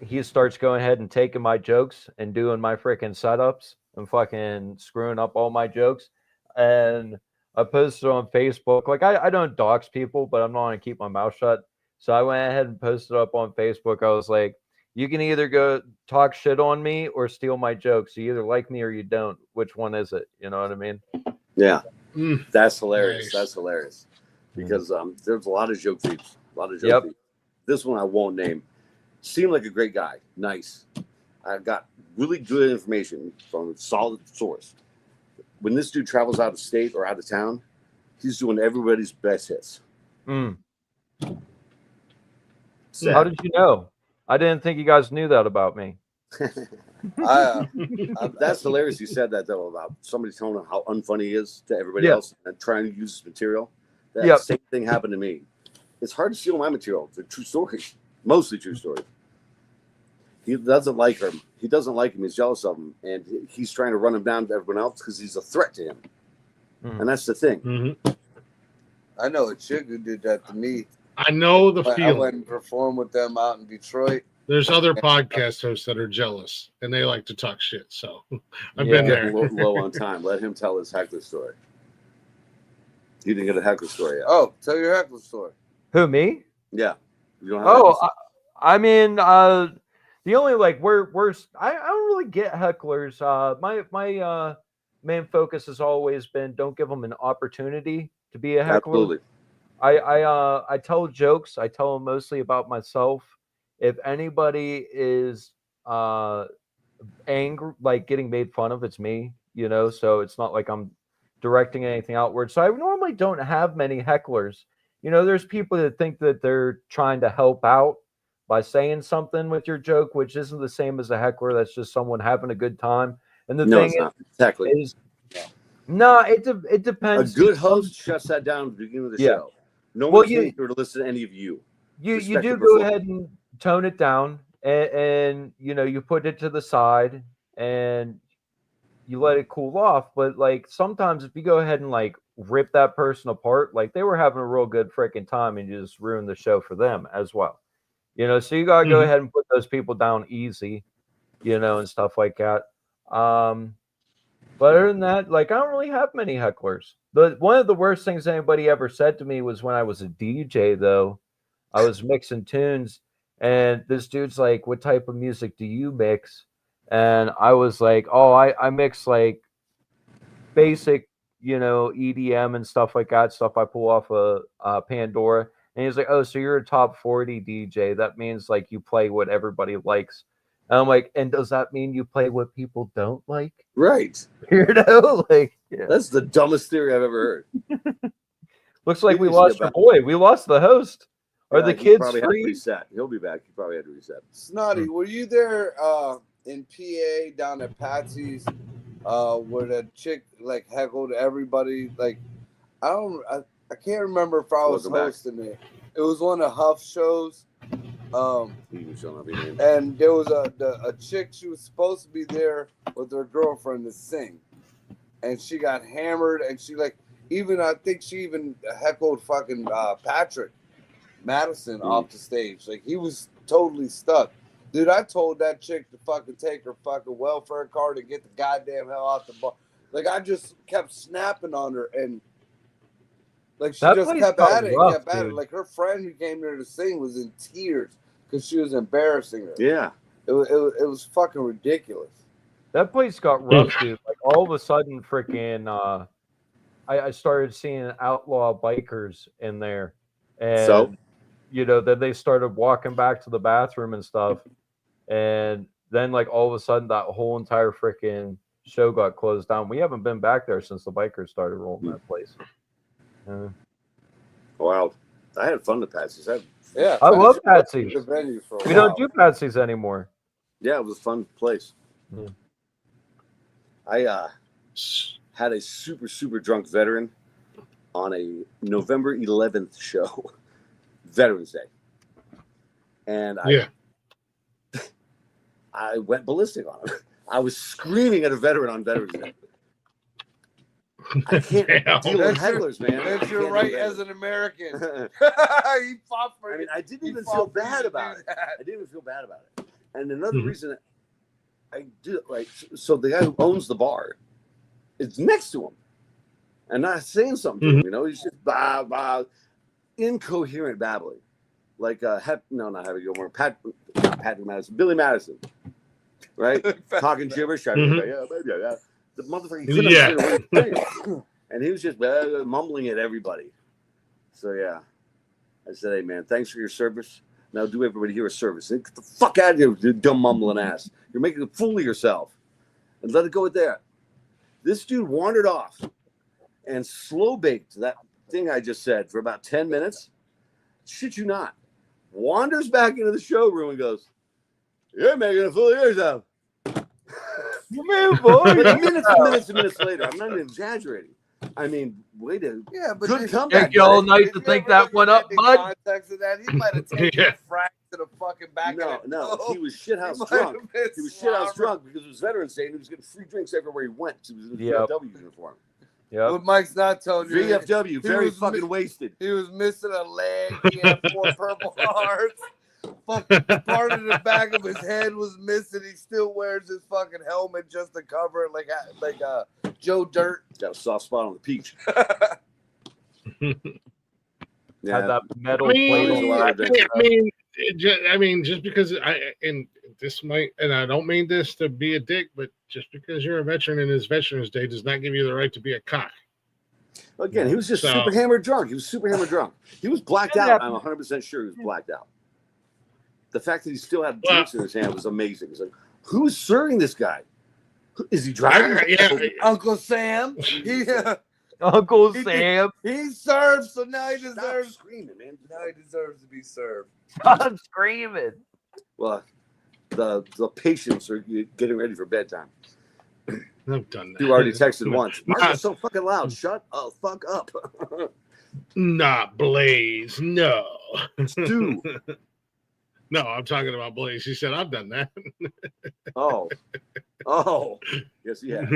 he starts going ahead and taking my jokes and doing my freaking setups and fucking screwing up all my jokes. And I posted on Facebook. Like I don't dox people, but I'm not gonna keep my mouth shut. So I went ahead and posted up on Facebook. I was like, you can either go talk shit on me or steal my jokes. You either like me or you don't. Which one is it? You know what I mean? Yeah. That's hilarious. Nice. That's hilarious. Because there's a lot of joke thieves. Thieves. This one I won't name. Seemed like a great guy. Nice. I got really good information from a solid source. When this dude travels out of state or out of town, he's doing everybody's best hits. How did you know? I didn't think you guys knew that about me. That's hilarious. You said that though about somebody telling him how unfunny he is to everybody else and trying to use his material. That same thing happened to me. It's hard to steal my material. It's a true story, mostly true story. He doesn't like him. He doesn't like him. He's jealous of him, and he's trying to run him down to everyone else because he's a threat to him. And that's the thing. Mm-hmm. I know a chick who did that to me. I know the feeling. I went and performed with them out in Detroit. There's other podcast hosts that are jealous, and they like to talk shit. So I've been there. Low on time. Let him tell his heckler story. You didn't get a heckler story yet. Oh, tell your heckler story. Who, me? Yeah. You don't have I mean, the only like I don't really get hecklers. My main focus has always been don't give them an opportunity to be a heckler. Absolutely. I tell jokes. I tell them mostly about myself. If anybody is angry, like getting made fun of, it's me, you know. So it's not like I'm directing anything outward. So I normally don't have many hecklers. You know, there's people that think that they're trying to help out by saying something with your joke, which isn't the same as a heckler. That's just someone having a good time. And the thing is, no, it depends. A good host shuts that down at the beginning of the show. No one's here to listen to any of you. You do go ahead and tone it down, and you know, you put it to the side and you let it cool off. But like sometimes if you go ahead and like rip that person apart, like they were having a real good freaking time and you just ruin the show for them as well. You know, so you gotta go ahead and put those people down easy, you know, and stuff like that. But other than that, like I don't really have many hecklers. But one of the worst things anybody ever said to me was when I was a DJ, though. I was mixing tunes, and this dude's like, "What type of music do you mix?" And I was like, "Oh, I mix like basic, you know, EDM and stuff like that, stuff I pull off a Pandora." And he's like, "Oh, so you're a top 40 DJ? That means like you play what everybody likes." And I'm like, "And does that mean you play what people don't like?" Right. Weirdo. Like, that's the dumbest theory I've ever heard. Looks like we lost our boy. We lost the host. Are the kids probably free? Had to reset. He'll be back. He probably had to reset. Snotty, were you there in PA down at Patsy's where the chick like heckled everybody? Like, I can't remember if I was hosting it. It was one of Huff's shows. And there was a chick. She was supposed to be there with her girlfriend to sing, and she got hammered. And she I think she even heckled fucking Patrick Madison off the stage. Like he was totally stuck. Dude, I told that chick to fucking take her fucking welfare card and get the goddamn hell out the bar. Like I just kept snapping on her, and like she just kept at it and kept at it. Like her friend who came there to sing was in tears because she was embarrassing her. Yeah. It was fucking ridiculous. That place got rough, dude. Like all of a sudden, freaking, I started seeing outlaw bikers in there, and you know, then they started walking back to the bathroom and stuff, and then like all of a sudden, that whole entire freaking show got closed down. We haven't been back there since the bikers started rolling that place. Wow, I had fun with Patsy's. I love Patsy's. We don't do Patsy's anymore. Yeah, it was a fun place. I had a super drunk veteran on a November 11th show, Veterans Day, and I went ballistic on him. I was screaming at a veteran on Veterans Day. I can't deal with hecklers, man. That's your right as an American. He fought for I mean, I didn't even feel bad about it. I didn't even feel bad about it. And another reason I do so the guy who owns the bar is next to him and not saying something to him, you know, he's just incoherent babbling. Like not Happy Gilmore, Patrick Madison, Billy Madison, right? Talking gibberish. The motherfucker couldn't understand what he was saying. And he was just mumbling at everybody. So yeah, I said, "Hey man, thanks for your service. Now do everybody here a service. Get the fuck out of here, you dumb mumbling ass. You're making a fool of yourself." And let it go with that. This dude wandered off and slow baked that thing I just said for about 10 minutes. Shit you not. Wanders back into the showroom and goes, You're making a fool of yourself. Man, boy, But minutes later, I'm not even exaggerating. I mean, way to but good comeback. Take you all buddy. night to think that one up, bud. Context of that, he might have taken Yeah. a frack to the fucking back of the No, he was shithouse He might drunk. have been He was shithouse slobber. drunk because it was Veterans Day and he was getting free drinks everywhere he went. He was in the Yep. VFW uniform. Yeah. What Mike's not telling you, VFW, very was fucking wasted. he was missing a leg. He had 4 purple hearts. Fucking part of the back of his head was missing. He still wears his fucking helmet just to cover it, like Joe Dirt. Got a soft spot on the peach. Had that metal I plate mean, on I mean, just because this might, and I don't mean this to be a dick, but just because you're a veteran and it's Veterans Day does not give you the right to be a cock. Again, he was just So- super hammered drunk. He was super hammered drunk. He was blacked out. I'm 100% sure he was blacked out. The fact that he still had drinks in his hand was amazing. It's like, who's serving this guy? Is he driving? Yeah. Uncle Sam. Uncle Sam. He serves, so now he Stop deserves. screaming, man. Now he deserves to be served. I'm screaming. Well, the patients are getting ready for bedtime. I've done that. You already texted once. Nah. Mark is so fucking loud. Shut the fuck up. Not Blaze. No. Stu. No, I'm talking about Blaze. He said, I've done that. Oh. Yes, he has.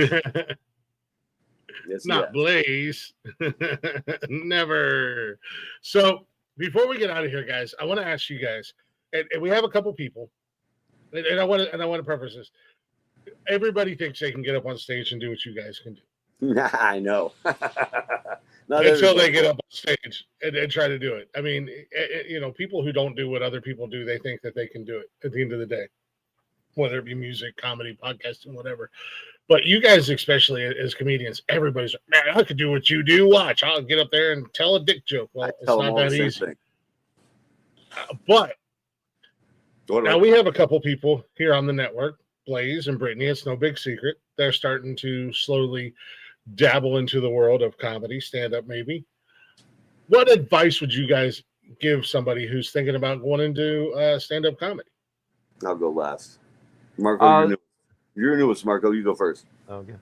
Yes, he Not has. Blaze. Never. So before we get out of here, guys, I want to ask you guys, and we have a couple people, and I want to preface this. Everybody thinks they can get up on stage and do what you guys can do. I know. Not Until they everybody. get up on stage and try to do it. I mean, people who don't do what other people do, they think that they can do it at the end of the day, whether it be music, comedy, podcasting, whatever. But you guys, especially as comedians, everybody's like, man, I could do what you do. Watch, I'll get up there and tell a dick joke. Well, I it's tell them not all that the same easy. thing. But What now about- we have a couple people here on the network, Blaze and Brittany. It's no big secret. They're starting to slowly dabble into the world of comedy, stand-up maybe. What advice would you guys give somebody who's thinking about going into stand-up comedy? I'll go last. Marco, you're newest. Marco, you go first. Okay.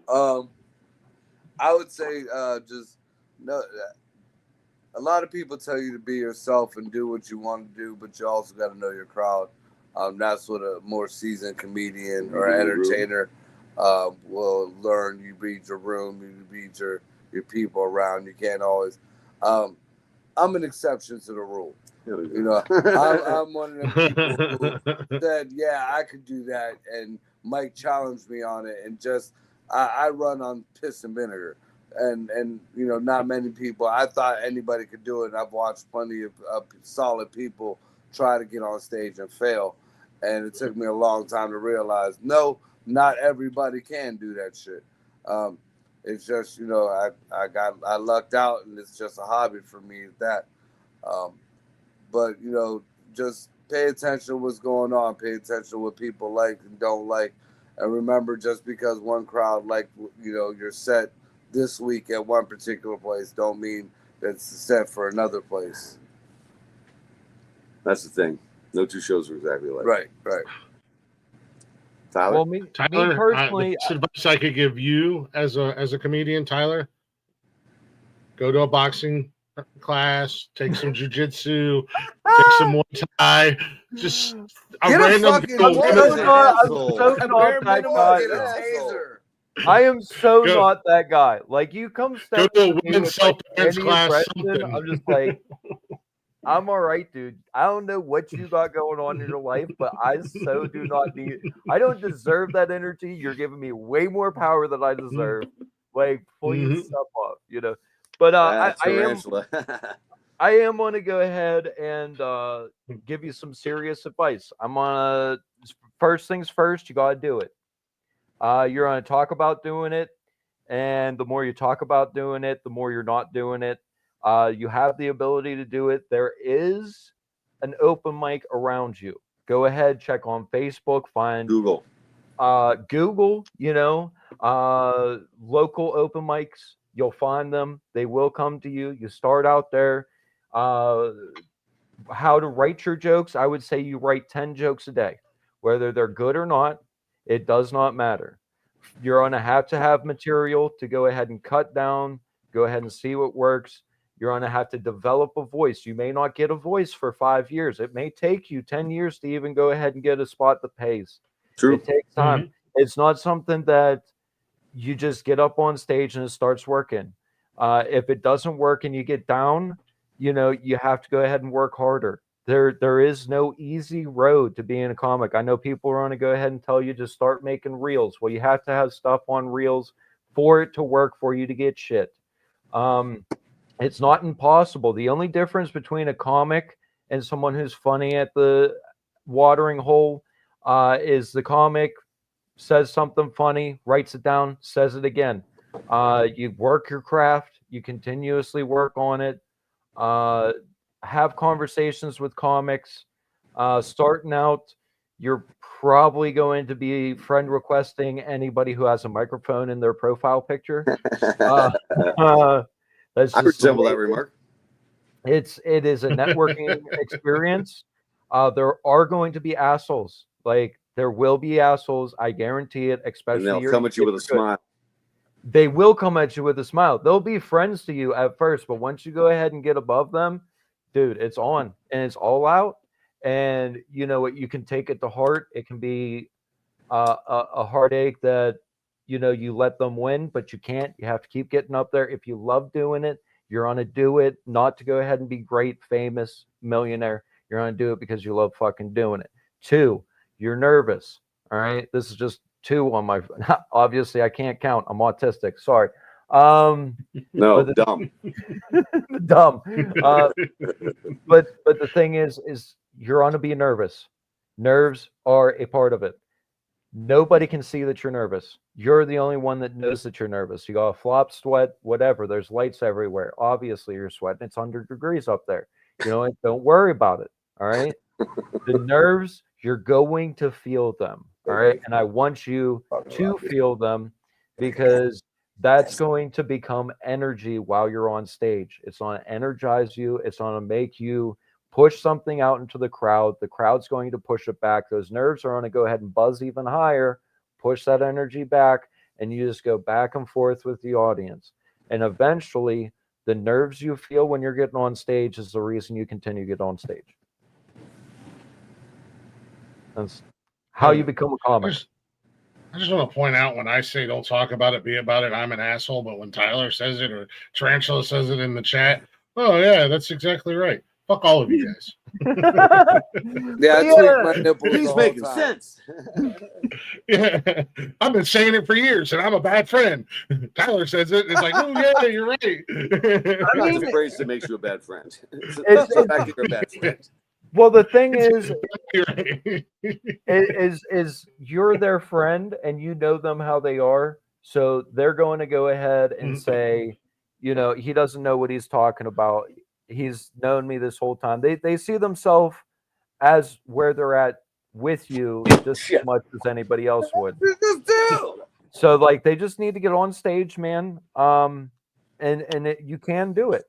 I would say just no. A lot of people tell you to be yourself and do what you want to do, but you also got to know your crowd. That's what a more seasoned comedian or entertainer will learn. You read your room, you read your people around. You can't always. I'm an exception to the rule. You know, I'm one of the people who said, yeah, I could do that. And Mike challenged me on it. And just, I run on piss and vinegar. And you know, not many people, I thought anybody could do it. And I've watched plenty of solid people try to get on stage and fail. And it took me a long time to realize, no, not everybody can do that shit. It's just, you know, I lucked out and it's just a hobby for me at that. But, you know, just pay attention to what's going on. Pay attention to what people like and don't like. And remember, just because one crowd like, you know, your set this week at one particular place don't mean that it's set for another place. That's the thing. No two shows are exactly alike. Right. Tyler? Well, me personally, the best advice I could give you as a comedian, Tyler, go to a boxing class, take some jiu-jitsu, take some Muay Thai, just a Get a random fucking go- Muay I'm Thai. so At not bare that minimum, guy. get a taser. I am so Go. not that guy. Like, you come step to a to me women's with like self-defense any class, impression, something. I'm just like, I'm all right, dude. I don't know what you got going on in your life, but I so do not need. I don't deserve that energy. You're giving me way more power than I deserve. Like, please step up, you know. But I am going to go ahead and give you some serious advice. I'm gonna first things first. You got to do it. You're going to talk about doing it, and the more you talk about doing it, the more you're not doing it. You have the ability to do it. There is an open mic around you. Go ahead, check on Facebook, find Google. you know, local open mics. You'll find them. They will come to you. You start out there. How to write your jokes. I would say you write 10 jokes a day. whether they're good or not. It does not matter. You're going to have material to go ahead and cut down, go ahead and see what works. You're going to have to develop a voice. You may not get a voice for 5 years. It may take you 10 years to even go ahead and get a spot that pays. True. It takes time. It's not something that you just get up on stage and it starts working. If it doesn't work and you get down, you know, you have to go ahead and work harder. There is no easy road to being a comic. I know people are going to go ahead and tell you to start making reels. Well, you have to have stuff on reels for it to work, for you to get shit. It's not impossible. The only difference between a comic and someone who's funny at the watering hole is the comic says something funny, writes it down, says it again. You work your craft, you continuously work on it, have conversations with comics. Starting out, you're probably going to be friend requesting anybody who has a microphone in their profile picture. That's I just resemble that remark. it is a networking experience. There are going to be assholes. Like, there will be assholes. I guarantee it. Especially, And they'll come at you with a smile. They will come at you with a smile. They'll be friends to you at first, but once you go ahead and get above them, dude, it's on and it's all out. And you know what? You can take it to heart. It can be a heartache that, you know, you let them win, but you can't. You have to keep getting up there. If you love doing it, you're on to do it, not to go ahead and be great, famous, millionaire. You're on to do it because you love fucking doing it. 2, you're nervous. All right. This is just 2 on my, obviously I can't count. I'm autistic. Sorry. No, dumb. Dumb. But the thing is you're on to be nervous. Nerves are a part of it. Nobody can see that you're nervous. You're the only one that knows that you're nervous. You got a flop, sweat, whatever. There's lights everywhere. Obviously, you're sweating. It's 100 degrees up there. You know, don't worry about it. All right. The nerves, you're going to feel them. All right. And I want you to feel them because that's going to become energy while you're on stage. It's going to energize you. It's going to make you push something out into the crowd. The crowd's going to push it back. Those nerves are going to go ahead and buzz even higher, push that energy back, and you just go back and forth with the audience. And eventually, the nerves you feel when you're getting on stage is the reason you continue to get on stage. That's how you become a comic. I just want to point out, when I say don't talk about it, be about it, I'm an asshole. But when Tyler says it or Tarantula says it in the chat, oh, yeah, that's exactly right. Fuck all of you guys. Yeah, I tweak my nipples. He's making sense. Yeah, I've been saying it for years, and I'm a bad friend. Tyler says it. It's like, oh yeah, you're right. It's not the phrase that makes you a bad friend. It's the fact that you're a bad friend. Well, the thing is you're their friend and you know them how they are. So they're going to go ahead and say, you know, he doesn't know what he's talking about. He's known me this whole time. They see themselves as where they're at with you just as much as anybody else would. So like, they just need to get on stage, man. You can do it.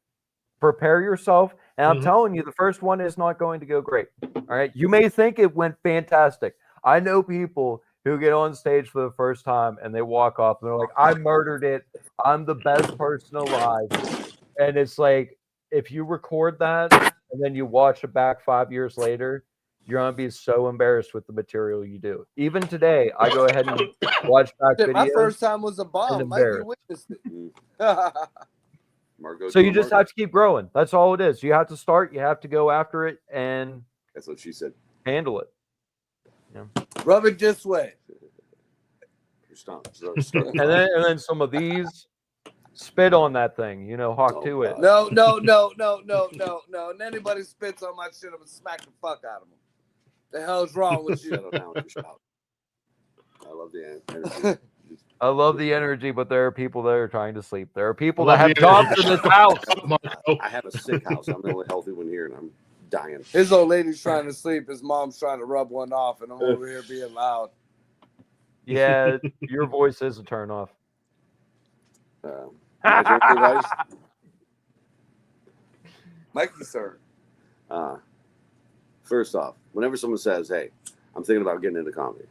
Prepare yourself. And I'm telling you, the first one is not going to go great. All right. You may think it went fantastic. I know people who get on stage for the first time and they walk off and they're like, I murdered it. I'm the best person alive. And it's like, if you record that and then you watch it back 5 years later, you're going to be so embarrassed with the material you do. Even today, I go ahead and watch back videos. My first time was a bomb. Mike, you witnessed it. So you just have to keep growing. That's all it is. You have to start. You have to go after it, and that's what she said. Handle it. Yeah. Rub it this way. And then some of these, spit on that thing. You know, hawk to it. No. And anybody spits on my shit, I'm gonna smack the fuck out of them. The hell's wrong with you? I love the energy. I love the energy, but there are people that are trying to sleep. There are people that have jobs in this house. I have a sick house. I'm the only healthy one here, and I'm dying. His old lady's trying to sleep. His mom's trying to rub one off, and I'm over here being loud. Yeah, your voice is a turn off. Mikey, sir. First off, whenever someone says, hey, I'm thinking about getting into comedy.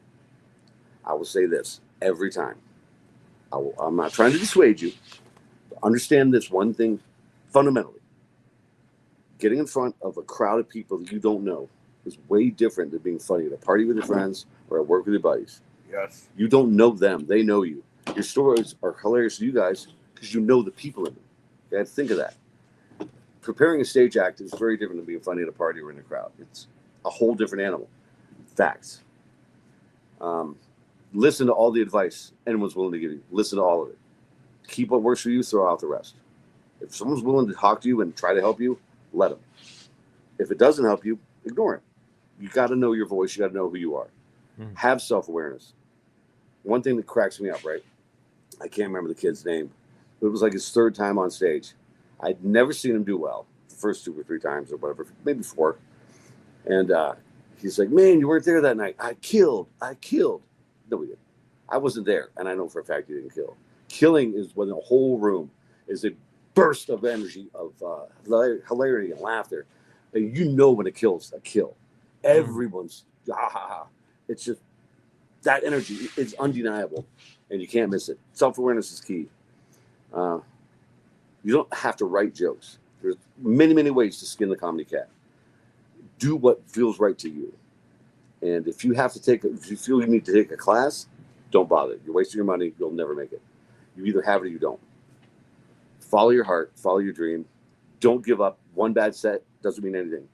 I will say this every time. I'm not trying to dissuade you. But understand this one thing fundamentally. Getting in front of a crowd of people that you don't know is way different than being funny at a party with your friends or at work with your buddies. Yes. You don't know them. They know you. Your stories are hilarious to you guys because you know the people in them. You have to think of that. Preparing a stage act is very different than being funny at a party or in a crowd. It's a whole different animal. Facts. Listen to all the advice anyone's willing to give you. Listen to all of it. Keep what works for you, throw out the rest. If someone's willing to talk to you and try to help you, let them. If it doesn't help you, ignore it. You got to know your voice. You got to know who you are. Have self-awareness. One thing that cracks me up, right? I can't remember the kid's name. It was like his third time on stage. I'd never seen him do well the first 2 or 3 times or whatever, maybe 4. And he's like, man, you weren't there that night. I killed. No, we didn't. I wasn't there, and I know for a fact you didn't kill. Killing is when the whole room is a burst of energy, of hilarity and laughter. And you know when it kills, a kill. Everyone's, it's just, that energy is undeniable, and you can't miss it. Self-awareness is key. You don't have to write jokes. There's many, many ways to skin the comedy cat. Do what feels right to you. And if you feel you need to take a class, don't bother. You're wasting your money. You'll never make it. You either have it or you don't. Follow your heart. Follow your dream. Don't give up. One bad set doesn't mean anything.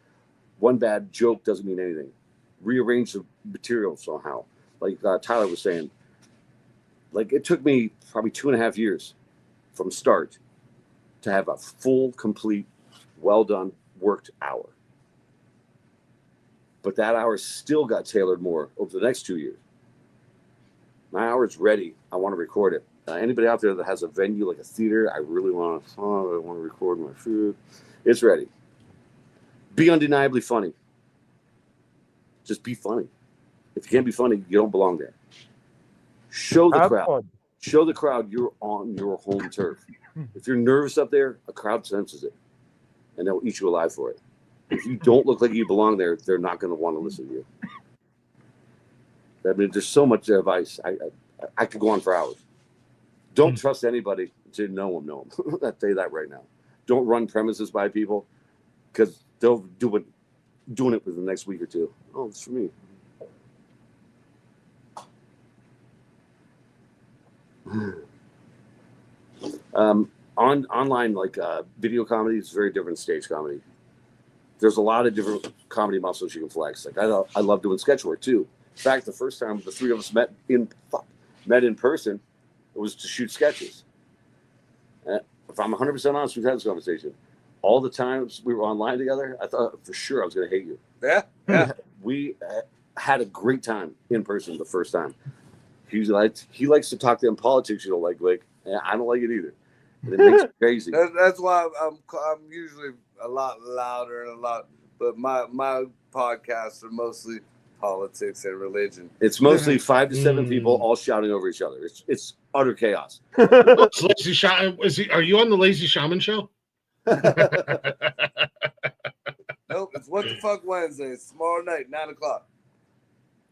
One bad joke doesn't mean anything. Rearrange the material somehow. Like Tyler was saying, like it took me probably 2.5 years from start to have a full, complete, well done, worked hour. But that hour still got tailored more over the next 2 years. My hour's ready. I want to record it. Anybody out there that has a venue like a theater, I really want to record my food. It's ready. Be undeniably funny. Just be funny. If you can't be funny, you don't belong there. Show the crowd. Show the crowd you're on your home turf. If you're nervous up there, a crowd senses it, and they'll eat you alive for it. If you don't look like you belong there, they're not going to want to listen to you. I mean, there's so much advice. I could go on for hours. Don't trust anybody to know them. I'll tell you that right now. Don't run premises by people because they'll doing it within the next week or 2. Oh, it's for me. Online, like video comedy is very different than stage comedy. There's a lot of different comedy muscles you can flex. Like I love doing sketch work too. In fact, the first time the 3 of us met in person, it was to shoot sketches. If I'm 100% honest, we've had this conversation. All the times we were online together, I thought for sure I was going to hate you. Yeah. We had a great time in person the first time. He likes to talk to them politics. You don't like Glick. I don't like it either. And it makes me crazy. That's why I'm usually a lot louder and but my podcasts are mostly politics and religion. It's mostly 5 to 7 people all shouting over each other. It's utter chaos. Lazy Shaman, are you on the Lazy Shaman show? Nope, it's What the Fuck Wednesday. It's tomorrow night, 9:00.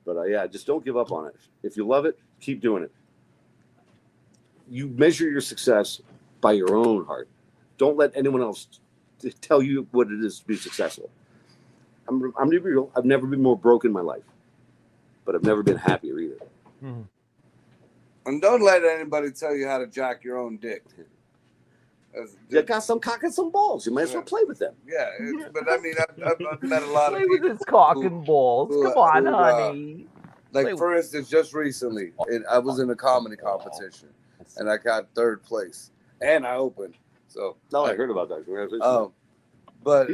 But yeah, just don't give up on it. If you love it, keep doing it. You measure your success by your own heart. Don't let anyone else tell you what it is to be successful. I'm real. I've never been more broke in my life, but I've never been happier either. Mm-hmm. And don't let anybody tell you how to jack your own dick. You got some cock and some balls. You might as well play with them. Yeah, but I mean, I've met a lot of Play people. with his cock and balls. Come on, honey. Like, for instance, just recently, I was in a comedy competition, and I got 3rd place, and I opened. So no, I heard about that. Congratulations. But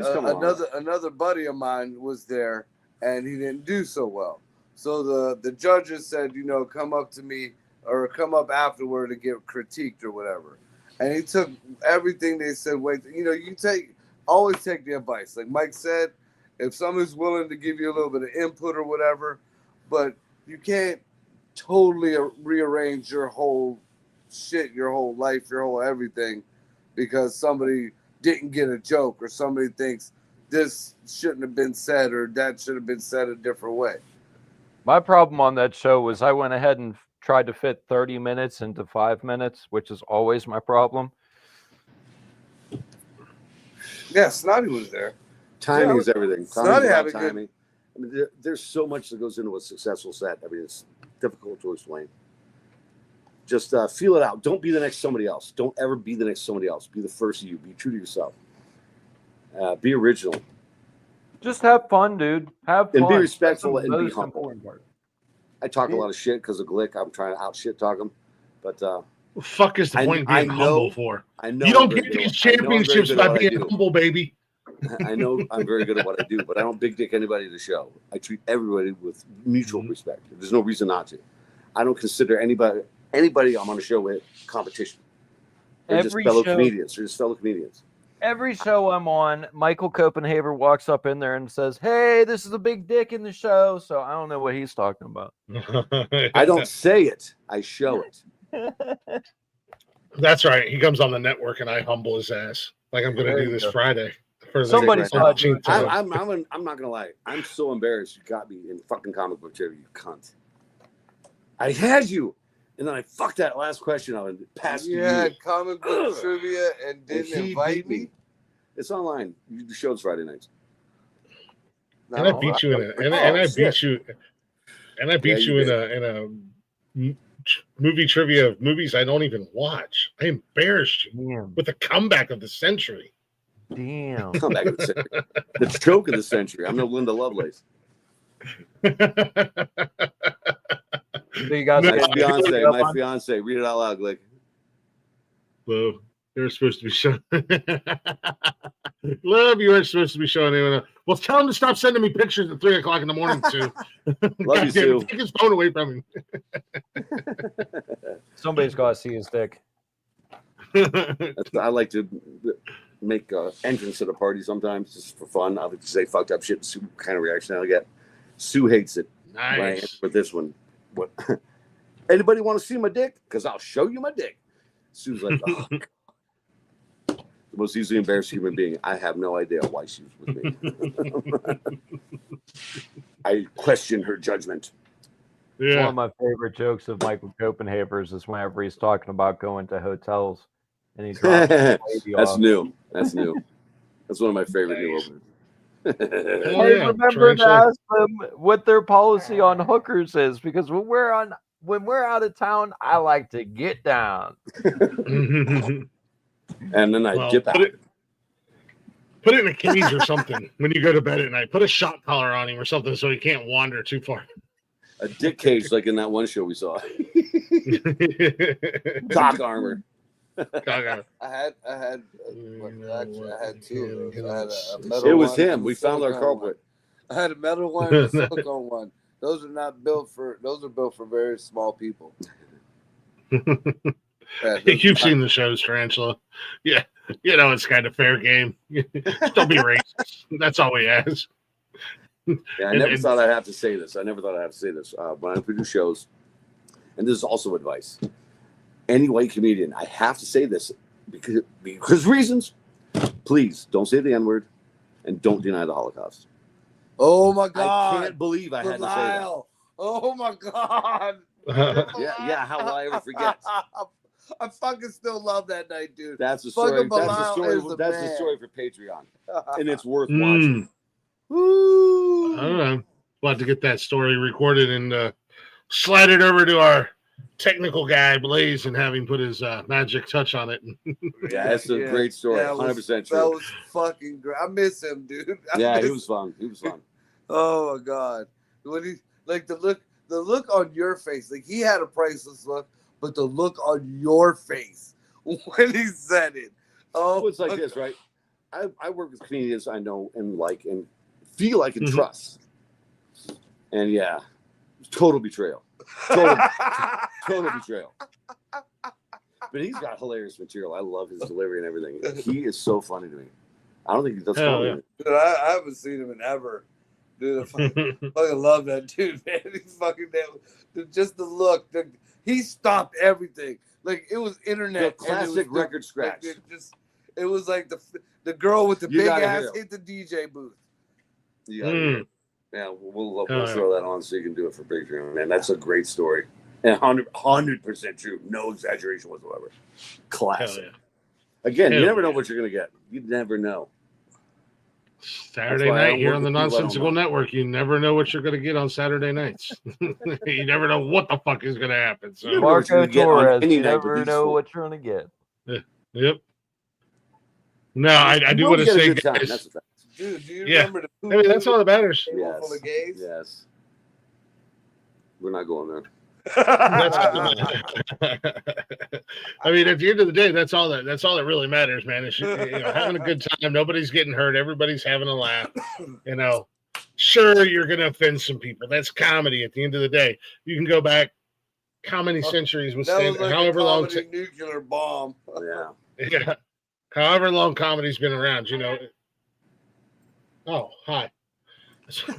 another buddy of mine was there, and he didn't do so well. So the judges said, come up to me or come up afterward to get critiqued or whatever. And he took everything they said. Wait, always take the advice. Like Mike said, if someone's willing to give you a little bit of input or whatever, but you can't totally rearrange your whole shit, your whole life, your whole everything, because somebody didn't get a joke or somebody thinks this shouldn't have been said or that should have been said a different way. My problem on that show was I went ahead and tried to fit 30 minutes into 5 minutes, which is always my problem. Yeah, Snotty was there. Timing is everything. Snotty had Timing. a good. Timing. I mean, there's so much that goes into a successful set. I mean, it's difficult to explain. Just feel it out. Don't be the next somebody else. Don't ever be the next somebody else. Be the first you. Be true to yourself. Be original. Just have fun, dude. Have fun. And be respectful That's the and be most humble. important part. I talk a lot of shit because of Glick. I'm trying to out shit talk him. But What the fuck is the point of being humble for? I know You don't I'm very get good these at- I know I'm very championships good at by what I being do. humble, baby. I know I'm very good at what I do, but I don't big dick anybody at the show. I treat everybody with mutual respect. There's no reason not to. I don't consider anybody I'm on the show with competition. They're just fellow comedians. They're just fellow comedians. Every show I'm on, Michael Copenhaver walks up in there and says, "Hey, this is a big dick in the show." So I don't know what he's talking about. I don't say it. I show it. That's right. He comes on the network and I humble his ass. Like I'm going to do this Friday. For the Somebody's right 13th time. I'm not gonna lie. I'm so embarrassed you got me in fucking comic book trivia, you cunt. I had you, and then I fucked that last question out and passed you. Yeah, comic book trivia and didn't he invite beat me. It's online. The show's Friday nights. And I beat you in a and I beat you and I beat you in a movie trivia of movies I don't even watch. I embarrassed you with the comeback of the century. Damn. Comeback of the century. The joke of the century. I'm no Linda Lovelace. So you guys My fiance. Read it out loud, Glick. Well, you're supposed to be showing. Love, you aren't supposed to be showing anyone else. Well, tell him to stop sending me pictures at 3 o'clock in the morning, Sue. Love you, Sue. Take his phone away from him. Somebody's got to see his dick. I like to make entrance at a party sometimes just for fun. I like to say fucked up shit and see what kind of reaction I get. Sue hates it. Nice. When I answer with this one. What? Anybody want to see my dick? Because I'll show you my dick. Sue's like, oh, the most easily embarrassed human being. I have no idea why she was with me. I question her judgment. Yeah. One of my favorite jokes of Michael Copenhaver's is whenever he's talking about going to hotels and he drops the lady That's off. new. That's new. That's one of my favorite new openers. I remember to ask them what their policy on hookers is, because when we're out of town, I like to get down. And then I dip out. Put it in a cage or something when you go to bed at night. Put a shot collar on him or something so he can't wander too far. A dick cage like in that one show we saw. Cock armor. I had two of those. I had a metal It was one him. and We a found our silicone culprit. one. I had a metal one and a silicone one. Those are not built for. Those are built for very small people. You've seen the shows, Tarantula. Yeah, you know it's kind of fair game. Don't be racist. That's all we ask. Yeah, I never thought I'd have to say this. When I produce shows, and this is also advice. Any white comedian, I have to say this because reasons. Please don't say the N-word and don't deny the Holocaust. Oh my God! I can't believe I had to say that. Oh my God! Yeah. How will I ever forget? I fucking still love that night, dude. That's the story. That's the story for Patreon, and it's worth watching. Woo! I don't know. We'll have to get that story recorded and slide it over to our technical guy Blaze and have him put his magic touch on it. Yeah, that's a great story. 100% true. That was fucking great. I miss him, dude. He was fun. Oh my God, when he the look on your face, like he had a priceless look, but the look on your face when he said it. Oh, it's like this, right? I work with comedians I know and like and feel I can trust. And yeah, total betrayal. Total betrayal. But he's got hilarious material. I love his delivery and everything. He is so funny to me. I don't think he does funny. Dude, I haven't seen him in ever. Dude, I fucking love that dude, man. He's fucking just the look. He stopped everything. Like it was internet. The classic record scratch. It was like the girl with the big ass hit the DJ booth. Yeah. Yeah, we'll yeah. throw that on so you can do it for Big Dream, man. That's a great story. And 100% true. No exaggeration whatsoever. Classic. Hell yeah. Again, Hell you never know yeah. what you're going to get. You never know. Saturday why I night don't here work on the with people I don't Nonsensical know. Network. You never know what you're going to get on Saturday nights. You never know what the fuck is going to happen. So, You never know what you're Marco gonna get on Torres, any you night but never these know four. what you're going to get. yep. No, I do You want will to get a say, good time. guys, That's a fact. Dude, do you Yeah. remember the I mean, that's all that matters. table full of gays? Yes. We're not going there. That's I mean, at the end of the day, that's all that really matters, man. Is having a good time. Nobody's getting hurt. Everybody's having a laugh. Sure, you're going to offend some people. That's comedy. At the end of the day, you can go back how many centuries was That was like however a long. comedy nuclear bomb. Yeah. Yeah, however long comedy's been around. Oh, hi.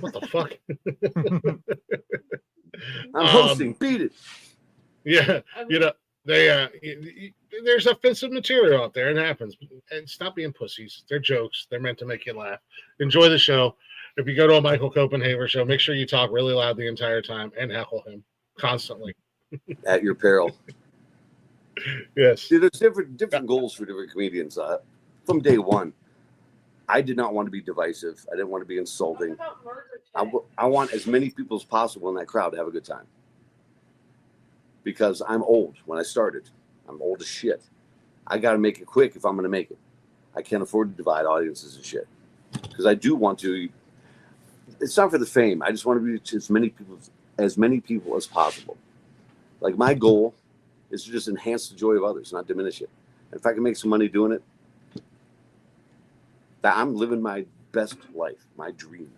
What the fuck? I'm hosting. Beat it. Yeah, there's offensive material out there. It happens. And stop being pussies. They're jokes. They're meant to make you laugh. Enjoy the show. If you go to a Michael Copenhaver show, make sure you talk really loud the entire time and heckle him constantly. At your peril. Yes. See, there's different goals for different comedians. From day one, I did not want to be divisive. I didn't want to be insulting. I want as many people as possible in that crowd to have a good time. Because I'm old when I started. I'm old as shit. I got to make it quick if I'm going to make it. I can't afford to divide audiences and shit. Because I do want to. It's not for the fame. I just want to reach as many people as possible. Like my goal is to just enhance the joy of others, not diminish it. And if I can make some money doing it, I'm living my best life, my dream.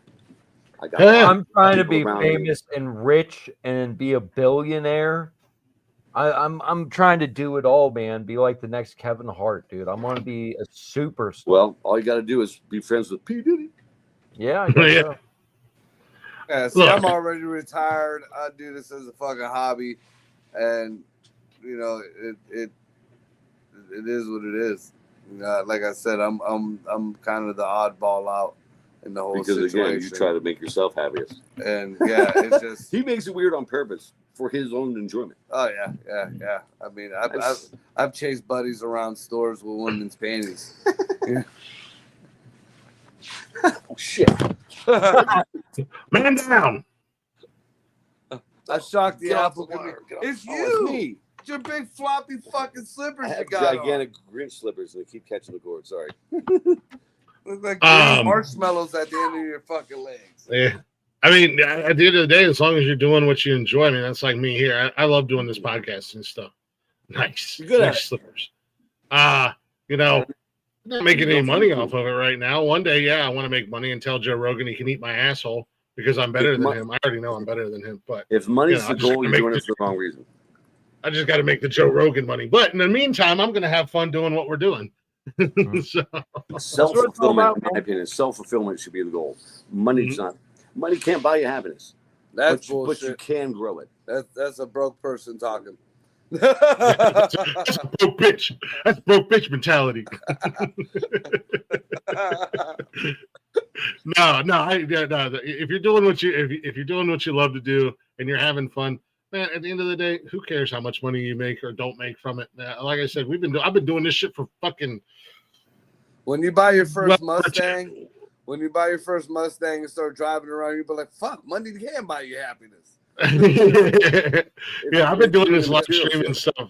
I'm trying to be famous and rich and be a billionaire. I'm trying to do it all, man. Be like the next Kevin Hart, dude. I want to be a superstar. Well, all you got to do is be friends with P. Diddy. Yeah, I guess so. Yeah, see, I'm already retired. I do this as a fucking hobby, and it is what it is. Like I said, I'm kind of the oddball out in the whole situation. Again, you try to make yourself happiest, and yeah, it's just he makes it weird on purpose for his own enjoyment. Oh yeah. I mean, I've chased buddies around stores with women's panties. Oh shit! Man down. I shocked the apple. It's Oh, you. it's me. It's your big floppy fucking slippers I have you got gigantic Grinch slippers and they keep catching the cord. Sorry. Look like green marshmallows at the end of your fucking legs. Yeah. I mean, at the end of the day, as long as you're doing what you enjoy, I mean, that's like me here. I love doing this podcast and stuff. Nice. Good nice slippers. I'm not making any money off of it right now. One day, yeah, I want to make money and tell Joe Rogan he can eat my asshole because I'm better than him. I already know I'm better than him. But if money's the goal, you're doing it for the wrong reason. I just got to make the Joe Rogan money. But in the meantime, I'm going to have fun doing what we're doing. So, self-fulfillment, in my opinion, self-fulfillment should be the goal. Money's not. Money can't buy you happiness. That's but bullshit. But you can grow it. That's a broke person talking. that's a broke bitch. That's broke bitch mentality. No. If you're doing what you love to do and you're having fun, man, at the end of the day, who cares how much money you make or don't make from it? Like I said, I've been doing this shit for fucking. When you buy your first Mustang, and start driving around, you'll be like, "Fuck, money can buy you happiness." Yeah, I've been doing this live streaming stuff.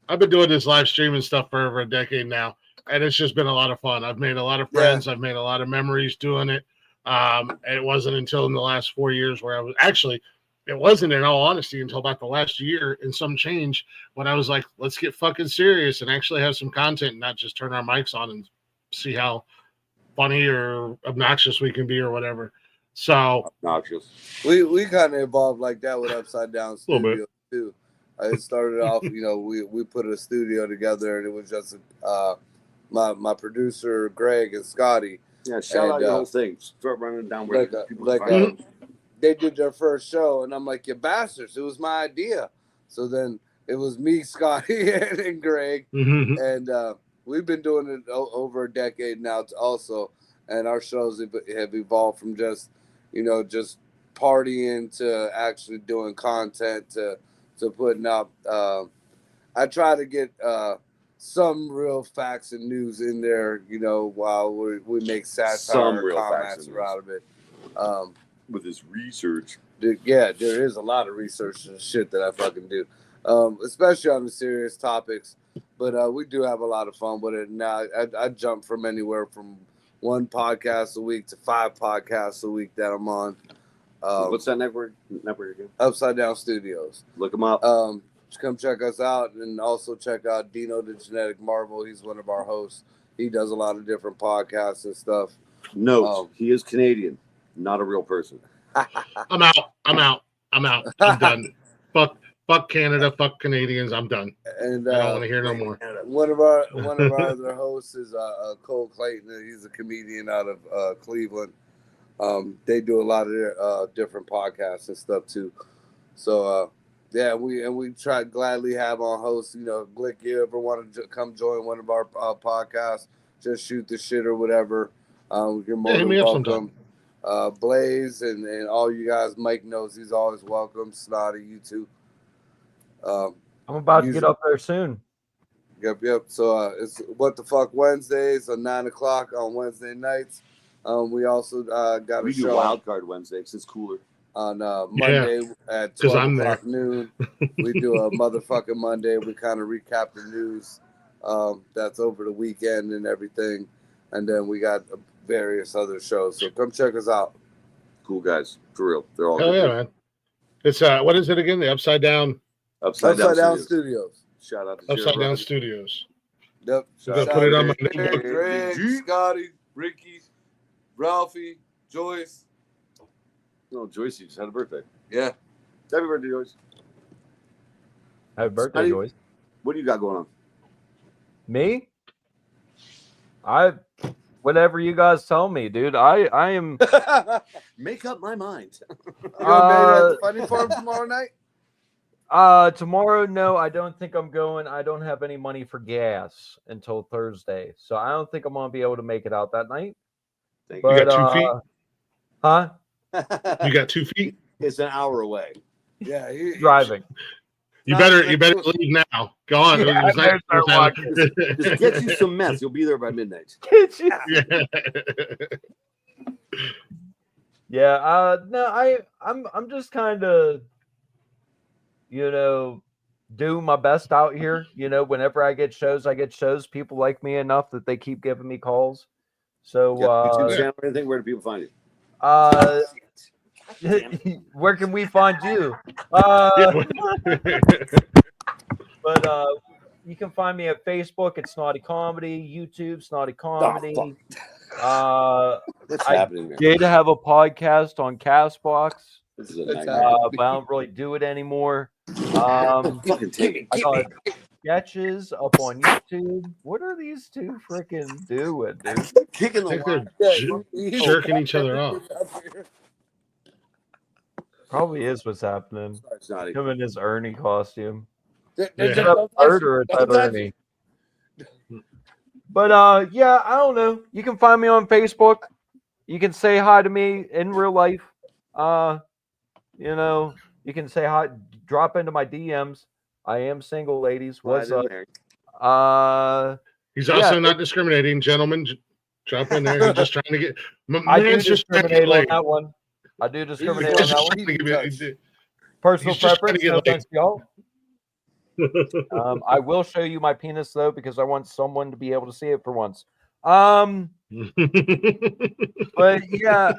I've been doing this live streaming stuff for over a decade now, and it's just been a lot of fun. I've made a lot of friends. Yeah. I've made a lot of memories doing it. And it wasn't until in the last 4 years where it wasn't in all honesty until about the last year and some change when I was like, let's get fucking serious and actually have some content and not just turn our mics on and see how funny or obnoxious we can be or whatever. So obnoxious. We kind of evolved like that with Upside Down Studio too. It started off, we put a studio together and it was just my producer Greg and Scotty. Yeah, shout out your whole thing. Start running down where they did their first show and I'm like, you bastards, it was my idea. So then it was me, Scotty, and Greg, and we've been doing it over a decade now also, and our shows have evolved from just just partying to actually doing content to putting up. I try to get some real facts and news in there, while we make satire comments out of it. With his research. Yeah, there is a lot of research and shit that I fucking do, especially on the serious topics. But we do have a lot of fun with it. Now I jump from anywhere from 1 podcast a week to 5 podcasts a week that I'm on. What's that network again? Upside Down Studios. Look them up. Come check us out, and also check out Dino the Genetic Marvel. He's one of our hosts. He does a lot of different podcasts and stuff. Note, he is Canadian, not a real person. I'm out. I'm done. Fuck Canada. Fuck Canadians. I'm done. And I don't want to hear no more. One of our other hosts is Cole Clayton. He's a comedian out of Cleveland. They do a lot of different podcasts and stuff too. So yeah, we try to gladly have on hosts. Glick, you ever want to come join one of our podcasts? Just shoot the shit or whatever. You're more than welcome. Blaze and all you guys. Mike knows he's always welcome. Snotty, you too. I'm about to get up there soon. Yep. So it's What the Fuck Wednesdays at 9:00 on Wednesday nights. We also got a show. We do Wild Card Wednesdays. It's cooler. On Monday at 12 o'clock noon. We do a motherfucking Monday. We kind of recap the news that's over the weekend and everything. And then we got various other shows. So come check us out. Cool guys. For real. They're all good. Yeah, man. It's what is it again? The Upside Down Studios. Shout out to Upside Down Studios. Yep. Put it on my notebook. Greg, Scotty, Ricky, Ralphie, Joyce. No, Joyce just had a birthday. Yeah. Happy birthday, Joyce. Happy birthday, Joyce. What do you got going on? Me? Whatever you guys tell me, dude. I am. Make up my mind. You gonna be at the Funny Farm tomorrow night? Tomorrow, no, I don't think I'm going. I don't have any money for gas until Thursday, so I don't think I'm gonna be able to make it out that night. You got 2 feet? Huh? You got 2 feet? It's an hour away. Yeah, driving. You better leave now. Go on. Yeah, just get you some meth. You'll be there by midnight. Yeah. No, I'm just kind of, do my best out here. Whenever I get shows, people like me enough that they keep giving me calls. So YouTube channel or anything, where do people find you? Where can we find you? But you can find me at Facebook at Snotty Comedy, YouTube Snotty Comedy. What's happening there? Did have a podcast on Castbox, This is a but I don't really do it anymore. Fucking take it. I got sketches up on YouTube. What are these two freaking doing, dude? Kicking the they're jerking each other off. Probably is what's happening. Him in his Ernie costume. Yeah. Is it a bird or is that Ernie? But yeah, I don't know. You can find me on Facebook. You can say hi to me in real life. You can say hi, drop into my DMs. I am single, ladies. What's up? He's also not discriminating, gentlemen. Jump in there. He's just trying to get. I do discriminate on that one. I do discriminate on that one. Personal preference. No thanks, y'all. I will show you my penis though, because I want someone to be able to see it for once. But yeah,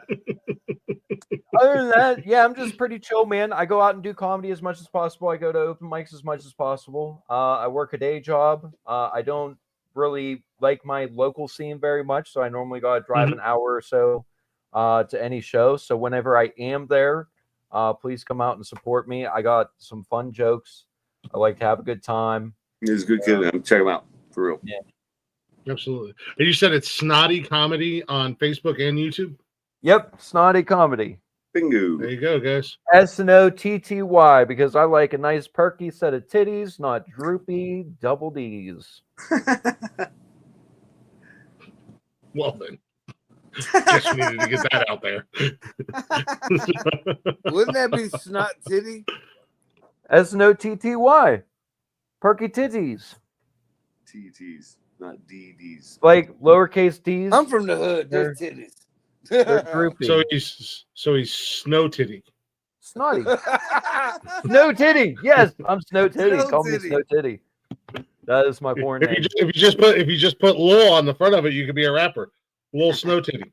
other than that, yeah, I'm just pretty chill, man. I go out and do comedy as much as possible. I go to open mics as much as possible. I work a day job. I don't really like my local scene very much, so I normally gotta drive an hour or so to any show. So whenever I am there, please come out and support me. I got some fun jokes. I like to have a good time. He's a good kid. Check him out for real. Yeah. Absolutely. And you said it's Snotty Comedy on Facebook and YouTube? Yep, Snotty Comedy. Bingo. There you go, guys. SNOTTY, because I like a nice perky set of titties, not droopy double D's. Well then. Just needed to get that out there. Wouldn't that be snot titty? SNOTTY. Perky titties. TTs, not DDs. Like lowercase d's. I'm from the hood. There's titties. They're droopy. So he's snow titty. Snotty. Snow titty. Yes, I'm Snow Titty. Snow Call Titty. me Snow Titty. That is my porn name. If you just put Lil on the front of it, you could be a rapper. Lil Snow Titty.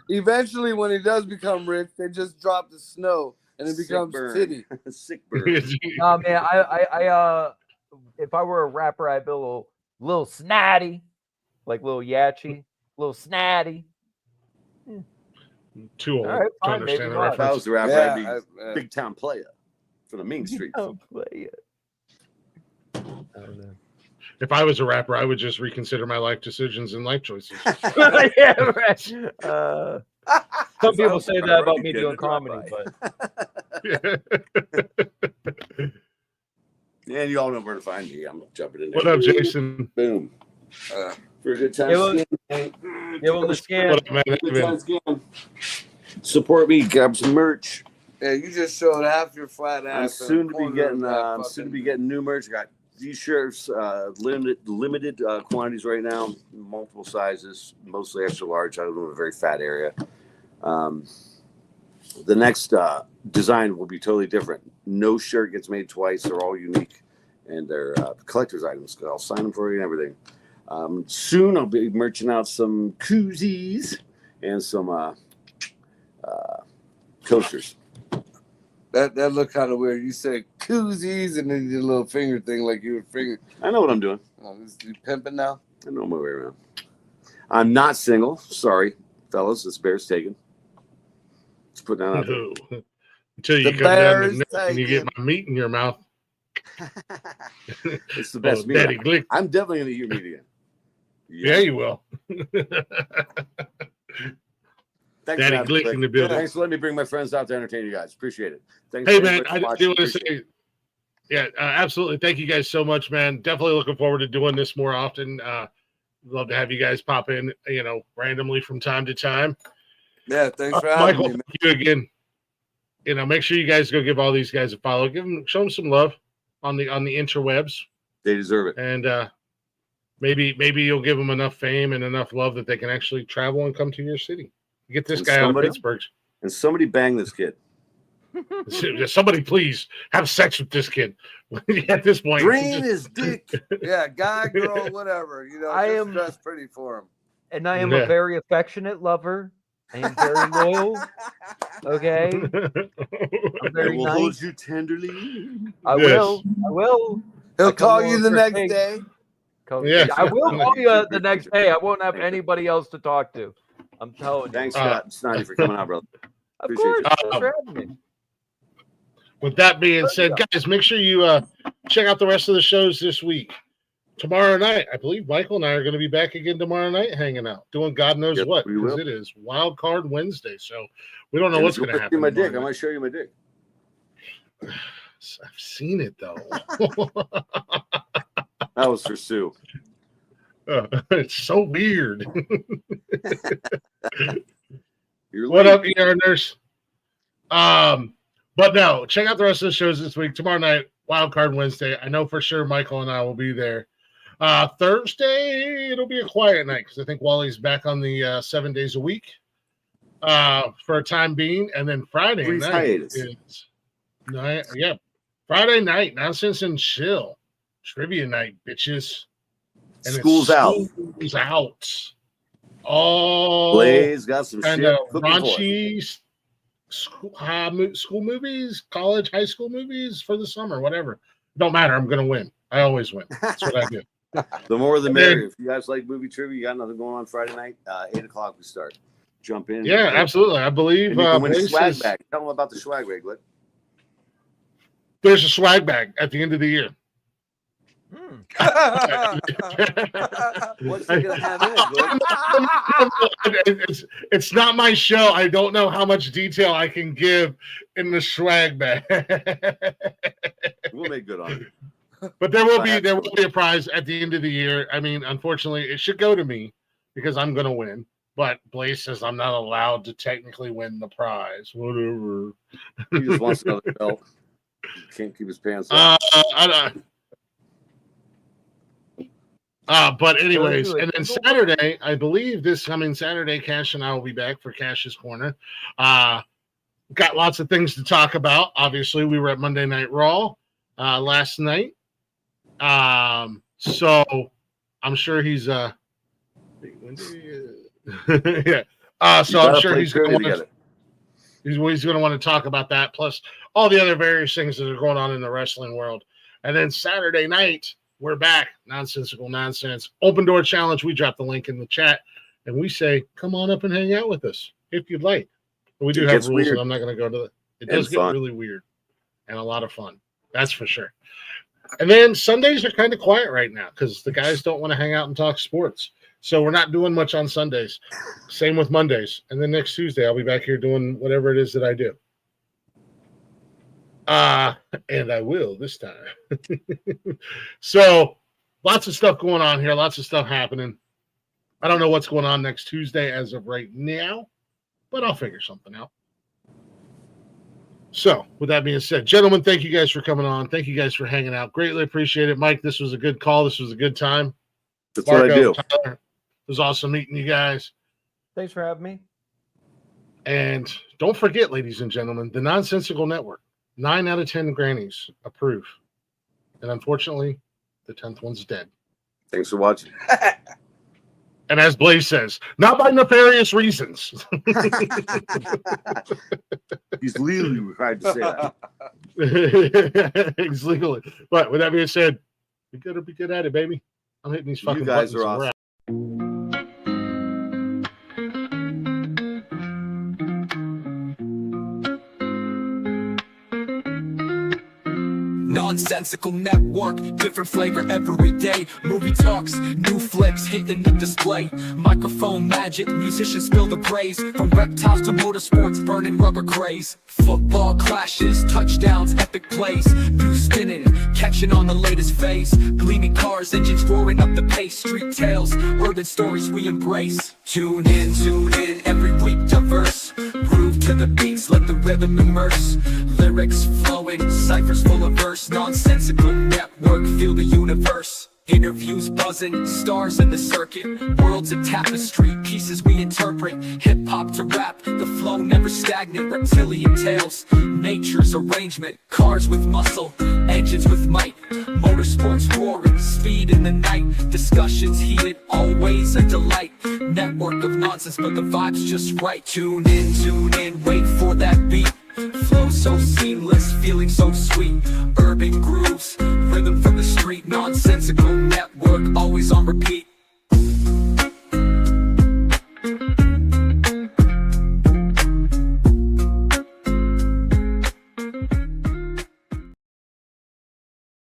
Eventually, when he does become rich, they just drop the snow and it becomes titty. Sick bird. Nah, man, I if I were a rapper, I'd be a little snotty, like little Yatchy, little snotty. Too old All right, to fine, understand maybe the not. If I reference. was the rapper, Yeah, I'd be big town player for the main streets. Don't play it. I don't know. If I was a rapper, I would just reconsider my life decisions and life choices. Yeah, right. Some people say that about me doing comedy, but And you all know where to find me. I'm jumping in there. What up, Jason? Boom. For a good time. give them the scan. What up, man? Good time scan. Support me. Grab some merch. Yeah, you just showed half your flat I'm ass. soon to be getting new merch. I got t-shirts, limited quantities right now, multiple sizes, mostly extra large. I live in a very fat area. The next design will be totally different. No shirt gets made twice. They're all unique, and they're collector's items. I'll sign them for you and everything. Soon I'll be merching out some koozies and some coasters. That looked kind of weird. You said koozies and then you did a little finger thing like you were fingering. I know what I'm doing. Oh, you pimping now? I know my way around. I'm not single. Sorry, fellas. This bear's taken. Let's put that out there. No. Until you The come down bear's the neck and you get taken. my meat in your mouth. It's the best meat. Daddy Glick. I'm definitely going to eat your meat again. Yeah, you will. Thanks Daddy for having Glick me. in the building. Thanks for letting me bring my friends out to entertain you guys. Appreciate it. Thanks Hey, for man, everybody I watching. do want to say, yeah, absolutely. Thank you guys so much, man. Definitely looking forward to doing this more often. Love to have you guys pop in, randomly from time to time. Yeah, thanks for having Michael, me, man. thank you again. Make sure you guys go give all these guys a follow. Show them some love on the interwebs, They deserve it. and maybe you'll give them enough fame and enough love that they can actually travel and come to your city. Get this And guy out of somebody- Pittsburgh. And somebody bang this kid. Somebody please have sex with this kid. At this point, Drain his dick. Yeah, guy, girl, whatever. I Just am- dress pretty for him. And I am Yeah. a very affectionate lover. I am very loyal. Okay. I'm I very will nice. hold you tenderly. I Yes. will. I will. He'll I come call over you the for next cake. day. Yeah. I will call you the next day. I won't have anybody else to talk to. I'm telling you. Thanks, Scott Snotty, for coming out, brother. Of Appreciate course. you. Thanks for having me. With that being said, guys, make sure you check out the rest of the shows this week. Tomorrow night, I believe Michael and I are going to be back again tomorrow night, hanging out, doing God knows Yep, what, we because will. it is Wild Card Wednesday. So we don't know And what's if you going to wanna see happen. my dick. I tomorrow might show you my dick. night. I've seen it though. That was for Sue. It's so weird. You're What late. up, ER nurse? But no, check out the rest of the shows this week. Tomorrow night, Wild Card Wednesday. I know for sure Michael and I will be there. Thursday, it'll be a quiet night because I think Wally's back on the 7 days a week for a time being. And then Friday Brief night hiatus. is Friday night, nonsense and chill. Trivia night, bitches. And it's School's out. School's out. Oh, Blaze got some and shit. cooking for us. raunchy school movies, college, high school movies for the summer, whatever. Don't matter. I'm going to win. I always win. That's what I do. The more the And merrier. If you guys like movie trivia, you got nothing going on Friday night, 8 o'clock we start. Jump in. Yeah, absolutely. I believe And you can win a Blaze swag says bag. Tell them about the swag bag, Glick. there's a swag bag at the end of the year. What's he gonna have in it, Glick? It's not my show. I don't know how much detail I can give in the swag bag. We'll make good on it. But there will be a prize at the end of the year. I mean, unfortunately, it should go to me, because I'm going to win. But Blaze says I'm not allowed to technically win the prize. Whatever. He just wants another belt. He can't keep his pants on. But anyways, and then Saturday, I believe this coming Saturday, Cash and I will be back for Cash's Corner. Got lots of things to talk about. Obviously, we were at Monday Night Raw last night. So I'm sure he's yeah. So I'm sure he's going to want to talk about that, plus all the other various things that are going on in the wrestling world. And then Saturday night, we're back. Nonsensical Nonsense. Open Door Challenge. We drop the link in the chat, and we say, come on up and hang out with us if you'd like. But we do have rules, and I'm not going to go to the... It does get really weird and a lot of fun. That's for sure. And then Sundays are kind of quiet right now because the guys don't want to hang out and talk sports. So we're not doing much on Sundays. Same with Mondays. And then next Tuesday, I'll be back here doing whatever it is that I do. And I will this time. So lots of stuff going on here. Lots of stuff happening. I don't know what's going on next Tuesday as of right now, but I'll figure something out. So with that being said, gentlemen, thank you guys for coming on. Thank you guys for hanging out. Greatly appreciate it. Mike, this was a good call. This was a good time. That's Marco, what I do. Tyler, it was awesome meeting you guys. Thanks for having me. And don't forget, ladies and gentlemen, the Nonsensical Network. 9 out of 10 grannies approve. And unfortunately, the 10th one's dead. Thanks for watching. And as Blaze says, not by nefarious reasons. He's legally required to say that. He's legally. But with that being said, we gotta be good at it, baby. I'm hitting these fucking buttons. You guys are awesome. Nonsensical Network, different flavor every day. Movie talks, new flicks hitting the display. Microphone magic, musicians spill the praise. From reptiles to motorsports, burning rubber craze. Football clashes, touchdowns, epic plays. New spinning, catching on the latest phase. Gleaming cars, engines roaring up the pace. Street tales, urban stories we embrace. Tune in, every week diverse. Groove to the beats, let the rhythm immerse. Lyrics flowing, ciphers full of verse. Nonsensical Network, feel the universe. Interviews buzzing, stars in the circuit. Worlds of tapestry, pieces we interpret. Hip-hop to rap, the flow never stagnant. Reptilian tales, nature's arrangement. Cars with muscle, engines with might. Motorsports roaring, speed in the night. Discussions heated, always a delight. Network of nonsense, but the vibe's just right. Tune in, wait for that beat. Flow so seamless, feeling so sweet.